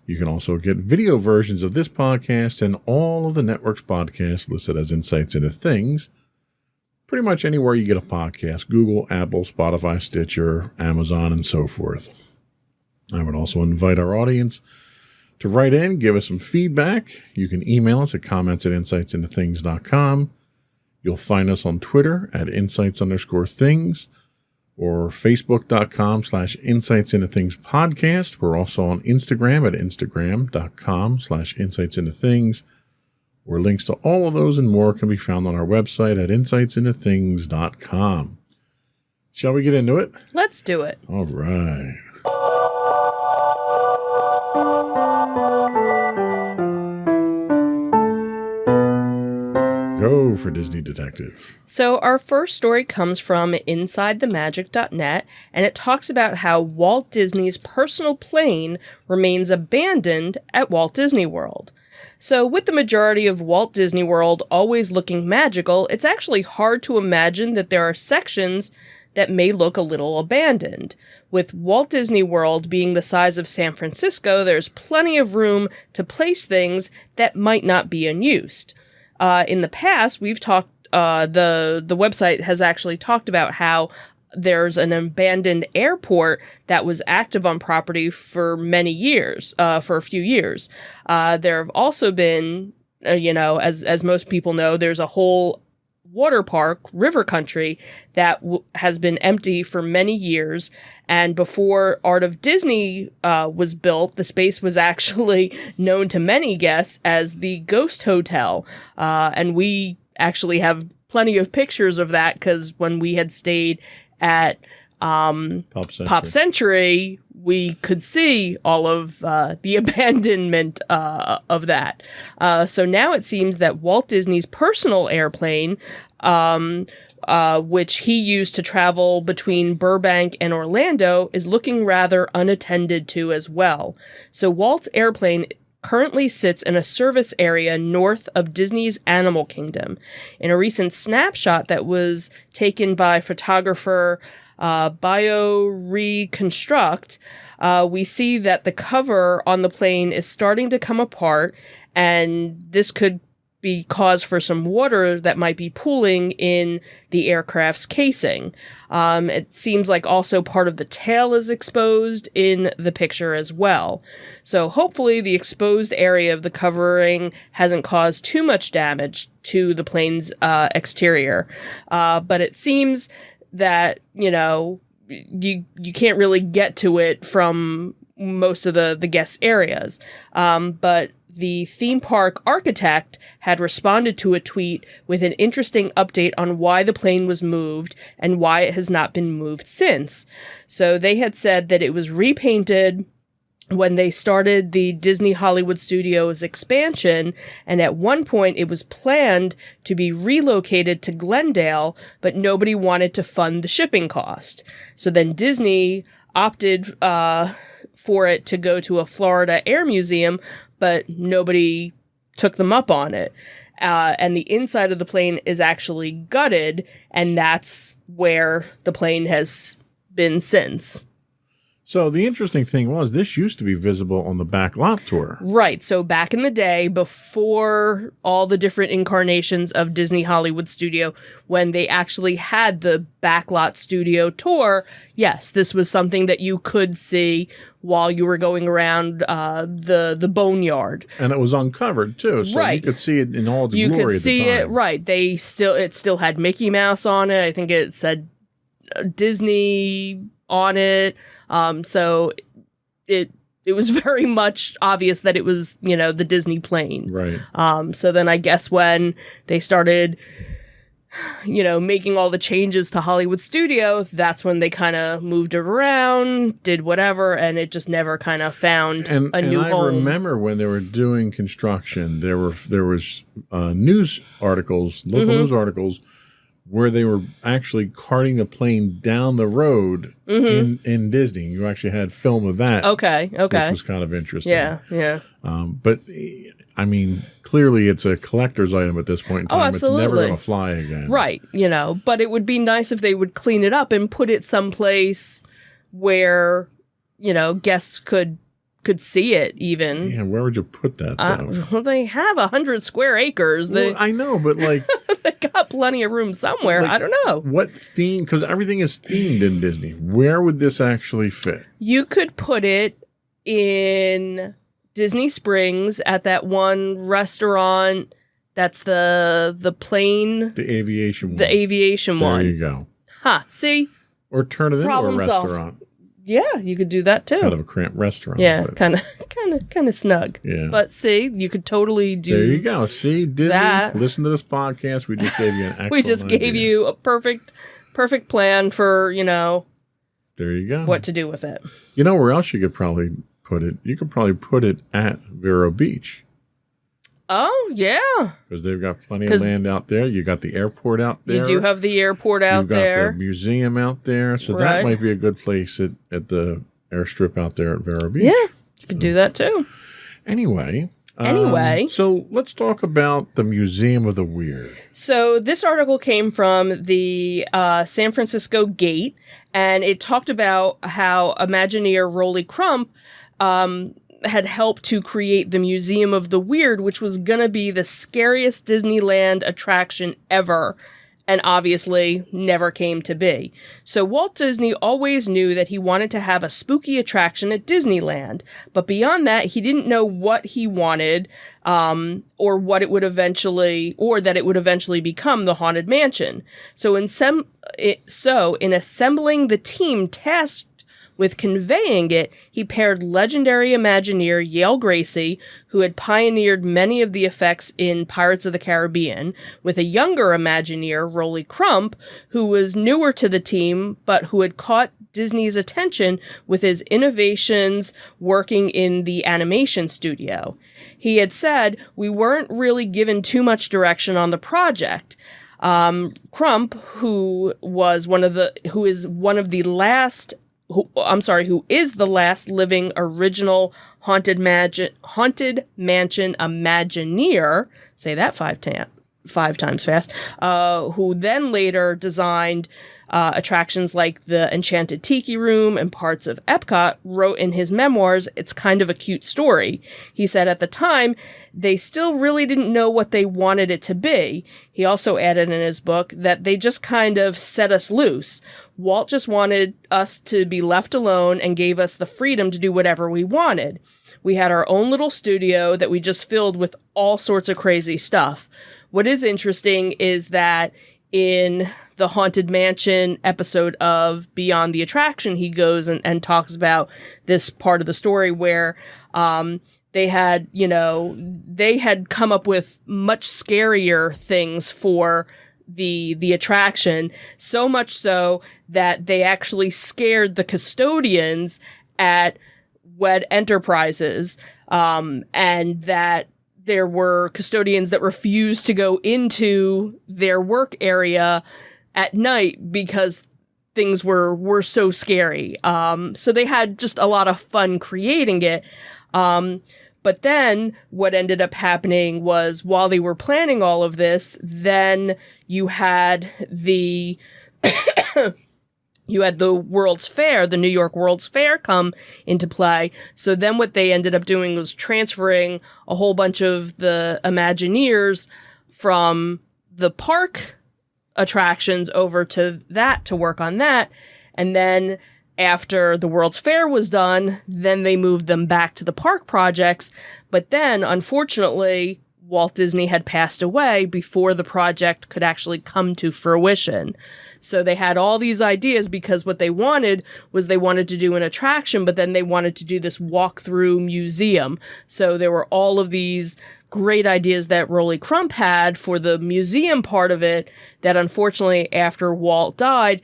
You can also get video versions of this podcast and all of the network's podcasts listed as Insights into Things. Pretty much anywhere you get a podcast, Google, Apple, Spotify, Stitcher, Amazon, and so forth. I would also invite our audience to write in, give us some feedback. You can email us at comments@insightsintothings.com. You'll find us on Twitter at insights_things. or facebook.com/Insights Into Things podcast. We're also on Instagram at instagram.com/Insights Into Things, where links to all of those and more can be found on our website at insightsintothings.com. Shall we get into it? Let's do it. All right. Go for Disney Detective. So our first story comes from InsideTheMagic.net, and it talks about how Walt Disney's personal plane remains abandoned at Walt Disney World. So with the majority of Walt Disney World always looking magical, it's actually hard to imagine that there are sections that may look a little abandoned. With Walt Disney World being the size of San Francisco, there's plenty of room to place things that might not be unused. In the past, we've talked, the website has actually talked about how there's an abandoned airport that was active on property for many years, for a few years. There have also been, as most people know, there's a whole water park, River Country, that has been empty for many years. And before Art of Disney was built, the space was actually known to many guests as the Ghost Hotel. And we actually have plenty of pictures of that because when we had stayed at Pop Century, we could see all of the abandonment of that. So now it seems that Walt Disney's personal airplane, which he used to travel between Burbank and Orlando, is looking rather unattended to as well. So Walt's airplane currently sits in a service area north of Disney's Animal Kingdom. In a recent snapshot that was taken by photographer BioReconstruct, we see that the cover on the plane is starting to come apart, and this could be cause for some water that might be pooling in the aircraft's casing. It seems like also part of the tail is exposed in the picture as well. So hopefully the exposed area of the covering hasn't caused too much damage to the plane's exterior. But it seems that, you can't really get to it from most of the guest areas. But the theme park architect had responded to a tweet with an interesting update on why the plane was moved and why it has not been moved since. So they had said that it was repainted when they started the Disney Hollywood Studios expansion, and at one point it was planned to be relocated to Glendale, but nobody wanted to fund the shipping cost. So then Disney opted for it to go to a Florida Air Museum, but nobody took them up on it. And the inside of the plane is actually gutted, and that's where the plane has been since. So the interesting thing was this used to be visible on the back lot tour. Right. So back in the day, before all the different incarnations of Disney Hollywood Studio, when they actually had the backlot studio tour, yes, this was something that you could see while you were going around the boneyard. And it was uncovered too, so right. You could see it in all its glory You at the could see time. it, right. It still had Mickey Mouse on it. I think it said Disney on it. So it was very much obvious that it was, the Disney plane. Right. So then I guess when they started, making all the changes to Hollywood Studios, that's when they kind of moved it around, did whatever, and it just never kind of found a new home. I remember when they were doing construction, there was news articles, local news articles, where they were actually carting the plane down the road in Disney. You actually had film of that. Okay. Which was kind of interesting. Yeah. But, I mean, clearly it's a collector's item at this point in time. Oh, absolutely. It's never going to fly again. Right, but it would be nice if they would clean it up and put it someplace where, guests could see it even. Yeah, where would you put that, though? Well, they have 100 square acres. Well, I know, but like... they got plenty of room somewhere. I don't know. What theme? Because everything is themed in Disney. Where would this actually fit? You could put it in Disney Springs at that one restaurant that's the plane. The aviation one. The aviation one. There you go. Huh. See? Or turn it into a Problem solved. restaurant. Yeah, you could do that too. Kind of a cramped restaurant. Yeah, but- kind of snug. Yeah. But see, you could totally do. There you go. See, Disney. that. Listen to this podcast. We just gave you an excellent We just gave idea. you a perfect plan for There you go. what to do with it. You know where else you could probably put it? You could probably put it at Vero Beach. Oh yeah, Because they've got plenty of land out there. You got the airport out there. you do have the airport out You've got there. the museum out there. So Right. that might be a good place at the airstrip out there at Vero Beach. Yeah, you could do that too. Anyway. So let's talk about the Museum of the Weird. So this article came from the San Francisco Gate, and it talked about how Imagineer Rolly Crump had helped to create the Museum of the Weird, which was going to be the scariest Disneyland attraction ever, and obviously never came to be. So Walt Disney always knew that he wanted to have a spooky attraction at Disneyland, but beyond that, he didn't know what he wanted, or that it would eventually become the Haunted Mansion. So in assembling the team tasked with conveying it, he paired legendary Imagineer Yale Gracie, who had pioneered many of the effects in Pirates of the Caribbean, with a younger Imagineer, Rolly Crump, who was newer to the team, but who had caught Disney's attention with his innovations working in the animation studio. He had said, "We weren't really given too much direction on the project." Crump, who is the last living original Haunted Mansion Imagineer, say that five times fast, who then later designed attractions like the Enchanted Tiki Room and parts of Epcot, wrote in his memoirs, "It's kind of a cute story." He said at the time, they still really didn't know what they wanted it to be. He also added in his book that they just kind of set us loose. Walt just wanted us to be left alone and gave us the freedom to do whatever we wanted. We had our own little studio that we just filled with all sorts of crazy stuff. What is interesting is that in the Haunted Mansion episode of Beyond the Attraction, he goes and talks about this part of the story where they had come up with much scarier things for the attraction, so much so that they actually scared the custodians at WED Enterprises, and that there were custodians that refused to go into their work area at night because things were so scary. So they had just a lot of fun creating it. But then what ended up happening was, while they were planning all of this, then you had the World's Fair, the New York World's Fair, come into play. So then what they ended up doing was transferring a whole bunch of the Imagineers from the park attractions over to work on that. And then after the World's Fair was done, then they moved them back to the park projects. But then, unfortunately, Walt Disney had passed away before the project could actually come to fruition. So they had all these ideas, because what they wanted to do an attraction, but then they wanted to do this walk-through museum. So there were all of these great ideas that Rolly Crump had for the museum part of it that, unfortunately, after Walt died,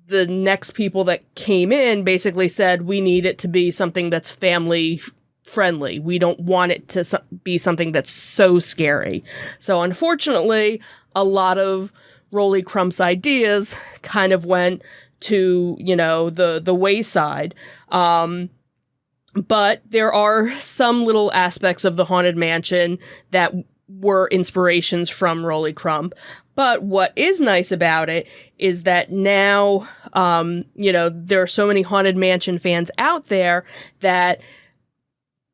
the next people that came in basically said, we need it to be something that's family friendly. We don't want it to be something that's so scary. So unfortunately, a lot of Rolly Crump's ideas kind of went to, the wayside. But there are some little aspects of the Haunted Mansion that were inspirations from Rolly Crump. But what is nice about it is that now, there are so many Haunted Mansion fans out there that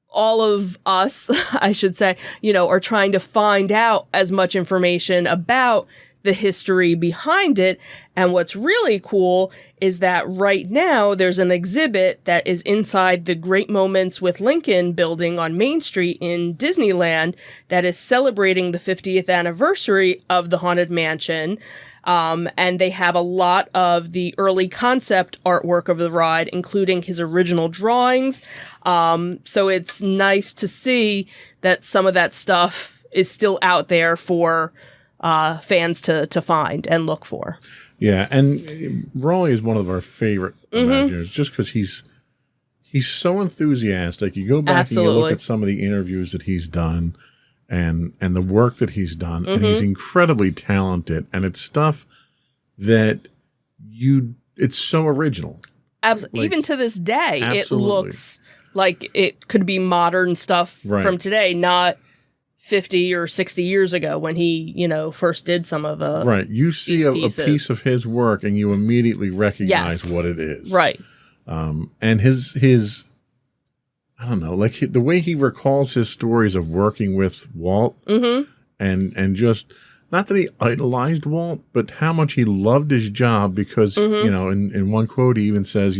all of us, I should say, are trying to find out as much information about the history behind it. And what's really cool is that right now there's an exhibit that is inside the Great Moments with Lincoln building on Main Street in Disneyland that is celebrating the 50th anniversary of the Haunted Mansion. And they have a lot of the early concept artwork of the ride, including his original drawings. So it's nice to see that some of that stuff is still out there for fans to find and look for. Yeah, and Raleigh is one of our favorite Imagineers just because he's so enthusiastic. You go back and you look at some of the interviews that he's done and the work that he's done, and he's incredibly talented, and it's stuff that it's so original. Absolutely. Like, even to this day, it looks like it could be modern stuff from today, not 50 or 60 years ago when he, first did some of the You see a piece of his work and you immediately recognize what it is. Right. And his I don't know, like the way he recalls his stories of working with Walt and just, not that he idolized Walt, but how much he loved his job because, in one quote he even says,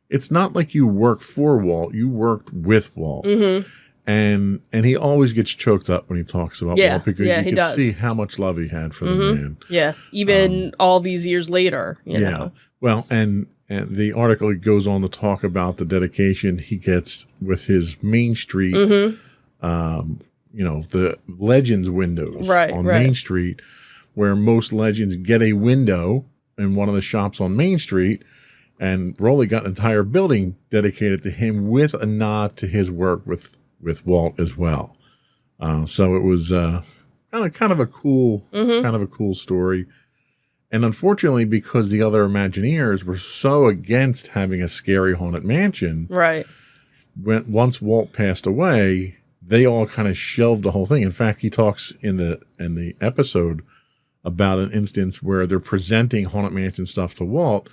it's not like you work for Walt, you worked with Walt. And he always gets choked up when he talks about Walt because you can see how much love he had for the man. Yeah, even all these years later, you know. Well, and the article goes on to talk about the dedication he gets with his Main Street, the Legends windows on Main Street, where most Legends get a window in one of the shops on Main Street. And Rowley got an entire building dedicated to him with a nod to his work with Walt as well. So it was kind of a cool story. And unfortunately, because the other Imagineers were so against having a scary haunted mansion, once Walt passed away, they all kind of shelved the whole thing. In fact, he talks in the episode about an instance where they're presenting haunted mansion stuff to Walt,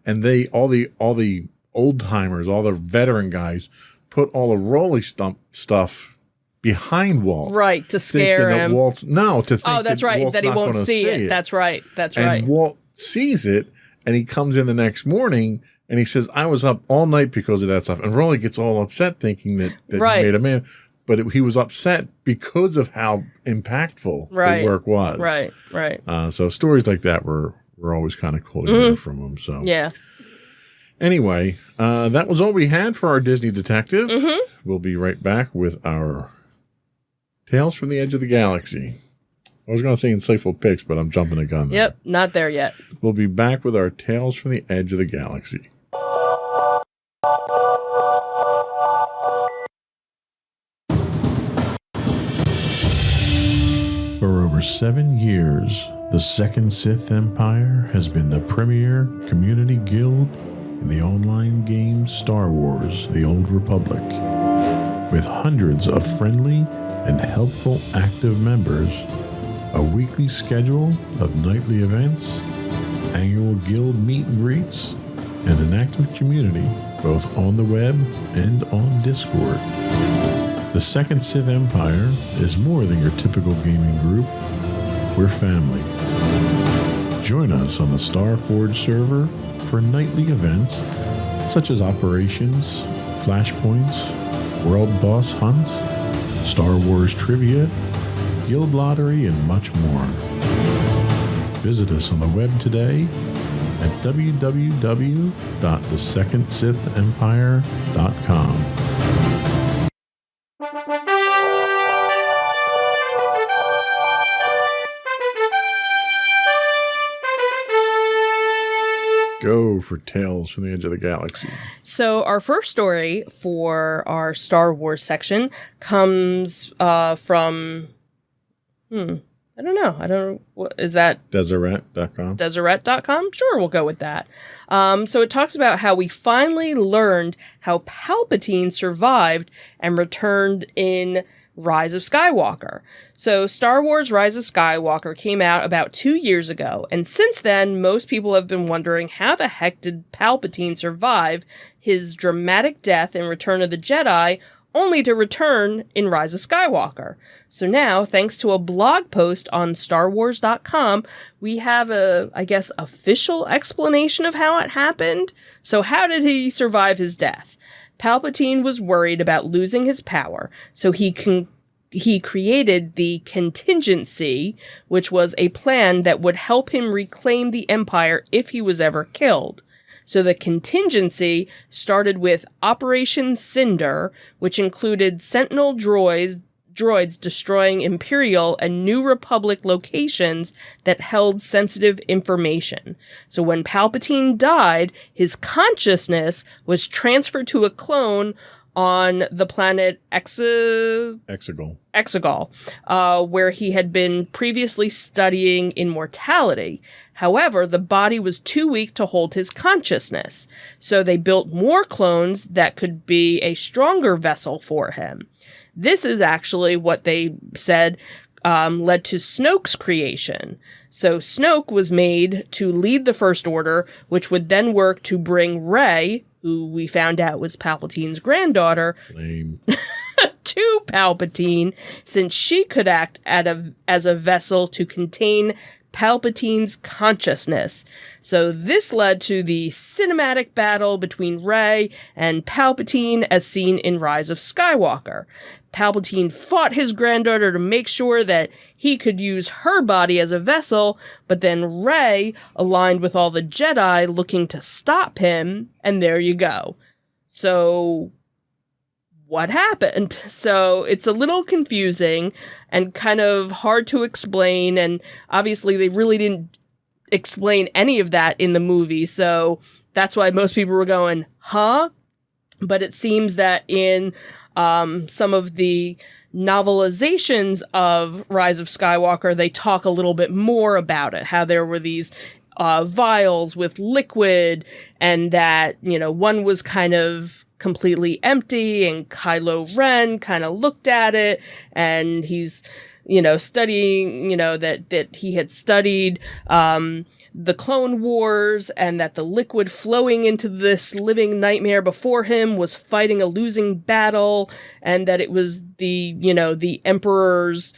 and all the old timers, all the veteran guys, put all the Rolly stuff behind Walt. Right, to scare him. That he won't see it. That's right. And Walt sees it, and he comes in the next morning, and he says, I was up all night because of that stuff. And Rolly gets all upset thinking that he made a man. But he was upset because of how impactful the work was. Right. So stories like that were always kind of cool to hear from him. So yeah. Anyway, that was all we had for our Disney Detective. We'll be right back with our Tales from the Edge of the Galaxy. I was going to say insightful picks, but I'm jumping the gun. Yep, not there yet. We'll be back with our Tales from the Edge of the Galaxy. For over 7 years, the Second Sith Empire has been the premier community guild in the online game Star Wars: The Old Republic. With hundreds of friendly and helpful active members, a weekly schedule of nightly events, annual guild meet and greets, and an active community both on the web and on Discord. The Second Sith Empire is more than your typical gaming group. We're family. Join us on the Starforge server for nightly events such as operations, flashpoints, world boss hunts, Star Wars trivia, guild lottery, and much more. Visit us on the web today at www.thesecondsithempire.com. Go for Tales from the Edge of the Galaxy. So our first story for our Star Wars section comes from, I don't know. What is that? Deseret.com. Deseret.com? Sure, we'll go with that. So it talks about how we finally learned how Palpatine survived and returned in Rise of Skywalker. So Star Wars Rise of Skywalker came out about 2 years ago, and since then, most people have been wondering how the heck did Palpatine survive his dramatic death in Return of the Jedi only to return in Rise of Skywalker. So now, thanks to a blog post on StarWars.com, we have official explanation of how it happened. So how did he survive his death? Palpatine was worried about losing his power, so he created the contingency, which was a plan that would help him reclaim the Empire if he was ever killed. So the contingency started with Operation Cinder, which included Sentinel droids destroying Imperial and New Republic locations that held sensitive information. So when Palpatine died, his consciousness was transferred to a clone on the planet Exegol, where he had been previously studying immortality. However, the body was too weak to hold his consciousness, so they built more clones that could be a stronger vessel for him. This is actually what they said led to Snoke's creation. So Snoke was made to lead the First Order, which would then work to bring Rey, who we found out was Palpatine's granddaughter, to Palpatine, since she could act as a vessel to contain Palpatine's consciousness. So this led to the cinematic battle between Rey and Palpatine as seen in Rise of Skywalker. Palpatine fought his granddaughter to make sure that he could use her body as a vessel, but then Rey aligned with all the Jedi looking to stop him, and there you go. So what happened? So it's a little confusing and kind of hard to explain, and obviously they really didn't explain any of that in the movie, so that's why most people were going, huh? But it seems that in some of the novelizations of Rise of Skywalker, they talk a little bit more about it, how there were these vials with liquid, and that, one was kind of completely empty, and Kylo Ren kind of looked at it, and he's, studying, that he had studied the Clone Wars, and that the liquid flowing into this living nightmare before him was fighting a losing battle, and that it was the Emperor's,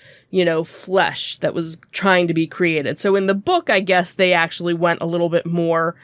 flesh that was trying to be created. So in the book, I guess they actually went a little bit more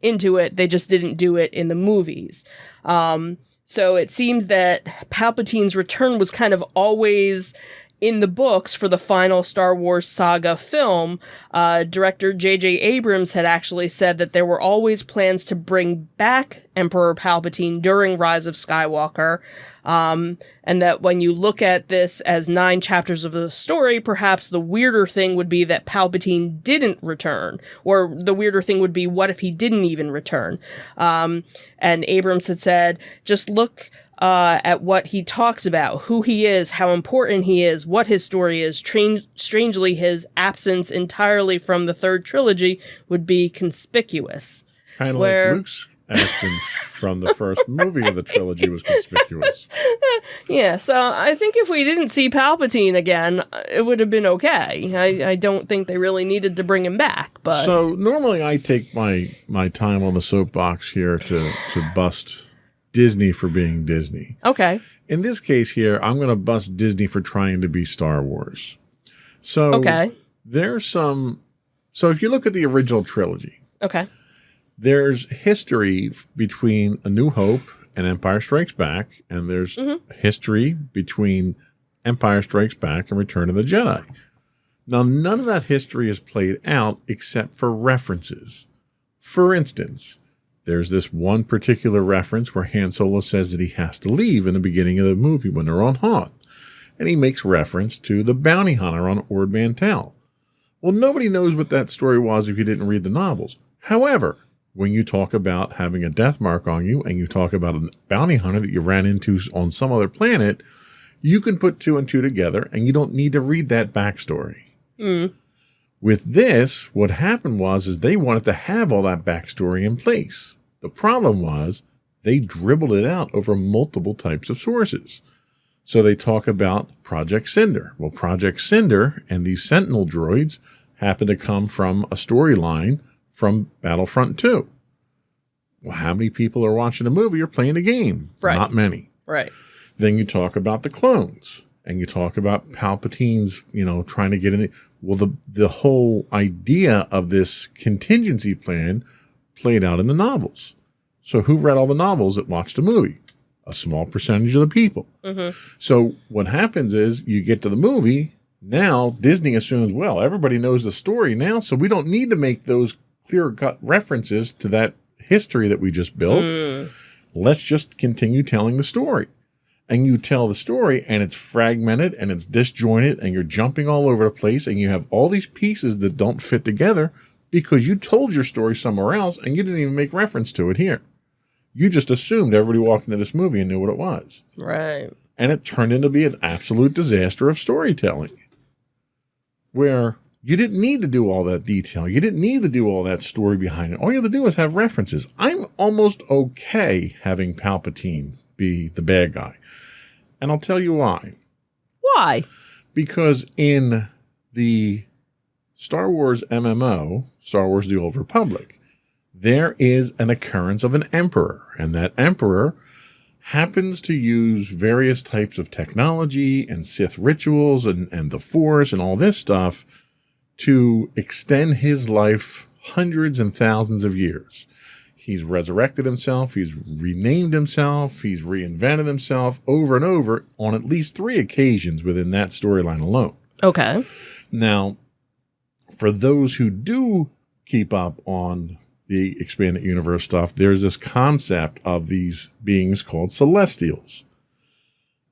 into it. They just didn't do it in the movies. So it seems that Palpatine's return was kind of always in the books for the final Star Wars saga film. Director J.J. Abrams had actually said that there were always plans to bring back Emperor Palpatine during Rise of Skywalker, and that when you look at this as 9 chapters of the story, perhaps the weirder thing would be that Palpatine didn't return, or the weirder thing would be, what if he didn't even return? And Abrams had said, just look at what he talks about, who he is, how important he is, what his story is. Strangely, his absence entirely from the third trilogy would be conspicuous. Kind of like Luke's absence from the first movie of the trilogy was conspicuous. Yeah, so I think if we didn't see Palpatine again, it would have been okay. I don't think they really needed to bring him back. But so normally I take my time on the soapbox here to bust Disney for being Disney. Okay. In this case here, I'm going to bust Disney for trying to be Star Wars. So okay. So if you look at the original trilogy, okay, there's history between A New Hope and Empire Strikes Back, and there's history between Empire Strikes Back and Return of the Jedi. Now, none of that history is played out except for references. For instance, there's this one particular reference where Han Solo says that he has to leave in the beginning of the movie when they're on Hoth. And he makes reference to the bounty hunter on Ord Mantell. Well, nobody knows what that story was if you didn't read the novels. However, when you talk about having a death mark on you and you talk about a bounty hunter that you ran into on some other planet, you can put 2 and 2 together, and you don't need to read that backstory. With this, what happened was they wanted to have all that backstory in place. The problem was they dribbled it out over multiple types of sources. So they talk about Project Cinder. Well, Project Cinder and these Sentinel droids happen to come from a storyline from Battlefront 2. Well, how many people are watching the movie or playing the game? Right. Not many. Right. Then you talk about the clones, and you talk about Palpatine's, trying to get in. The whole idea of this contingency plan played out in the novels. So who read all the novels that watched the movie? A small percentage of the people. Mm-hmm. So what happens is you get to the movie. Now Disney assumes, well, everybody knows the story now, so we don't need to make those clear-cut references to that history that we just built. Let's just continue telling the story. And you tell the story, and it's fragmented, and it's disjointed, and you're jumping all over the place, and you have all these pieces that don't fit together because you told your story somewhere else, and you didn't even make reference to it here. You just assumed everybody walked into this movie and knew what it was. Right. And it turned into be an absolute disaster of storytelling, where you didn't need to do all that detail. You didn't need to do all that story behind it. All you have to do is have references. I'm almost okay having Palpatine be the bad guy. And I'll tell you why. Why? Because in the Star Wars MMO, Star Wars The Old Republic, there is an occurrence of an emperor. And that emperor happens to use various types of technology and Sith rituals and the Force and all this stuff to extend his life hundreds and thousands of years. He's resurrected himself. He's renamed himself. He's reinvented himself over and over on at least 3 occasions within that storyline alone. Okay. Now, for those who do keep up on the expanded universe stuff, there's this concept of these beings called Celestials.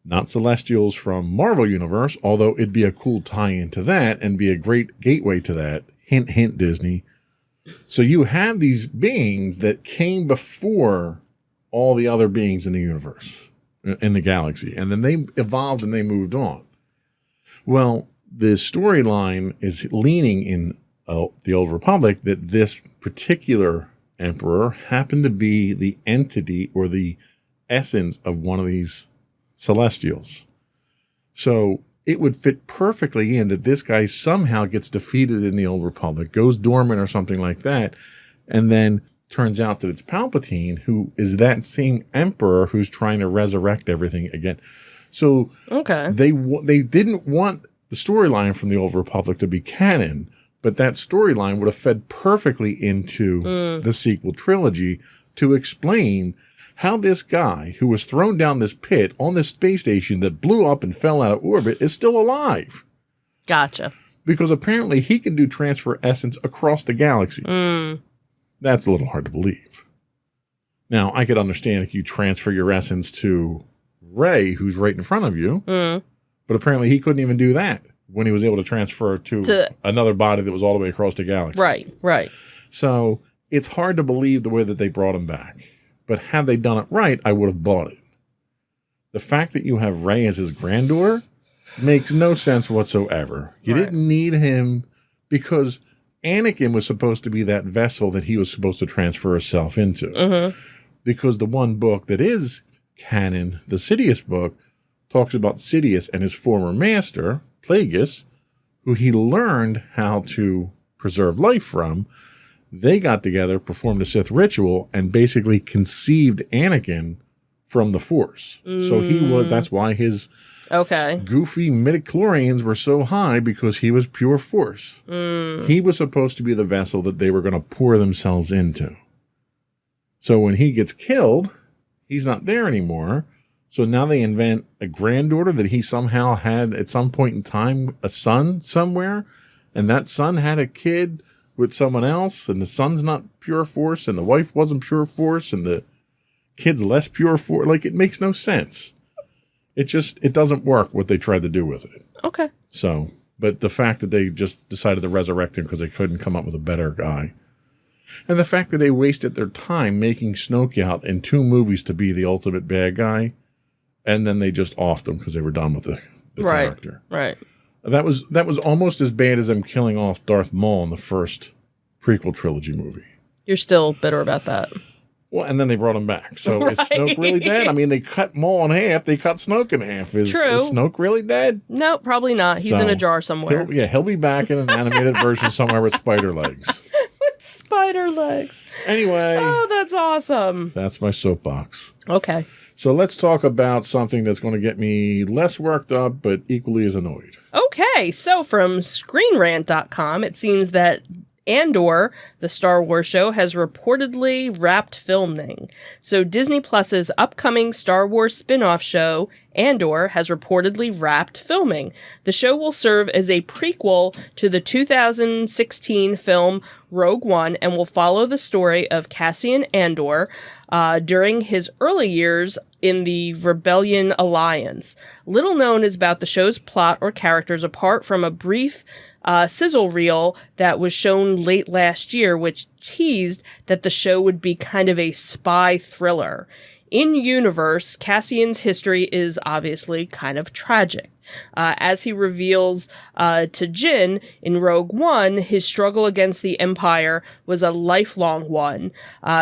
Not Celestials from Marvel Universe, although it'd be a cool tie-in to that and be a great gateway to that. Hint, hint, Disney. So you have these beings that came before all the other beings in the universe, in the galaxy, and then they evolved and they moved on. Well, the storyline is leaning in the Old Republic that this particular emperor happened to be the entity or the essence of one of these Celestials. So it would fit perfectly in that this guy somehow gets defeated in the Old Republic, goes dormant or something like that, and then turns out that it's Palpatine, who is that same emperor who's trying to resurrect everything again. So they didn't want the storyline from the Old Republic to be canon, but that storyline would have fed perfectly into the sequel trilogy to explain how this guy who was thrown down this pit on this space station that blew up and fell out of orbit is still alive. Gotcha. Because apparently he can do transfer essence across the galaxy. That's a little hard to believe. Now, I could understand if you transfer your essence to Rey, who's right in front of you, but apparently he couldn't even do that when he was able to transfer to another body that was all the way across the galaxy. Right. So it's hard to believe the way that they brought him back. But had they done it right, I would have bought it. The fact that you have Rey as his granddaughter makes no sense whatsoever. You didn't need him because Anakin was supposed to be that vessel that he was supposed to transfer himself into. Because the one book that is canon, the Sidious book, talks about Sidious and his former master, Plagueis, who he learned how to preserve life from. They got together, performed a Sith ritual, and basically conceived Anakin from the Force. So that's why his goofy midichlorians were so high, because he was pure Force. He was supposed to be the vessel that they were going to pour themselves into. So when he gets killed, he's not there anymore. So now they invent a granddaughter that he somehow had at some point in time, a son somewhere, and that son had a kid with someone else, and the son's not pure Force, and the wife wasn't pure Force, and the kid's less pure Force. Like, it makes no sense. It doesn't work what they tried to do with it. Okay. So, but the fact that they just decided to resurrect him because they couldn't come up with a better guy, and the fact that they wasted their time making Snoke out in 2 movies to be the ultimate bad guy, and then they just offed him because they were done with the character. Right. That was almost as bad as them killing off Darth Maul in the first prequel trilogy movie. You're still bitter about that. Well, and then they brought him back. So is Snoke really dead? I mean, they cut Maul in half. They cut Snoke in half. Is Snoke really dead? No, probably not. He's in a jar somewhere. He'll be back in an animated version somewhere with spider legs. With Spider legs. Anyway. Oh, that's awesome. That's my soapbox. Okay. So let's talk about something that's going to get me less worked up, but equally as annoyed. Okay, so from ScreenRant.com, it seems that Andor, the Star Wars show, has reportedly wrapped filming. So Disney Plus's upcoming Star Wars spin-off show, Andor, has reportedly wrapped filming. The show will serve as a prequel to the 2016 film Rogue One and will follow the story of Cassian Andor during his early years in the Rebellion Alliance. Little known is about the show's plot or characters apart from a brief sizzle reel that was shown late last year, which teased that the show would be kind of a spy thriller. In universe, Cassian's history is obviously kind of tragic. As he reveals to Jyn in Rogue One, his struggle against the Empire was a lifelong one.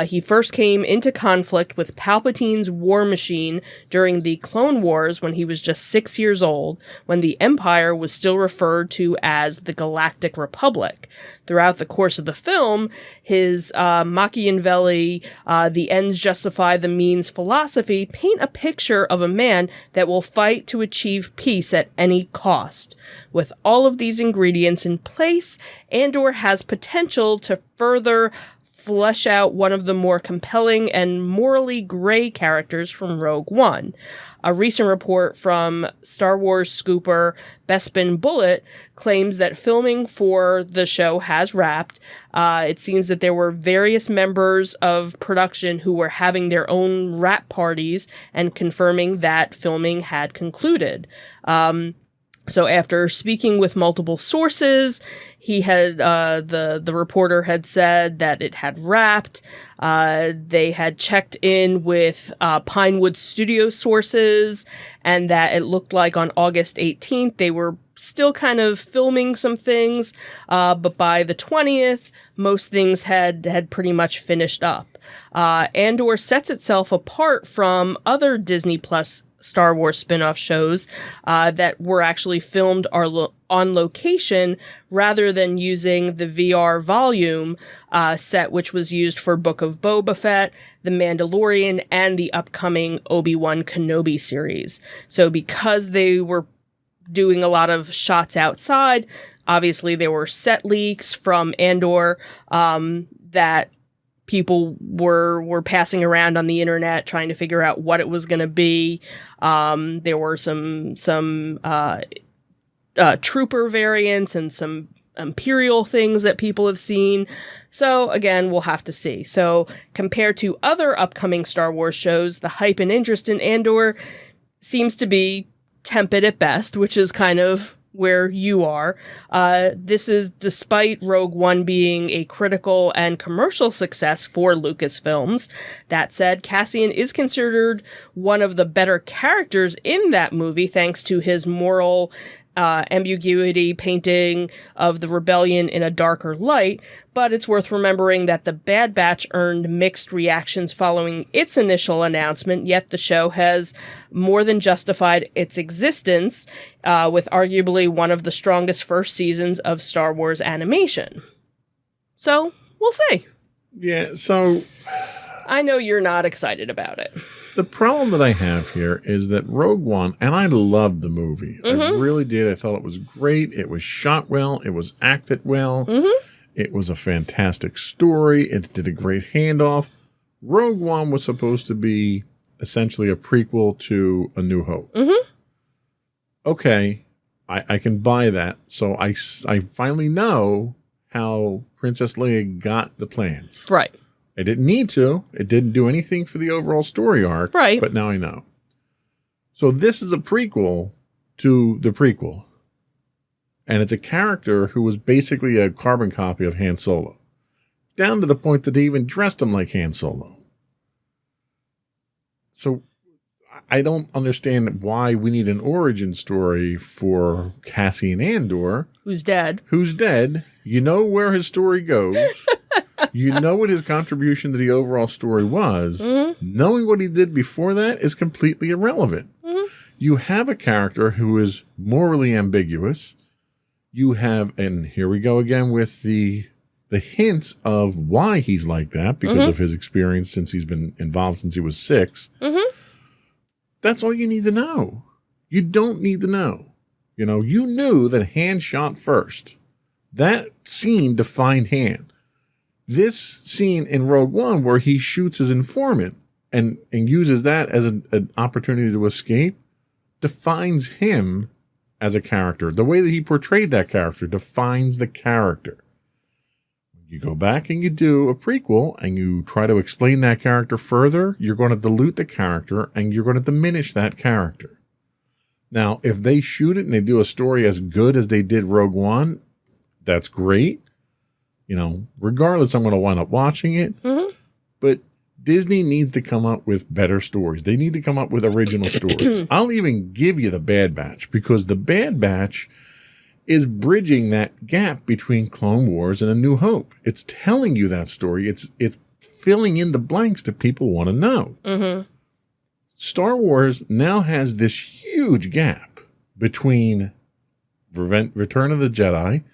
He first came into conflict with Palpatine's war machine during the Clone Wars when he was just 6 years old, when the Empire was still referred to as the Galactic Republic. Throughout the course of the film, his Machiavelli, the ends justify the means philosophy paint a picture of a man that will fight to achieve peace at any cost. With all of these ingredients in place, Andor has potential to further flesh out one of the more compelling and morally gray characters from Rogue One. A recent report from Star Wars scooper Bespin Bullet claims that filming for the show has wrapped. It seems that there were various members of production who were having their own wrap parties and confirming that filming had concluded. So after speaking with multiple sources, he had, the reporter had said that it had wrapped. They had checked in with, Pinewood Studio sources, and that it looked like on August 18th, they were still kind of filming some things, but by the 20th, most things had pretty much finished up. Andor sets itself apart from other Disney Plus Star Wars spin-off shows that were actually filmed on location rather than using the VR volume set, which was used for Book of Boba Fett, The Mandalorian, and the upcoming Obi-Wan Kenobi series. So because they were doing a lot of shots outside, obviously there were set leaks from Andor that people were passing around on the internet trying to figure out what it was going to be. There were some trooper variants and some Imperial things that people have seen. So again, we'll have to see. So compared to other upcoming Star Wars shows, the hype and interest in Andor seems to be tepid at best, which is kind of where you are. This is despite Rogue One being a critical and commercial success for Lucasfilms. That said, Cassian is considered one of the better characters in that movie thanks to his moral ambiguity painting of the rebellion in a darker light, but it's worth remembering that The Bad Batch earned mixed reactions following its initial announcement, yet the show has more than justified its existence with arguably one of the strongest first seasons of Star Wars animation. So, we'll see. Yeah, so I know you're not excited about it. The problem that I have here is that Rogue One, and I loved the movie. I really did. I thought it was great. It was shot well. It was acted well. It was a fantastic story. It did a great handoff. Rogue One was supposed to be essentially a prequel to A New Hope. Okay, I can buy that. So I finally know how Princess Leia got the plans. Right. I didn't need to. It didn't do anything for the overall story arc. Right. But now I know. So this is a prequel to the prequel. And it's a character who was basically a carbon copy of Han Solo. Down to the point that they even dressed him like Han Solo. So I don't understand why we need an origin story for Cassian Andor. Who's dead. You know where his story goes. You know what his contribution to the overall story was. Knowing what he did before that is completely irrelevant. You have a character who is morally ambiguous. You have, and here we go again with the the hints of why he's like that because of his experience since he's been involved since he was 6. That's all you need to know. You don't need to know. You know, you knew that Han shot first. That scene defined Han. This scene in Rogue One where he shoots his informant and uses that as an opportunity to escape defines him as a character. The way that he portrayed that character defines the character. You go back and you do a prequel and you try to explain that character further, you're going to dilute the character and you're going to diminish that character. Now, if they shoot it and they do a story as good as they did Rogue One, that's great. You know, regardless, I'm going to wind up watching it. But Disney needs to come up with better stories. They need to come up with original stories. I'll even give you The Bad Batch because The Bad Batch is bridging that gap between Clone Wars and A New Hope. It's telling you that story. It's filling in the blanks that people want to know. Star Wars now has this huge gap between Return of the Jedi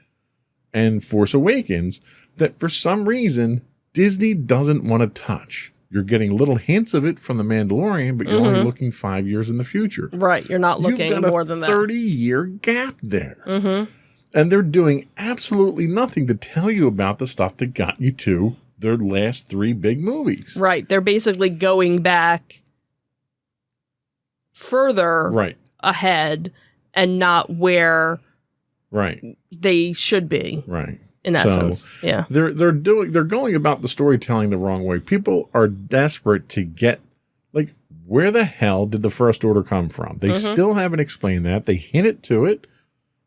and Force Awakens that for some reason Disney doesn't want to touch. You're getting little hints of it from The Mandalorian, but you're only looking 5 years in the future. Right, you're not looking more than that. You've got a 30-year gap there. And they're doing absolutely nothing to tell you about the stuff that got you to their last 3 big movies. Right, they're basically going back further ahead and not where they should be. Right. In essence. Yeah. They're going about the storytelling the wrong way. People are desperate to get, like, where the hell did the First Order come from? They still haven't explained that. They hinted to it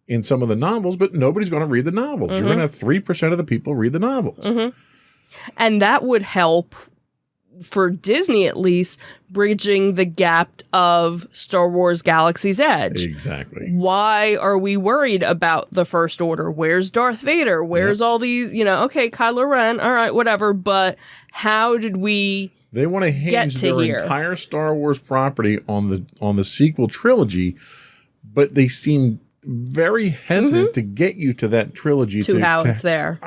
in some of the novels, but nobody's going to read the novels. You're going to have 3% of the people read the novels. And that would help, for Disney at least, bridging the gap of Star Wars Galaxy's Edge. Exactly. Why are we worried about the First Order? Where's Darth Vader? Where's all these, okay, Kylo Ren, all right, whatever, but how did we They want to hinge their entire Star Wars property on the sequel trilogy, but they seem very hesitant to get you to that trilogy. To how it's there.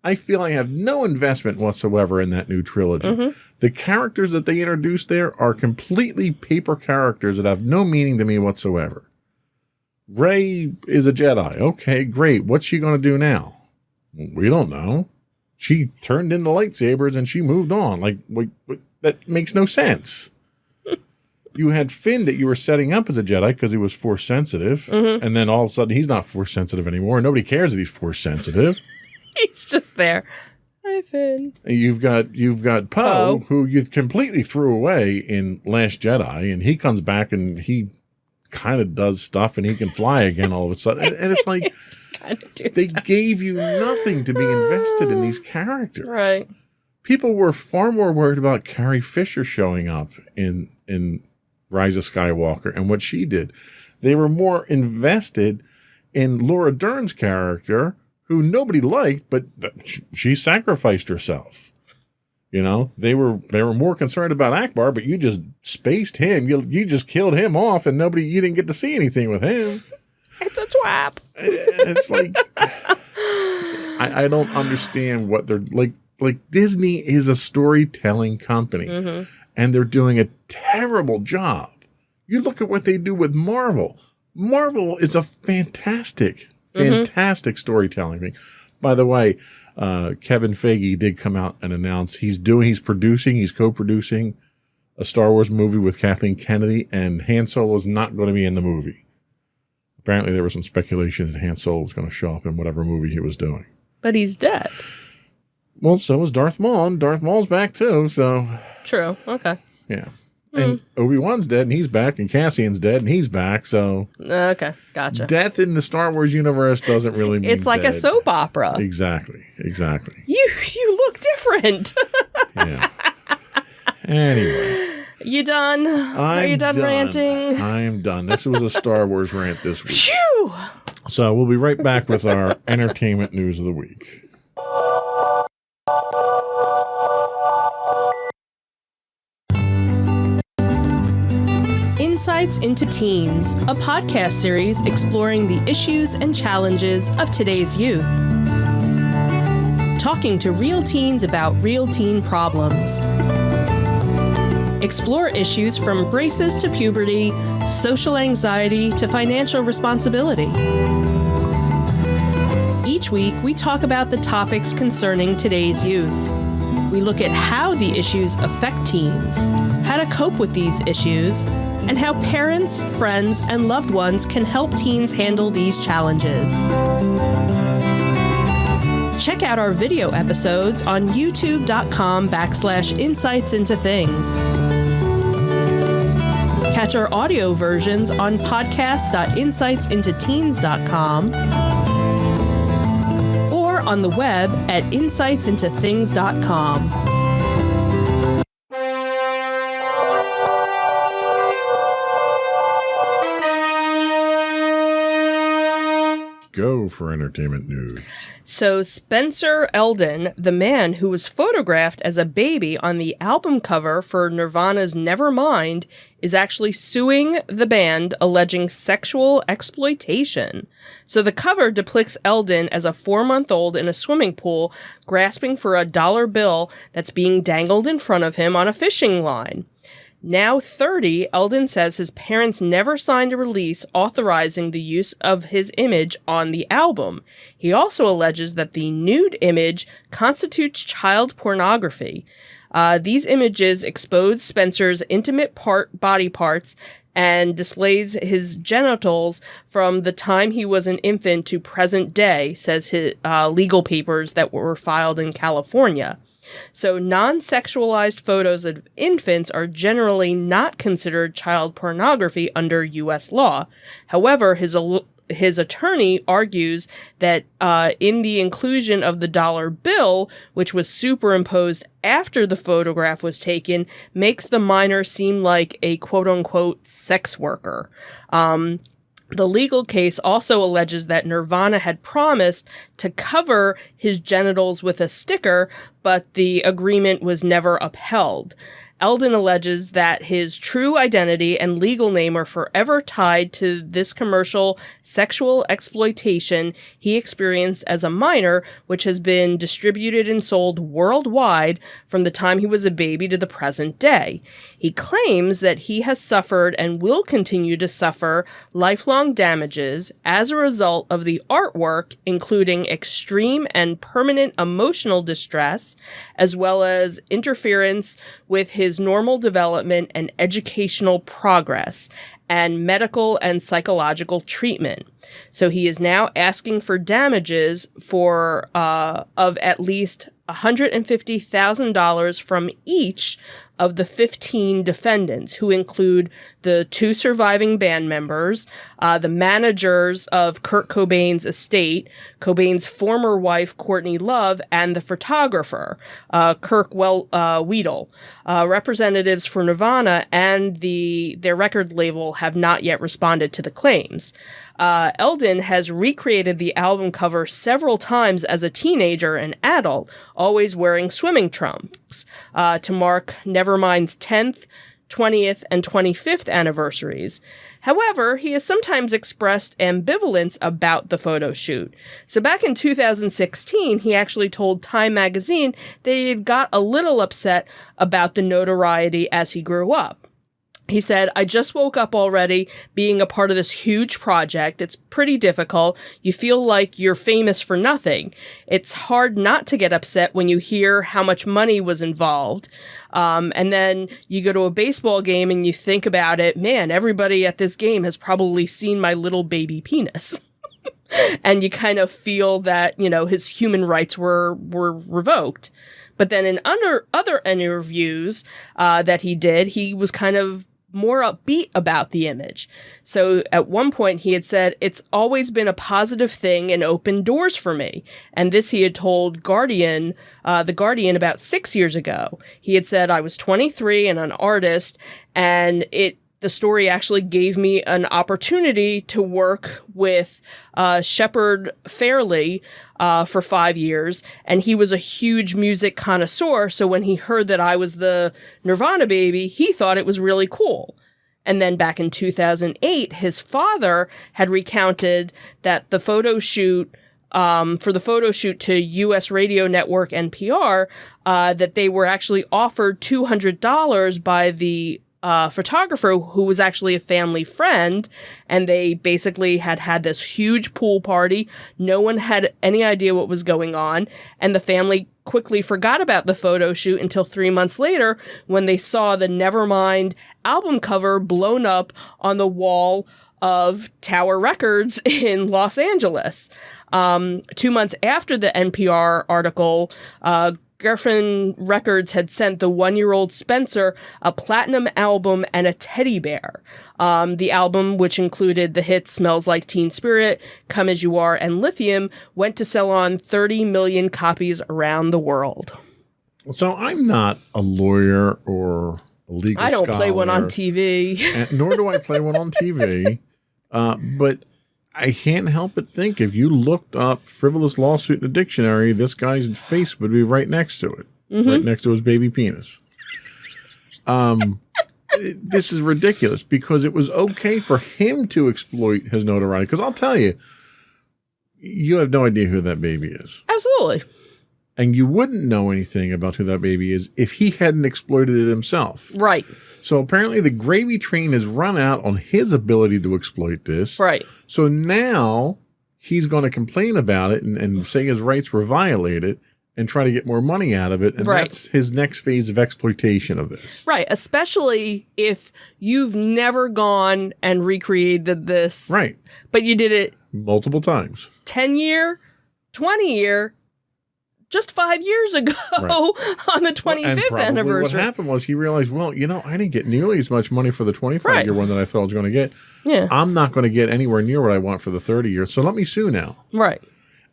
I feel I have no investment whatsoever in that new trilogy. The characters that they introduced there are completely paper characters that have no meaning to me whatsoever. Rey is a Jedi. Okay, great. What's she going to do now? We don't know. She turned into lightsabers and she moved on. Like, that makes no sense. You had Finn that you were setting up as a Jedi because he was Force sensitive. And then all of a sudden he's not Force sensitive anymore. Nobody cares that he's Force sensitive. He's just there. Hi, Finn. You've got Poe, who you completely threw away in Last Jedi, and he comes back and he kind of does stuff and he can fly again all of a sudden. And it's like they gave you nothing to be invested in these characters. Right. People were far more worried about Carrie Fisher showing up in Rise of Skywalker and what she did. They were more invested in Laura Dern's character, who nobody liked, but she sacrificed herself. You know, they were more concerned about Akbar, but you just spaced him. You just killed him off, and you didn't get to see anything with him. It's a twap. It's like I don't understand what they're like. Like, Disney is a storytelling company, and they're doing a terrible job. You look at what they do with Marvel. Marvel is a fantastic storytelling thing. By the way, Kevin Feige did come out and announce he's co-producing a Star Wars movie with Kathleen Kennedy, and Han Solo is not going to be in the movie. Apparently there was some speculation that Han Solo was going to show up in whatever movie he was doing. But he's dead. Well, so is Darth Maul, and Darth Maul's back too, so... True, okay. Yeah. And Obi-Wan's dead, and he's back, and Cassian's dead, and he's back, so... Okay, gotcha. Death in the Star Wars universe doesn't really mean it's like dead. a soap opera. Exactly. You look different. Yeah. Anyway. You done? Are you done ranting? I am done. This was a Star Wars rant this week. Phew! So we'll be right back with our entertainment news of the week. Insights into Teens, a podcast series exploring the issues and challenges of today's youth. talking to real teens about real teen problems. Explore issues from braces to puberty, social anxiety to financial responsibility. Each week, we talk about the topics concerning today's youth. We look at how the issues affect teens, how to cope with these issues, and how parents, friends, and loved ones can help teens handle these challenges. Check out our video episodes on youtube.com/insightsintothings. Catch our audio versions on podcast.insightsintoteens.com or on the web at insightsintothings.com. Go for entertainment news. So Spencer Eldon, the man who was photographed as a baby on the album cover for Nirvana's Nevermind, is actually suing the band, alleging sexual exploitation. So the cover depicts Eldon as a 4-month-old in a swimming pool, grasping for a dollar bill that's being dangled in front of him on a fishing line. Now 30, Eldon says his parents never signed a release authorizing the use of his image on the album. He also alleges that the nude image constitutes child pornography. These images expose Spencer's intimate body parts and displays his genitals from the time he was an infant to present day, says his legal papers that were filed in California. So non-sexualized photos of infants are generally not considered child pornography under U.S. law. However, his attorney argues that in the inclusion of the dollar bill, which was superimposed after the photograph was taken, makes the minor seem like a quote-unquote sex worker. The legal case also alleges that Nirvana had promised to cover his genitals with a sticker, but the agreement was never upheld. Eldon alleges that his true identity and legal name are forever tied to this commercial sexual exploitation he experienced as a minor, which has been distributed and sold worldwide from the time he was a baby to the present day. He claims that he has suffered and will continue to suffer lifelong damages as a result of the artwork, including extreme and permanent emotional distress, as well as interference with his normal development and educational progress, and medical and psychological treatment. So he is now asking for damages of at least $150,000 from each of the 15 defendants, who include the 2 surviving band members, the managers of Kurt Cobain's estate, Cobain's former wife, Courtney Love, and the photographer, Kirk Wheatle. Representatives for Nirvana and their record label have not yet responded to the claims. Eldon has recreated the album cover several times as a teenager and adult, always wearing swimming trunks, to mark Nevermind's 10th, 20th, and 25th anniversaries. However, he has sometimes expressed ambivalence about the photo shoot. So back in 2016, he actually told Time magazine that he had got a little upset about the notoriety as he grew up. He said, "I just woke up already being a part of this huge project. It's pretty difficult. You feel like you're famous for nothing. It's hard not to get upset when you hear how much money was involved. And then you go to a baseball game and you think about it, man, everybody at this game has probably seen my little baby penis." And you kind of feel that, his human rights were revoked. But then in other interviews that he did, he was kind of more upbeat about the image. So at one point he had said, "It's always been a positive thing and opened doors for me." And this he had told The Guardian about 6 years ago. He had said, "I was 23 and an artist, and the story actually gave me an opportunity to work with Shepard Fairey for 5 years, and he was a huge music connoisseur, so when he heard that I was the Nirvana baby, he thought it was really cool." And then back in 2008, his father had recounted that the photo shoot for the photo shoot to U.S. radio network NPR, that they were actually offered $200 by the photographer, who was actually a family friend, and they basically had this huge pool party. No one had any idea what was going on, and the family quickly forgot about the photo shoot until 3 months later when they saw the Nevermind album cover blown up on the wall of Tower Records in Los Angeles. 2 months after the NPR article, Geffen Records had sent the 1-year-old Spencer a platinum album and a teddy bear. The album, which included the hits Smells Like Teen Spirit, Come As You Are, and Lithium, went to sell on 30 million copies around the world. So I'm not a lawyer or a legal I don't scholar, play one on TV. nor do I play one on TV. But I can't help but think if you looked up frivolous lawsuit in the dictionary, this guy's face would be right next to it, right next to his baby penis. This is ridiculous because it was okay for him to exploit his notoriety. Because I'll tell you, you have no idea who that baby is. Absolutely. And you wouldn't know anything about who that baby is if he hadn't exploited it himself. Right. So apparently the gravy train has run out on his ability to exploit this. Right. So now he's going to complain about it and say his rights were violated and try to get more money out of it. And that's his next phase of exploitation of this. Right. Especially if you've never gone and recreated this. Right. But you did it multiple times. 10-year, 20-year. Just 5 years ago on the 25th anniversary. What happened was he realized, well, I didn't get nearly as much money for the 25-year one that I thought I was going to get. Yeah. I'm not going to get anywhere near what I want for the 30-year, so let me sue now. Right.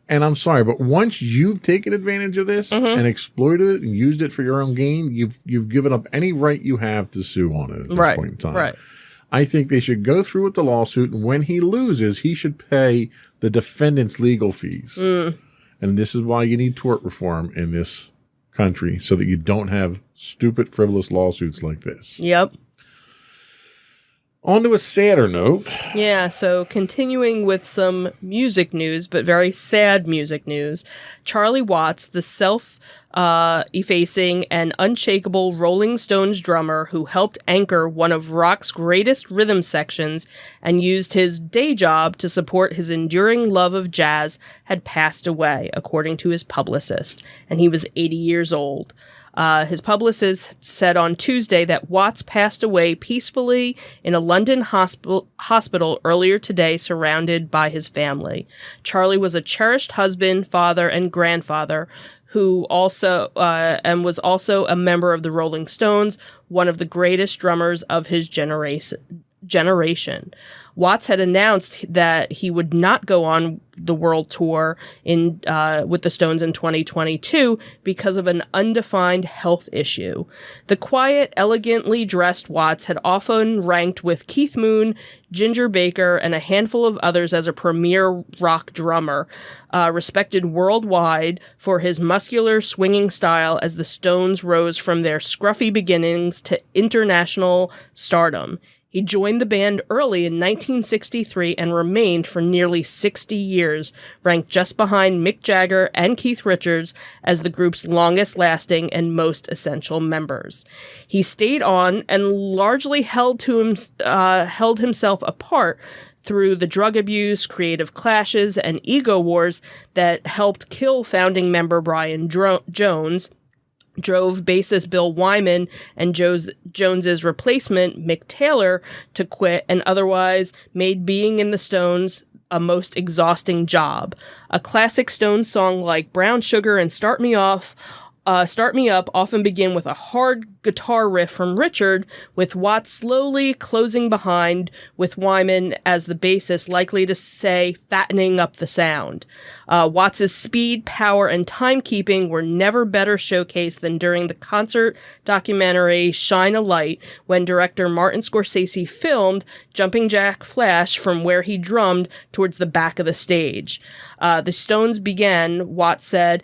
And I'm sorry, but once you've taken advantage of this and exploited it and used it for your own gain, you've given up any right you have to sue on it at this point in time. Right. I think they should go through with the lawsuit, and when he loses, he should pay the defendant's legal fees. And this is why you need tort reform in this country, so that you don't have stupid, frivolous lawsuits like this. Yep. On to a sadder note. Yeah, so continuing with some music news, but very sad music news. Charlie Watts, the self-effacing and unshakable Rolling Stones drummer who helped anchor one of rock's greatest rhythm sections and used his day job to support his enduring love of jazz, had passed away, according to his publicist, and he was 80 years old. His publicist said on Tuesday that Watts passed away peacefully in a London hospital earlier today, surrounded by his family. Charlie was a cherished husband, father, and grandfather who also was also a member of the Rolling Stones, one of the greatest drummers of his generation. Watts had announced that he would not go on the world tour with the Stones in 2022 because of an undefined health issue. The quiet, elegantly dressed Watts had often ranked with Keith Moon, Ginger Baker, and a handful of others as a premier rock drummer, respected worldwide for his muscular, swinging style as the Stones rose from their scruffy beginnings to international stardom. He joined the band early in 1963 and remained for nearly 60 years, ranked just behind Mick Jagger and Keith Richards as the group's longest-lasting and most essential members. He stayed on and largely held himself apart through the drug abuse, creative clashes, and ego wars that helped kill founding member Brian Jones, drove bassist Bill Wyman and Jones's replacement, Mick Taylor, to quit, and otherwise made being in the Stones a most exhausting job. A classic Stones song like Brown Sugar and Start Me Up often begin with a hard guitar riff from Richard, with Watts slowly closing behind, with Wyman as the bassist, likely to say fattening up the sound. Watts' speed, power, and timekeeping were never better showcased than during the concert documentary Shine a Light, when director Martin Scorsese filmed Jumping Jack Flash from where he drummed towards the back of the stage. The Stones began, Watts said,